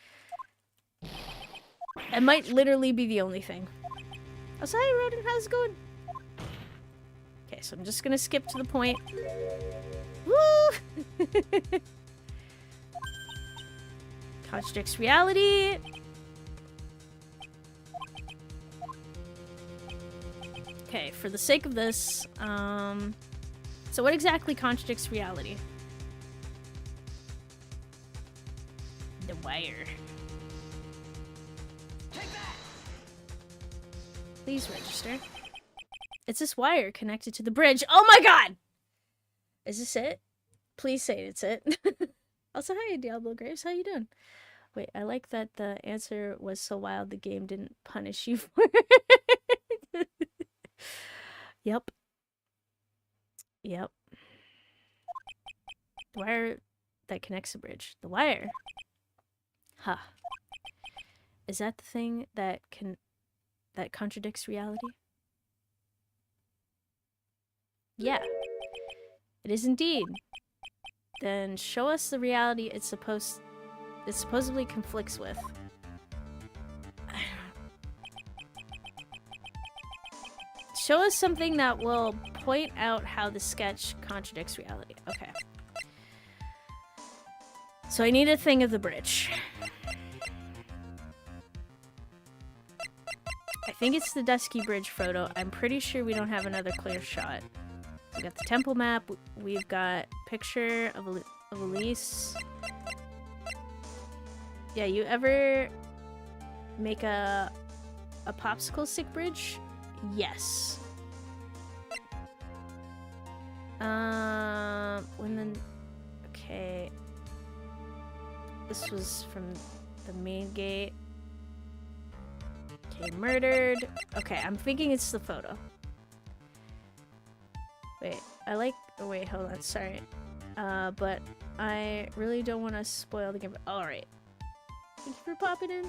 It might literally be the only thing. Oh, so hi, Rodent. How's it going? Okay, so I'm just gonna skip to the point. Woo! Contradicts reality. Okay, for the sake of this, so what exactly contradicts reality? The wire. Please register. It's this wire connected to the bridge. Oh my god! Is this it? Please say it's it. Also, hi, Diablo Graves. How you doing? Wait, I like that the answer was so wild the game didn't punish you for it. Yep. Yep. The wire that connects the bridge. The wire. Huh. Is that the thing that contradicts reality? Yeah. It is indeed. Then show us the reality it supposedly conflicts with. Show us something that will point out how the sketch contradicts reality. Okay. So I need a thing of the bridge. I think it's the Dusky Bridge photo. I'm pretty sure we don't have another clear shot. We got the temple map. We've got picture of Elise. Yeah, you ever make a popsicle stick bridge? Yes. Okay. This was from the main gate. Okay, murdered. Okay, I'm thinking it's the photo. Wait, oh wait, hold on, sorry. But I really don't want to spoil the game. Alright. Thank you for popping in.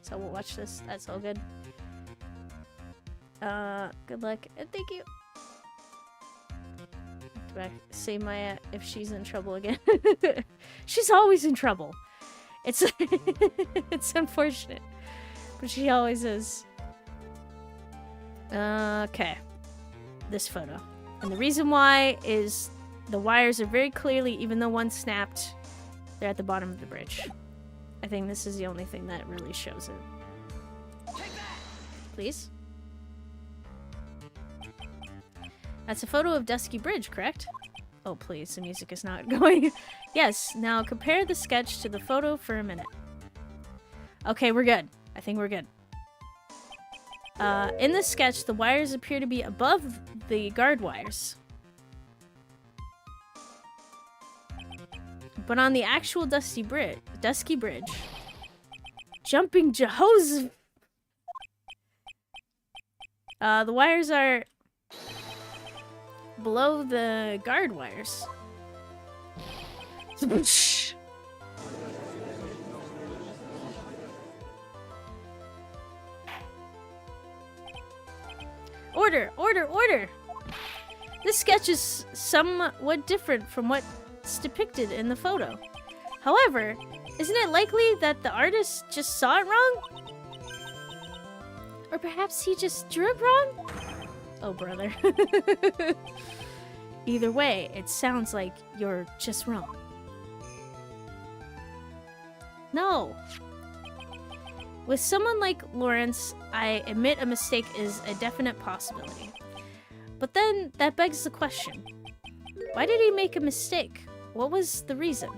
So we'll watch this. That's all good. Good luck, and thank you. Back, say Maya if she's in trouble again. She's always in trouble. It's it's unfortunate, but she always is. Okay. This photo. And the reason why is the wires are very clearly, even though one snapped, they're at the bottom of the bridge. I think this is the only thing that really shows it. Please? That's a photo of Dusky Bridge, correct? Oh, please, the music is not going. Yes, now compare the sketch to the photo for a minute. Okay, we're good. I think we're good. In this sketch, the wires appear to be above the guard wires. But on the actual Dusky Bridge, jumping Jehoshaphat, the wires are below the guard wires. Order! Order! Order! This sketch is somewhat different from what's depicted in the photo. However, isn't it likely that the artist just saw it wrong? Or perhaps he just drew it wrong? Oh, brother. Either way, it sounds like you're just wrong. No. With someone like Lawrence, I admit a mistake is a definite possibility. But then, that begs the question. Why did he make a mistake? What was the reason?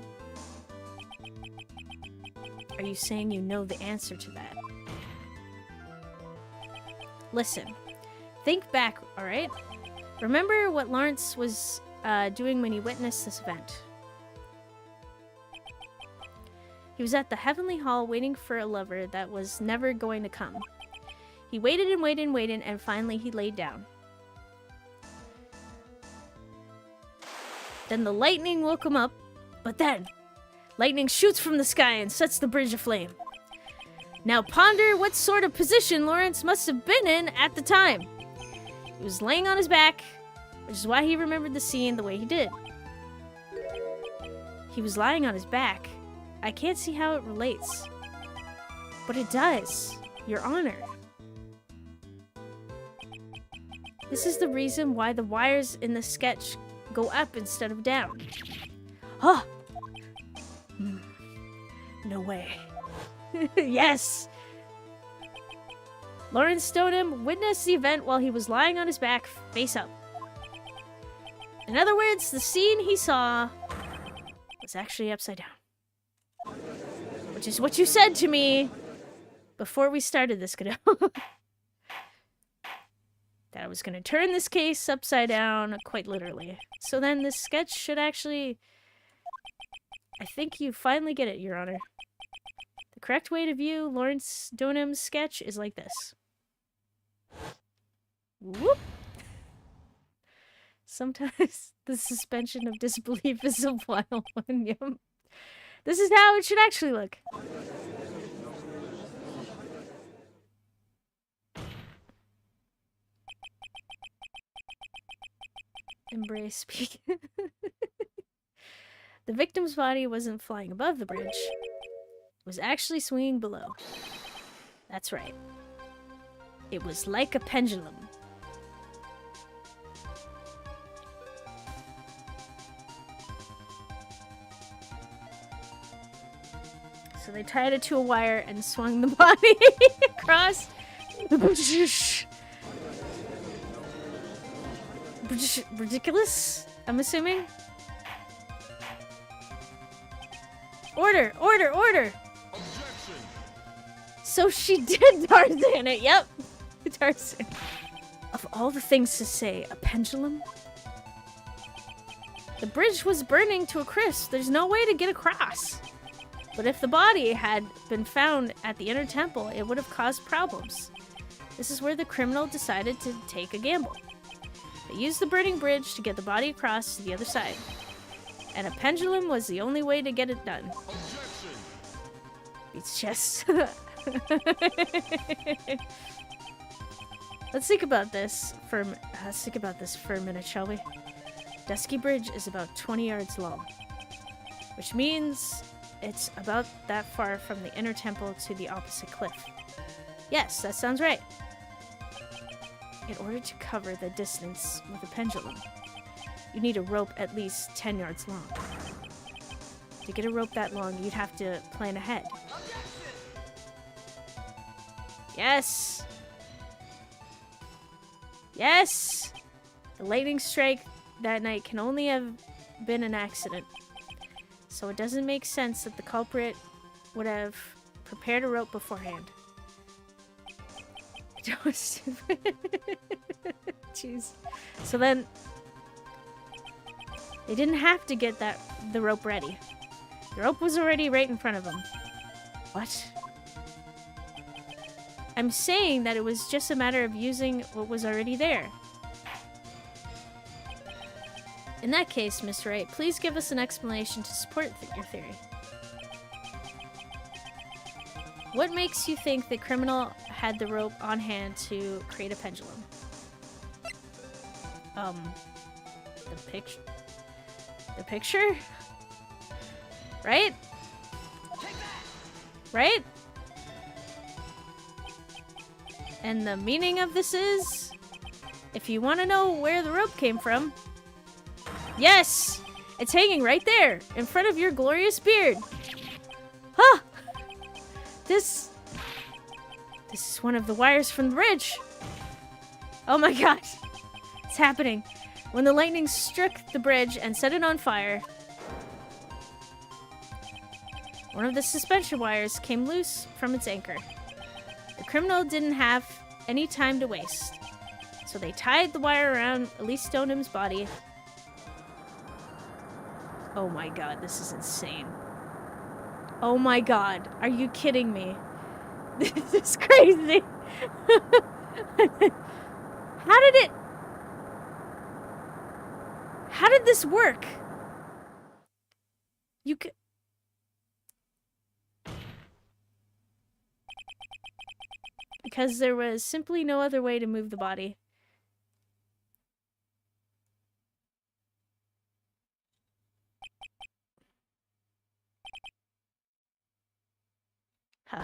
Are you saying you know the answer to that? Listen. Think back, alright? Remember what Lawrence was doing when he witnessed this event. He was at the Heavenly Hall waiting for a lover that was never going to come. He waited and waited and waited, and finally he laid down. Then the lightning woke him up, but then lightning shoots from the sky and sets the bridge aflame. Now ponder what sort of position Lawrence must have been in at the time. He was laying on his back, which is why he remembered the scene the way he did. He was lying on his back. I can't see how it relates. But it does, Your Honor. This is the reason why the wires in the sketch go up instead of down. Huh! No way. Yes! Lawrence Stoneham witnessed the event while he was lying on his back, face up. In other words, the scene he saw was actually upside down. Which is what you said to me before we started this video. That I was going to turn this case upside down, quite literally. So then this sketch should actually... I think you finally get it, Your Honor. The correct way to view Lawrence Stoneham sketch is like this. Whoop! Sometimes the suspension of disbelief is a wild one. Yep. This is how it should actually look. Embrace speak. The victim's body wasn't flying above the bridge. It was actually swinging below. That's right. It was like a pendulum. So they tied it to a wire and swung the body across. Ridiculous, I'm assuming. Order! Order! Order! Objection. So she did Tarzan it. Yep. Tarzan. Of all the things to say, a pendulum? The bridge was burning to a crisp. There's no way to get across. But if the body had been found at the inner temple, it would have caused problems. This is where the criminal decided to take a gamble. They used the burning bridge to get the body across to the other side. And a pendulum was the only way to get it done. Objection. It's just... Let's think about this for a minute, shall we? Dusky Bridge is about 20 yards long, which means it's about that far from the inner temple to the opposite cliff. Yes, that sounds right. In order to cover the distance with a pendulum, you need a rope at least 10 yards long. To get a rope that long, you'd have to plan ahead. Yes! Yes! The lightning strike that night can only have been an accident. So it doesn't make sense that the culprit would have prepared a rope beforehand. That was stupid. Jeez. So then, they didn't have to get the rope ready. The rope was already right in front of them. What? I'm saying that it was just a matter of using what was already there. In that case, Mr. Wright, please give us an explanation to support your theory. What makes you think the criminal had the rope on hand to create a pendulum? The picture? The picture? Right? Right? And the meaning of this is, if you want to know where the rope came from, yes! It's hanging right there, in front of your glorious beard. Huh! This is one of the wires from the bridge. Oh my gosh. It's happening. When the lightning struck the bridge and set it on fire, one of the suspension wires came loose from its anchor. The criminal didn't have any time to waste, so they tied the wire around Elise Stoneham's body. Oh my god, this is insane. Oh my god, are you kidding me? This is crazy. How did this work? Because there was simply no other way to move the body. Huh.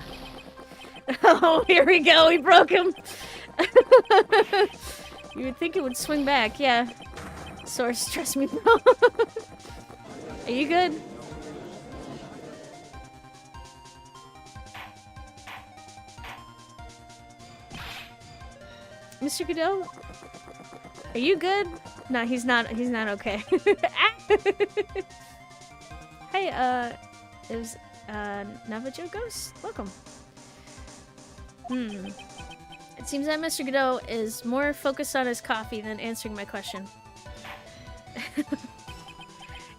Oh, here we go. We broke him. You would think it would swing back, yeah. Source, trust me, bro. Are you good? Mr. Godot? Are you good? No, he's not okay. Hey, it was, Navajo Ghost? Welcome. It seems that Mr. Godot is more focused on his coffee than answering my question.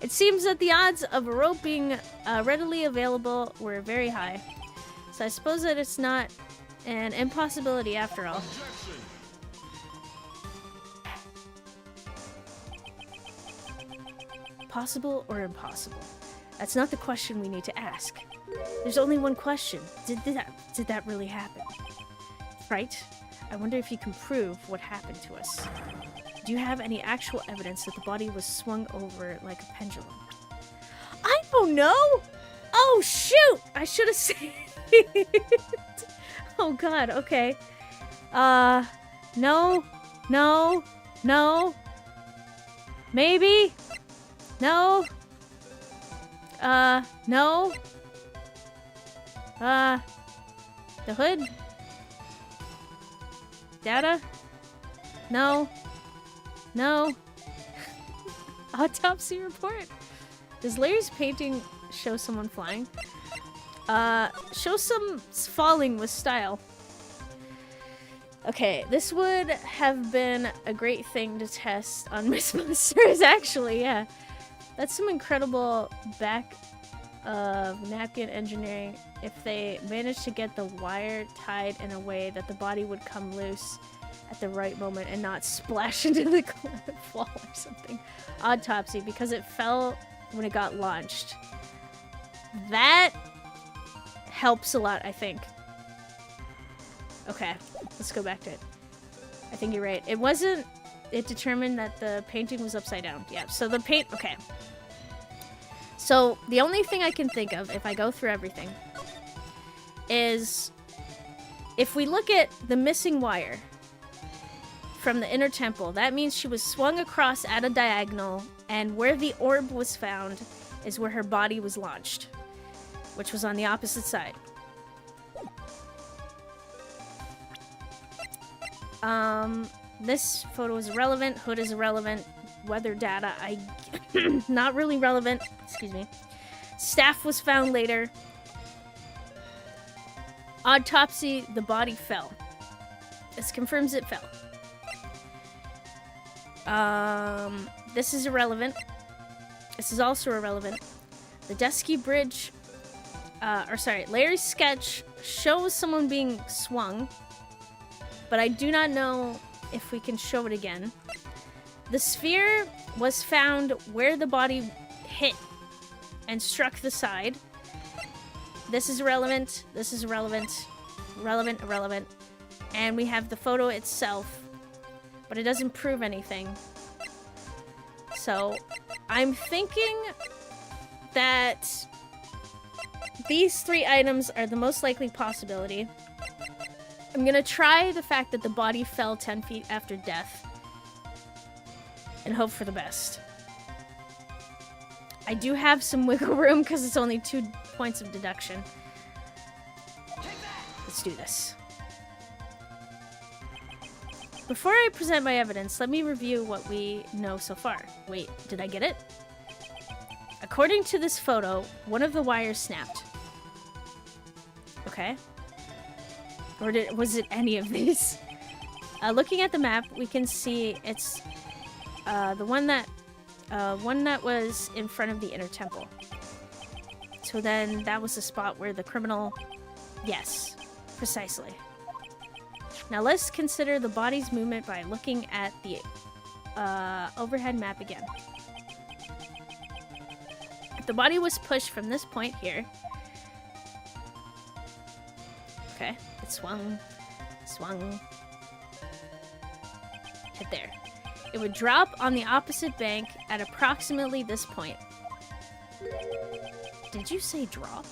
It seems that the odds of a rope being readily available were very high. So I suppose that it's not an impossibility after all. Possible or impossible? That's not the question we need to ask. There's only one question. Did that really happen? Right? I wonder if you can prove what happened to us. Do you have any actual evidence that the body was swung over like a pendulum? I don't know! Oh, shoot! I should have said it. Oh, God, okay. No. Maybe? No. No. The hood? Data? No. Autopsy report. Does Larry's painting show someone flying? Show some falling with style. Okay, this would have been a great thing to test on Miss Monsters, actually, yeah. That's some incredible back of napkin engineering if they managed to get the wire tied in a way that the body would come loose at the right moment and not splash into the wall or something. Autopsy, because it fell when it got launched. That helps a lot, I think. Okay, let's go back to it. I think you're right. It determined that the painting was upside down. Yeah, so the paint, okay. So the only thing I can think of, if I go through everything, is if we look at the missing wire from the inner temple, that means she was swung across at a diagonal, and where the orb was found is where her body was launched, which was on the opposite side. This photo is irrelevant. Hood is irrelevant. Weather data, not really relevant. Excuse me. Staff was found later. Autopsy, the body fell. This confirms it fell. This is irrelevant. This is also irrelevant. The Dusky Bridge, Larry's sketch shows someone being swung, but I do not know if we can show it again. The sphere was found where the body hit and struck the side. This is irrelevant. This is irrelevant. Irrelevant. And we have the photo itself, but it doesn't prove anything. So, I'm thinking that these 3 items are the most likely possibility. I'm gonna try the fact that the body fell 10 feet after death and hope for the best. I do have some wiggle room because it's only 2 points of deduction. Let's do this. Before I present my evidence, let me review what we know so far. Wait, did I get it? According to this photo, one of the wires snapped. Okay. Or was it any of these? Looking at the map, we can see it's the one that was in front of the inner temple. So then that was the spot where the criminal... Yes, precisely. Now let's consider the body's movement by looking at the overhead map again. If the body was pushed from this point here... Okay, it swung, hit there. It would drop on the opposite bank at approximately this point. Did you say drop?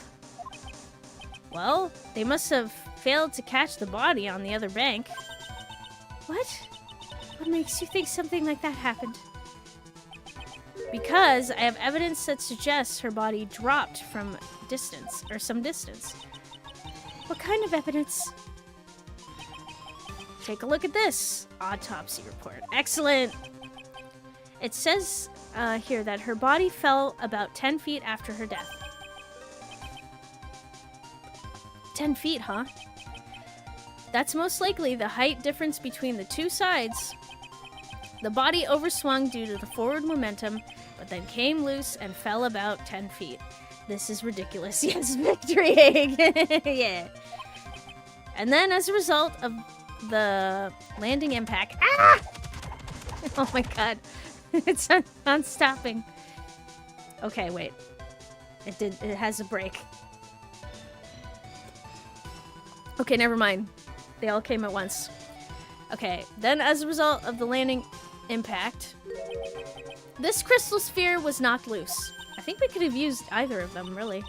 Well, they must have failed to catch the body on the other bank. What? What makes you think something like that happened? Because I have evidence that suggests her body dropped from distance, or some distance. What kind of evidence? Take a look at this autopsy report. Excellent! It says here that her body fell about 10 feet after her death. 10 feet, huh? That's most likely the height difference between the 2 sides. The body overswung due to the forward momentum, but then came loose and fell about 10 feet. This is ridiculous. Yes, victory egg! Yeah. And then as a result of the landing impact... Ah! Oh my god. It's not stopping. Okay, wait. It has a break. Okay, never mind. They all came at once. Okay, then as a result of the landing impact, this crystal sphere was knocked loose. I think we could have used either of them, really.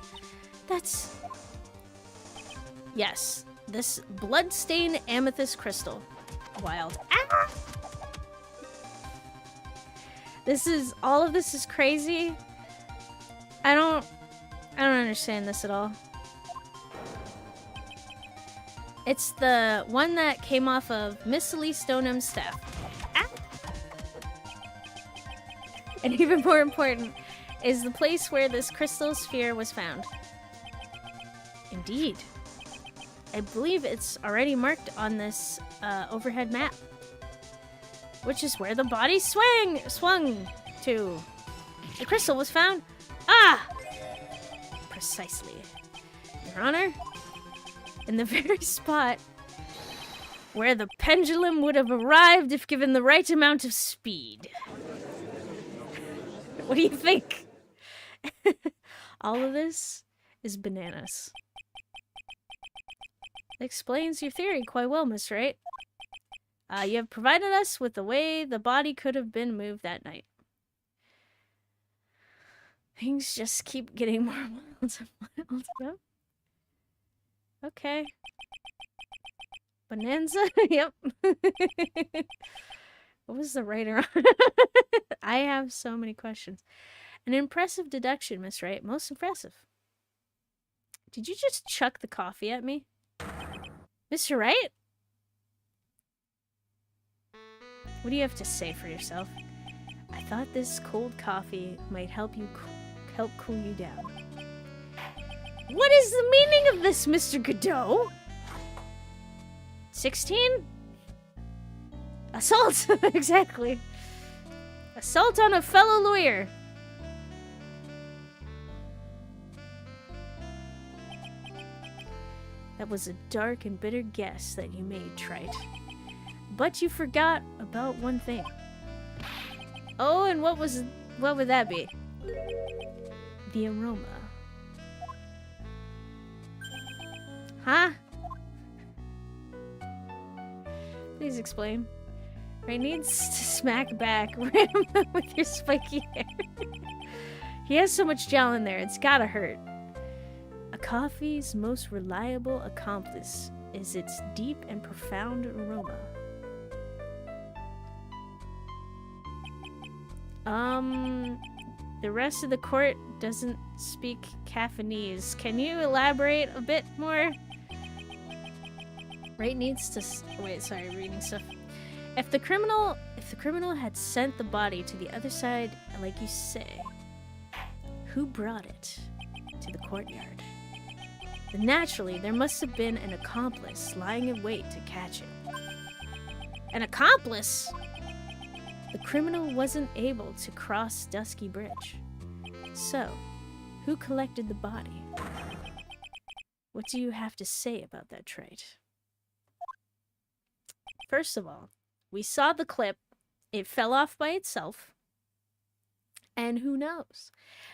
That's... Yes, this blood-stained amethyst crystal. Wild. Ah! All of this is crazy. I don't understand this at all. It's the one that came off of Miss Lee Stonem's staff. Ah! And even more important is the place where this crystal sphere was found. Indeed. I believe it's already marked on this overhead map. Which is where the body swung to. The crystal was found. Ah! Precisely. Your Honor, in the very spot where the pendulum would have arrived if given the right amount of speed. What do you think? All of this is bananas. That explains your theory quite well, Miss Wright. You have provided us with the way the body could have been moved that night. Things just keep getting more wild and wild. Yep. Okay. Bonanza? Yep. What was the writer on? I have so many questions. An impressive deduction, Miss Wright. Most impressive. Did you just chuck the coffee at me? Mr. Wright? What do you have to say for yourself? I thought this cold coffee might help cool you down. What is the meaning of this, Mr. Godot? 16? Assault! Exactly. Assault on a fellow lawyer. That was a dark and bitter guess that you made, Trite. But you forgot about one thing. Oh, and what would that be? The aroma. Huh? Please explain. Wright needs to smack back with your spiky hair. He has so much gel in there, it's gotta hurt. A coffee's most reliable accomplice is its deep and profound aroma. The rest of the court doesn't speak Cafanese. Can you elaborate a bit more? Wright needs to wait, sorry, reading stuff. If the criminal had sent the body to the other side, like you say, who brought it to the courtyard? Then naturally, there must have been an accomplice lying in wait to catch it. An accomplice? The criminal wasn't able to cross Dusky Bridge. So, who collected the body? What do you have to say about that trait? First of all, we saw the clip. It fell off by itself. And who knows?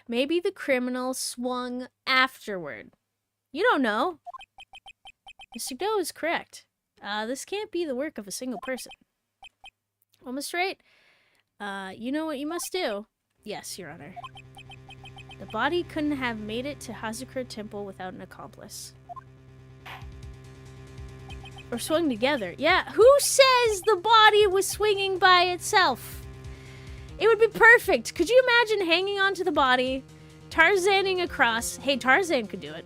Maybe the criminal swung afterward. You don't know. Mr. Doe is correct. This can't be the work of a single person. Almost right. You know what you must do? Yes, Your Honor. The body couldn't have made it to Hazakura Temple without an accomplice. Or swung together. Yeah, who says the body was swinging by itself? It would be perfect. Could you imagine hanging onto the body, Tarzaning across? Hey, Tarzan could do it.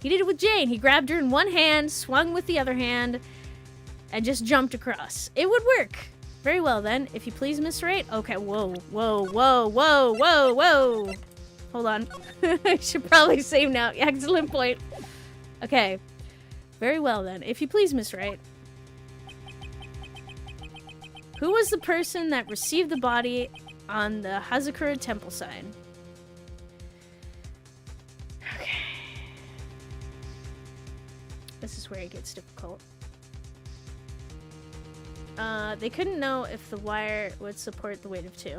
He did it with Jane. He grabbed her in one hand, swung with the other hand, and just jumped across. It would work. Very well, then. If you please, Miss Wright. Okay, whoa, whoa, whoa, whoa, whoa, whoa. Hold on. I should probably save now. Excellent point. Okay. Very well, then. If you please, Miss Wright. Who was the person that received the body on the Hazakura Temple side? Okay. This is where it gets difficult. They couldn't know if the wire would support the weight of 2.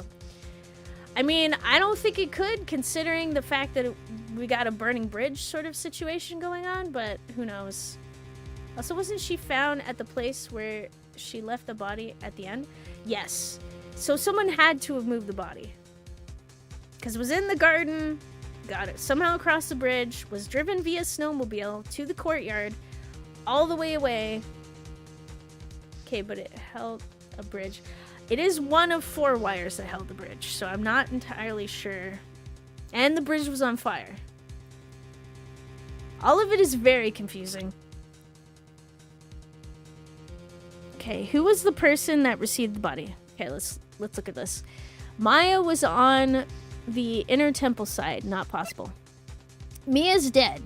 I mean, I don't think it could, considering the fact that we got a burning bridge sort of situation going on, but who knows. Also, wasn't she found at the place where she left the body at the end? Yes. So someone had to have moved the body. Because it was in the garden, got it somehow across the bridge, was driven via snowmobile to the courtyard, all the way away. Okay, but it held a bridge. It is one of 4 wires that held the bridge, so I'm not entirely sure. And the bridge was on fire. All of it is very confusing. Okay, who was the person that received the body? Okay, let's look at this. Maya was on the inner temple side. Not possible. Mia's dead.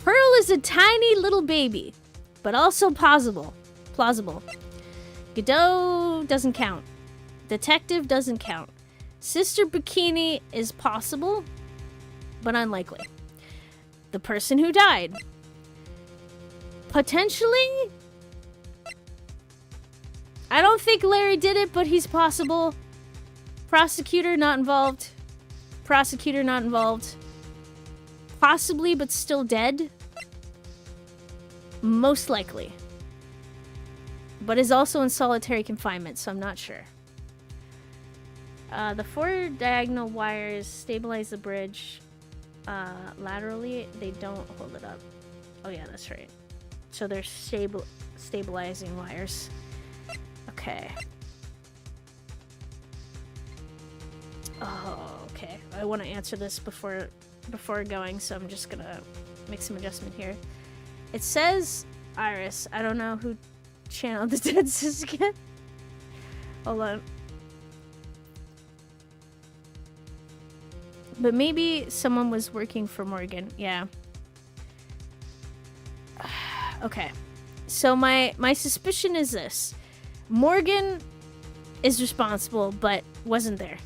Pearl is a tiny little baby, but also plausible. Godot doesn't count. Detective doesn't count. Sister Bikini is possible, but unlikely. The person who died. Potentially? I don't think Larry did it, but he's possible. Prosecutor not involved. Prosecutor not involved. Possibly, but still dead. Most likely. But is also in solitary confinement, so I'm not sure. The 4 diagonal wires stabilize the bridge. Laterally, they don't hold it up. Oh yeah, that's right. So they're stabilizing wires. Okay. Oh, okay. I want to answer this before going, so I'm just gonna make some adjustment here. It says Iris. I don't know who channeled the dead sis again. Hold on. But maybe someone was working for Morgan. Yeah. Okay. So my suspicion is this. Morgan is responsible, but wasn't there.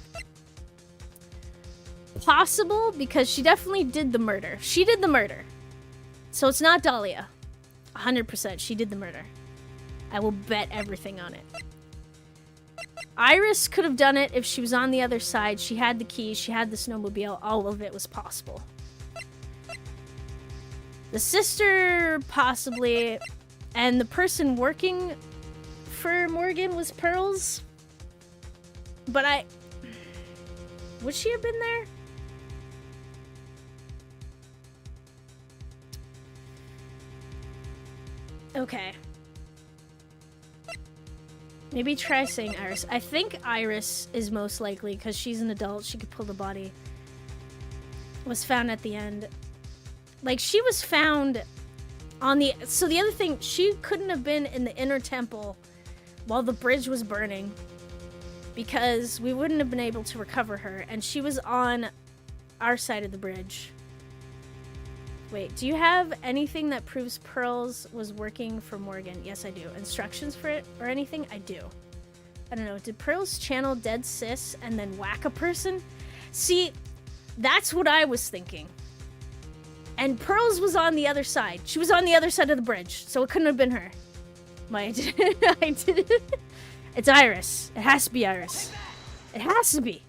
Possible, because she definitely did the murder. She did the murder. So it's not Dahlia. 100% she did the murder. I will bet everything on it. Iris could have done it if she was on the other side. She had the keys, she had the snowmobile. All of it was possible. The sister, possibly. And the person working for Morgan was pearls. But would she have been there? Okay. Maybe try saying Iris. I think Iris is most likely because she's an adult. She could pull the body. Was found at the end. Like, she was found on the... So the other thing, she couldn't have been in the inner temple while the bridge was burning because we wouldn't have been able to recover her. And she was on our side of the bridge. Wait, do you have anything that proves Pearls was working for Morgan? Yes, I do. Instructions for it or anything? I do. I don't know. Did Pearls channel dead sis and then whack a person? See, that's what I was thinking. And Pearls was on the other side. She was on the other side of the bridge, so it couldn't have been her. I did it. It's Iris. It has to be Iris. It has to be.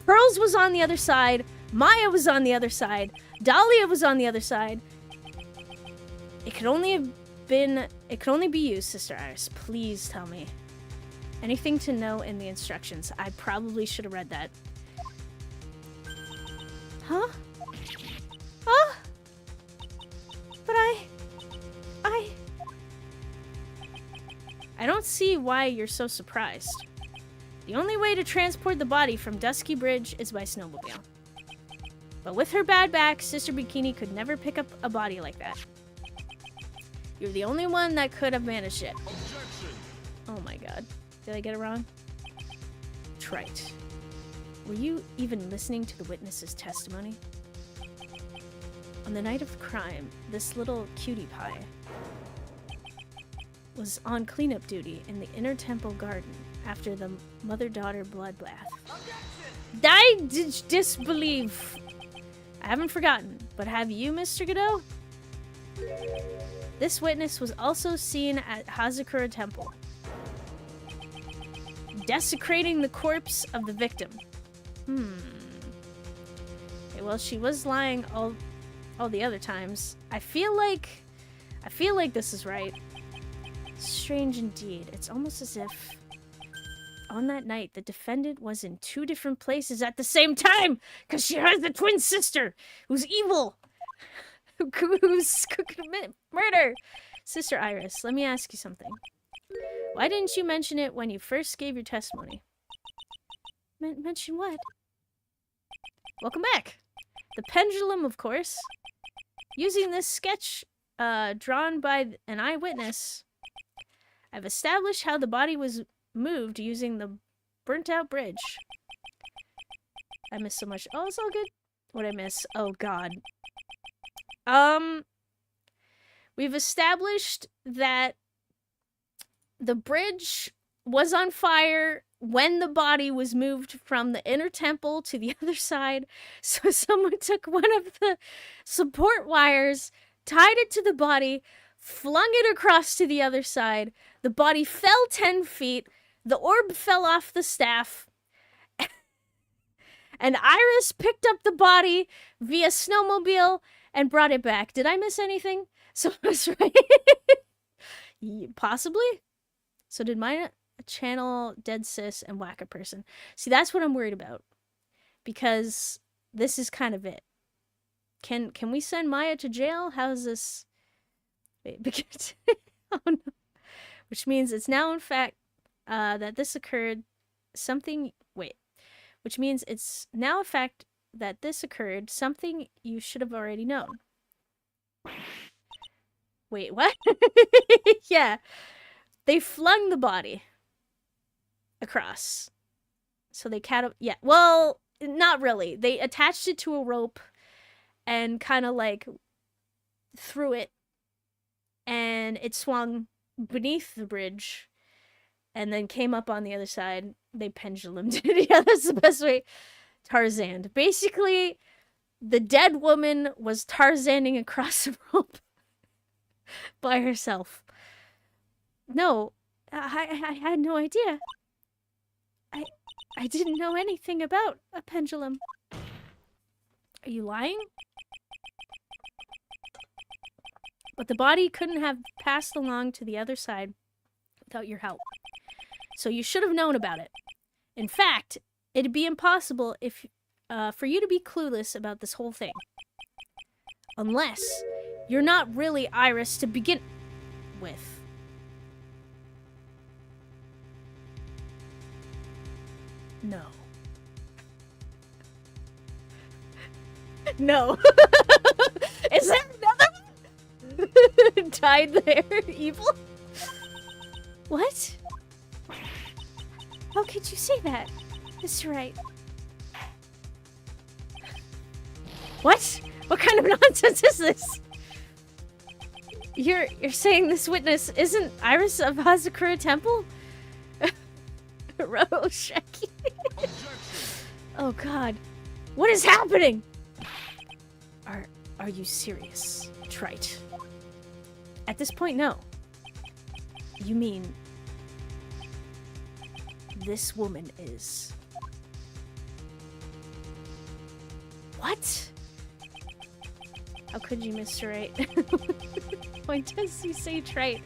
Pearls was on the other side. Maya was on the other side. Dahlia was on the other side. It could only be you, Sister Iris. Please tell me. Anything to know in the instructions. I probably should have read that. Huh? Oh! But I don't see why you're so surprised. The only way to transport the body from Dusky Bridge is by snowmobile. But with her bad back, Sister Bikini could never pick up a body like that. You're the only one that could have managed it. Objection. Oh my god. Did I get it wrong? Trite. Were you even listening to the witness's testimony? On the night of the crime, this little cutie pie was on cleanup duty in the inner temple garden after the mother-daughter blood bath. Objection. I disbelieve. I haven't forgotten, but have you, Mr. Godot? This witness was also seen at Hazakura Temple, desecrating the corpse of the victim. Okay, well, she was lying all the other times. I feel like this is right. Strange indeed. It's almost as if on that night, the defendant was in 2 different places at the same time, because she has a twin sister who's evil, who could commit murder. Sister Iris, let me ask you something. Why didn't you mention it when you first gave your testimony? Mention what? Welcome back. The pendulum, of course. Using this sketch drawn by an eyewitness, I've established how the body was moved using the burnt-out bridge. I missed so much. Oh, it's all good. What'd I miss? Oh, God. We've established that the bridge was on fire when the body was moved from the inner temple to the other side. So someone took one of the support wires, tied it to the body, flung it across to the other side. The body fell 10 feet. The orb fell off the staff. And Iris picked up the body via snowmobile and brought it back. Did I miss anything? So that's right. Possibly. So did Maya channel dead sis and whack a person? See, that's what I'm worried about. Because this is kind of it. Can we send Maya to jail? How's this? Wait, because oh no. Which means it's now in fact that this occurred something which means it's now a fact that this occurred something you should have already known. Wait, what? Yeah. They flung the body across. So they yeah, well, not really. They attached it to a rope and kind of like threw it, and it swung beneath the bridge and then came up on the other side. They pendulumed it. Yeah, that's the best way. Tarzaned. Basically, the dead woman was Tarzaning across the rope by herself. No, I had no idea. I didn't know anything about a pendulum. Are you lying? But the body couldn't have passed along to the other side without your help. So you should have known about it. In fact, it'd be impossible if for you to be clueless about this whole thing. Unless you're not really Iris to begin with. No. No. Is there another one? Tied there, evil? What? How could you say that, Mr. Wright? What? What kind of nonsense is this? You're saying this witness isn't Iris of Hazakura Temple? Rosheki. Oh god. What is happening? Are you serious, Trite? At this point, no. You mean this woman is... What? How could you, Mr. Wright? Why does he say Trite?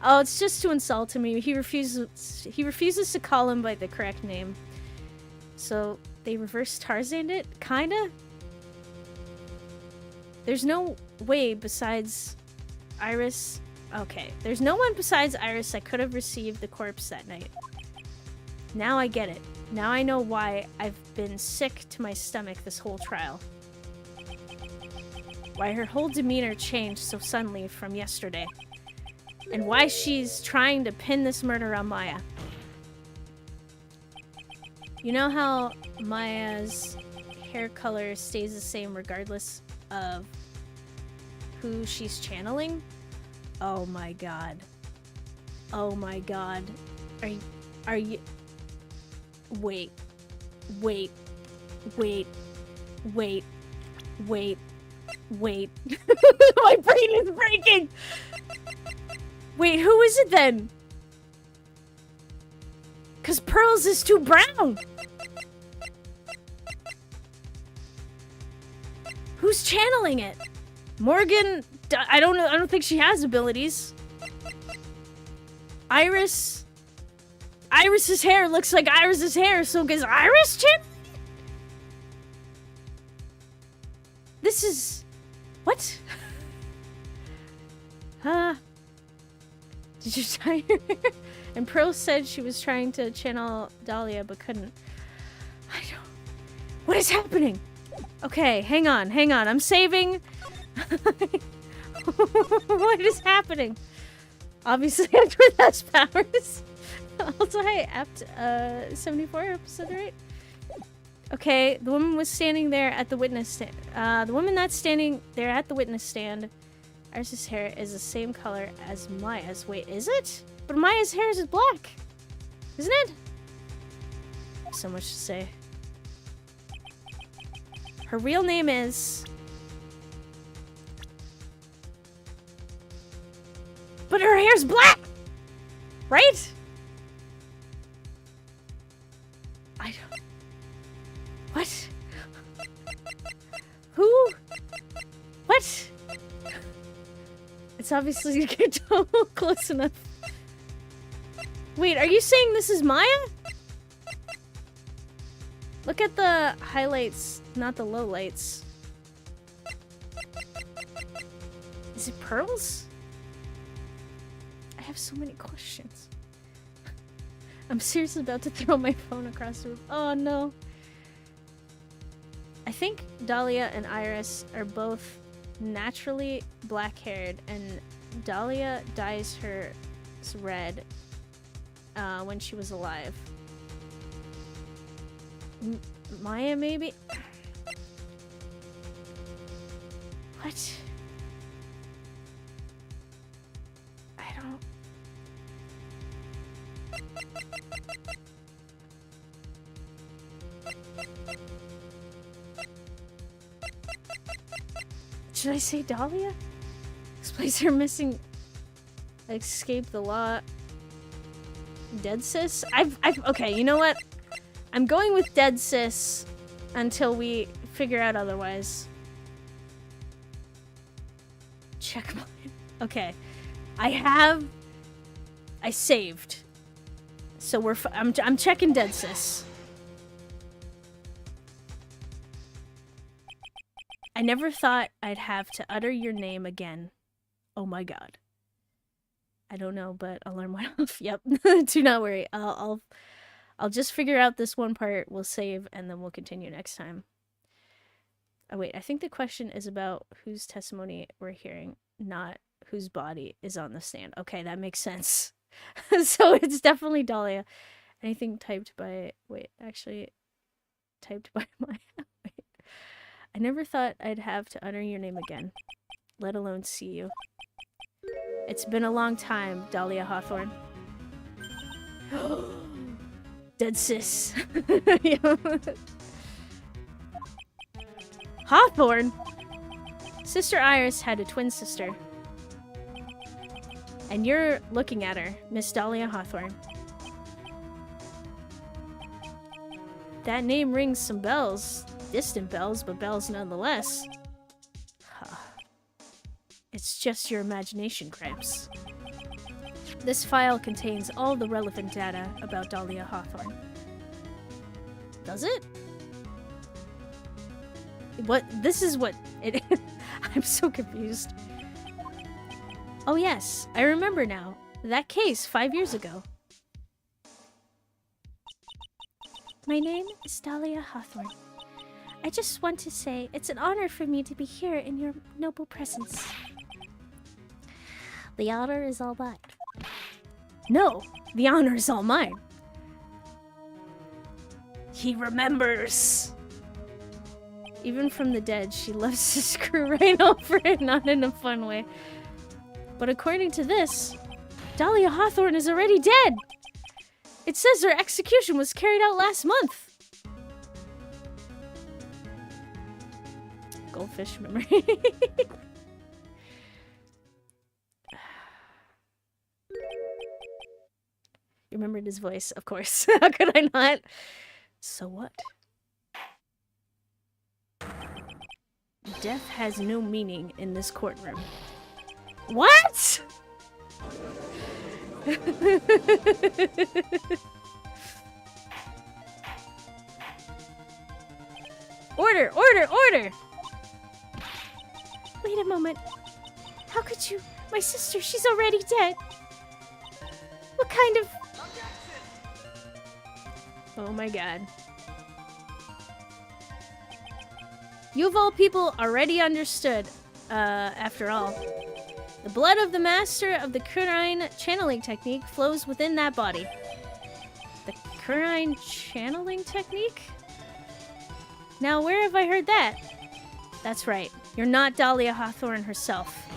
Oh, it's just to insult him. He refuses to call him by the correct name. So they reverse Tarzaned it, kinda? There's no way besides Iris... Okay, there's no one besides Iris that could have received the corpse that night. Now I get it. Now I know why I've been sick to my stomach this whole trial. Why her whole demeanor changed so suddenly from yesterday. And why she's trying to pin this murder on Maya. You know how Maya's hair color stays the same regardless of who she's channeling? Oh my god. Oh my god. Are you... Wait. Wait. Wait. Wait. Wait. Wait. My brain is breaking! Wait, who is it then? 'Cause Pearls is too brown! Who's channeling it? Morgan... I don't know. I don't think she has abilities. Iris... Iris's hair looks like Iris's hair, so is Iris channeling it? This is... What? Did you tie your hair? And Pearl said she was trying to channel Dahlia, but couldn't. I don't... What is happening? Okay, hang on. I'm saving... What is happening? Obviously, Edward has powers. Also, hi, apt 74 episode, right? Okay, the woman was standing there at the witness stand. The woman that's standing there at the witness stand, Iris's hair is the same color as Maya's. Wait, is it? But Maya's hair is black, isn't it? So much to say. Her real name is... But her hair's black! Right? I don't... What? Who? What? It's obviously close enough. Wait, are you saying this is Maya? Look at the highlights, not the lowlights. Is it Pearls? I have so many questions. I'm seriously about to throw my phone across the room. Oh no. I think Dahlia and Iris are both naturally black-haired, and Dahlia dyes her red when she was alive. Maya, maybe? What? I don't... Should I say Dahlia? Explains her missing... Escape the law... Dead sis? Okay, you know what? I'm going with dead sis until we figure out otherwise. Check mine. Okay. I have I saved. So I'm checking dead, sis. I never thought I'd have to utter your name again. Oh my god. I don't know, but alarm went off. Yep. Do not worry. I'll just figure out this one part. We'll save and then we'll continue next time. Oh wait, I think the question is about whose testimony we're hearing, not whose body is on the stand. Okay, that makes sense. So it's definitely Dahlia. Anything typed by... Wait, actually... Typed by my... Wait. I never thought I'd have to utter your name again, let alone see you. It's been a long time, Dahlia Hawthorne. Dead sis. Hawthorne? Sister Iris had a twin sister. And you're looking at her, Miss Dahlia Hawthorne. That name rings some bells. Distant bells, but bells nonetheless. Huh. It's just your imagination, Gramps. This file contains all the relevant data about Dahlia Hawthorne. Does it? What? This is what it... I'm so confused. Oh yes, I remember now. That case 5 years ago. My name is Dahlia Hawthorne. I just want to say it's an honor for me to be here in your noble presence. The honor is all mine. No, the honor is all mine. He remembers. Even from the dead, she loves to screw right over it, not in a fun way. But according to this, Dahlia Hawthorne is already dead. It says her execution was carried out last month. Goldfish memory. You remembered his voice, of course. How could I not? So what? Death has no meaning in this courtroom. What? Order, order, order! Wait a moment. How could you? My sister, she's already dead. What kind of... Oh my god. You of all people already understood, after all. The blood of the master of the Kurine channeling technique flows within that body. The Kurine channeling technique? Now, where have I heard that? That's right. You're not Dahlia Hawthorne herself.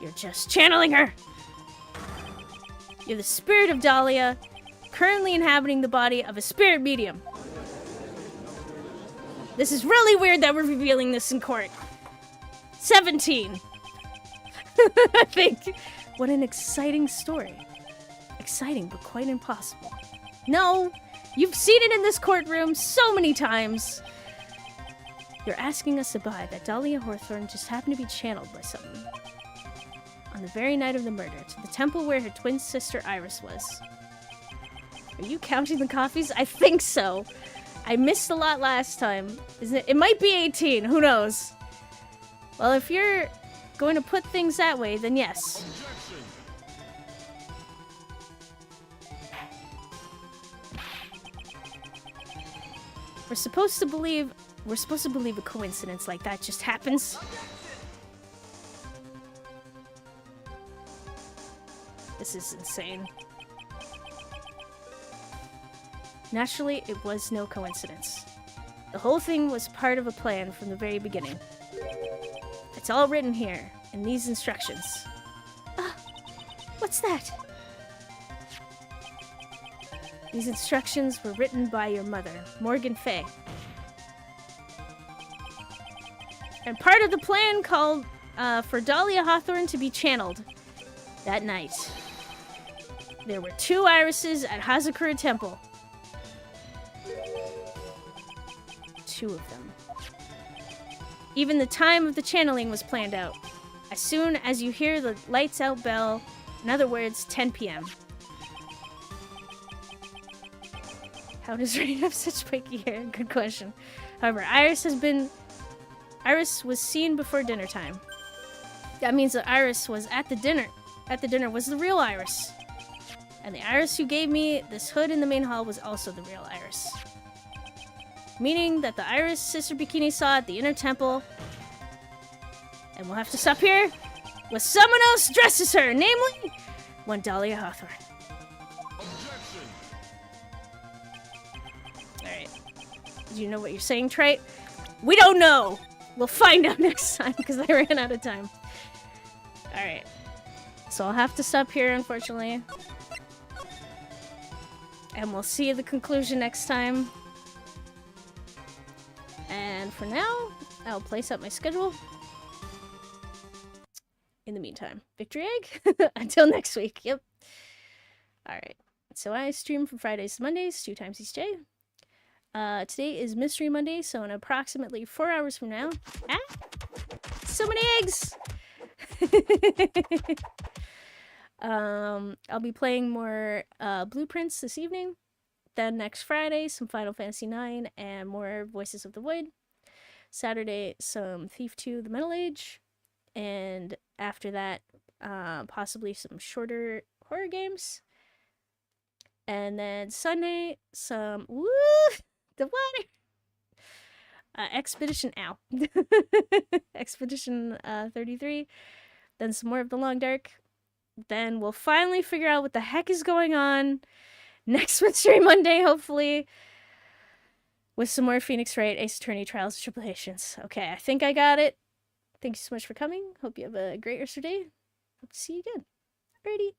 You're just channeling her! You're the spirit of Dahlia, currently inhabiting the body of a spirit medium. This is really weird that we're revealing this in court. 17. I think. What an exciting story. Exciting, but quite impossible. No, you've seen it in this courtroom so many times. You're asking us to buy that Dahlia Hawthorne just happened to be channeled by someone. On the very night of the murder, to the temple where her twin sister Iris was. Are you counting the copies? I think so. I missed a lot last time. Isn't it? It might be 18, who knows? Well, if you're going to put things that way, then yes. We're supposed to believe a coincidence like that just happens. This is insane. Naturally, it was no coincidence. The whole thing was part of a plan from the very beginning. It's all written here, in these instructions. What's that? These instructions were written by your mother, Morgan Fay. And part of the plan called for Dahlia Hawthorne to be channeled that night. There were 2 irises at Hazakura Temple. 2 of them. Even the time of the channeling was planned out. As soon as you hear the lights out bell, in other words, 10 p.m., How does Wright have such spiky hair? Good question. However, Iris was seen before dinner time. That means that Iris was at the dinner. At the dinner was the real Iris. And the Iris who gave me this hood in the main hall was also the real Iris. Meaning that the Iris Sister Bikini saw at the inner temple. And we'll have to stop here with someone else dressed as her, namely one Dahlia Hawthorne. Alright. Do you know what you're saying, Trite? We don't know! We'll find out next time because I ran out of time. Alright. So I'll have to stop here, unfortunately. And we'll see the conclusion next time. And for now, I'll place up my schedule. In the meantime, victory egg? Until next week, yep. Alright. So I stream from Fridays to Mondays, 2 times each day. Today is Mystery Monday, so in approximately 4 hours from now... Ah! So many eggs! I'll be playing more Blueprints this evening. Then next Friday, some Final Fantasy IX and more Voices of the Void. Saturday, some Thief 2 The Metal Age. And after that, possibly some shorter horror games. And then Sunday, some... Woo! The water! Expedition... Ow. Expedition 33. Then some more of The Long Dark. Then we'll finally figure out what the heck is going on next Mystery Monday, hopefully. With some more Phoenix Wright, Ace Attorney, Trials, and Tribulations. Okay, I think I got it. Thank you so much for coming. Hope you have a great rest of your day. Hope to see you again. Alrighty.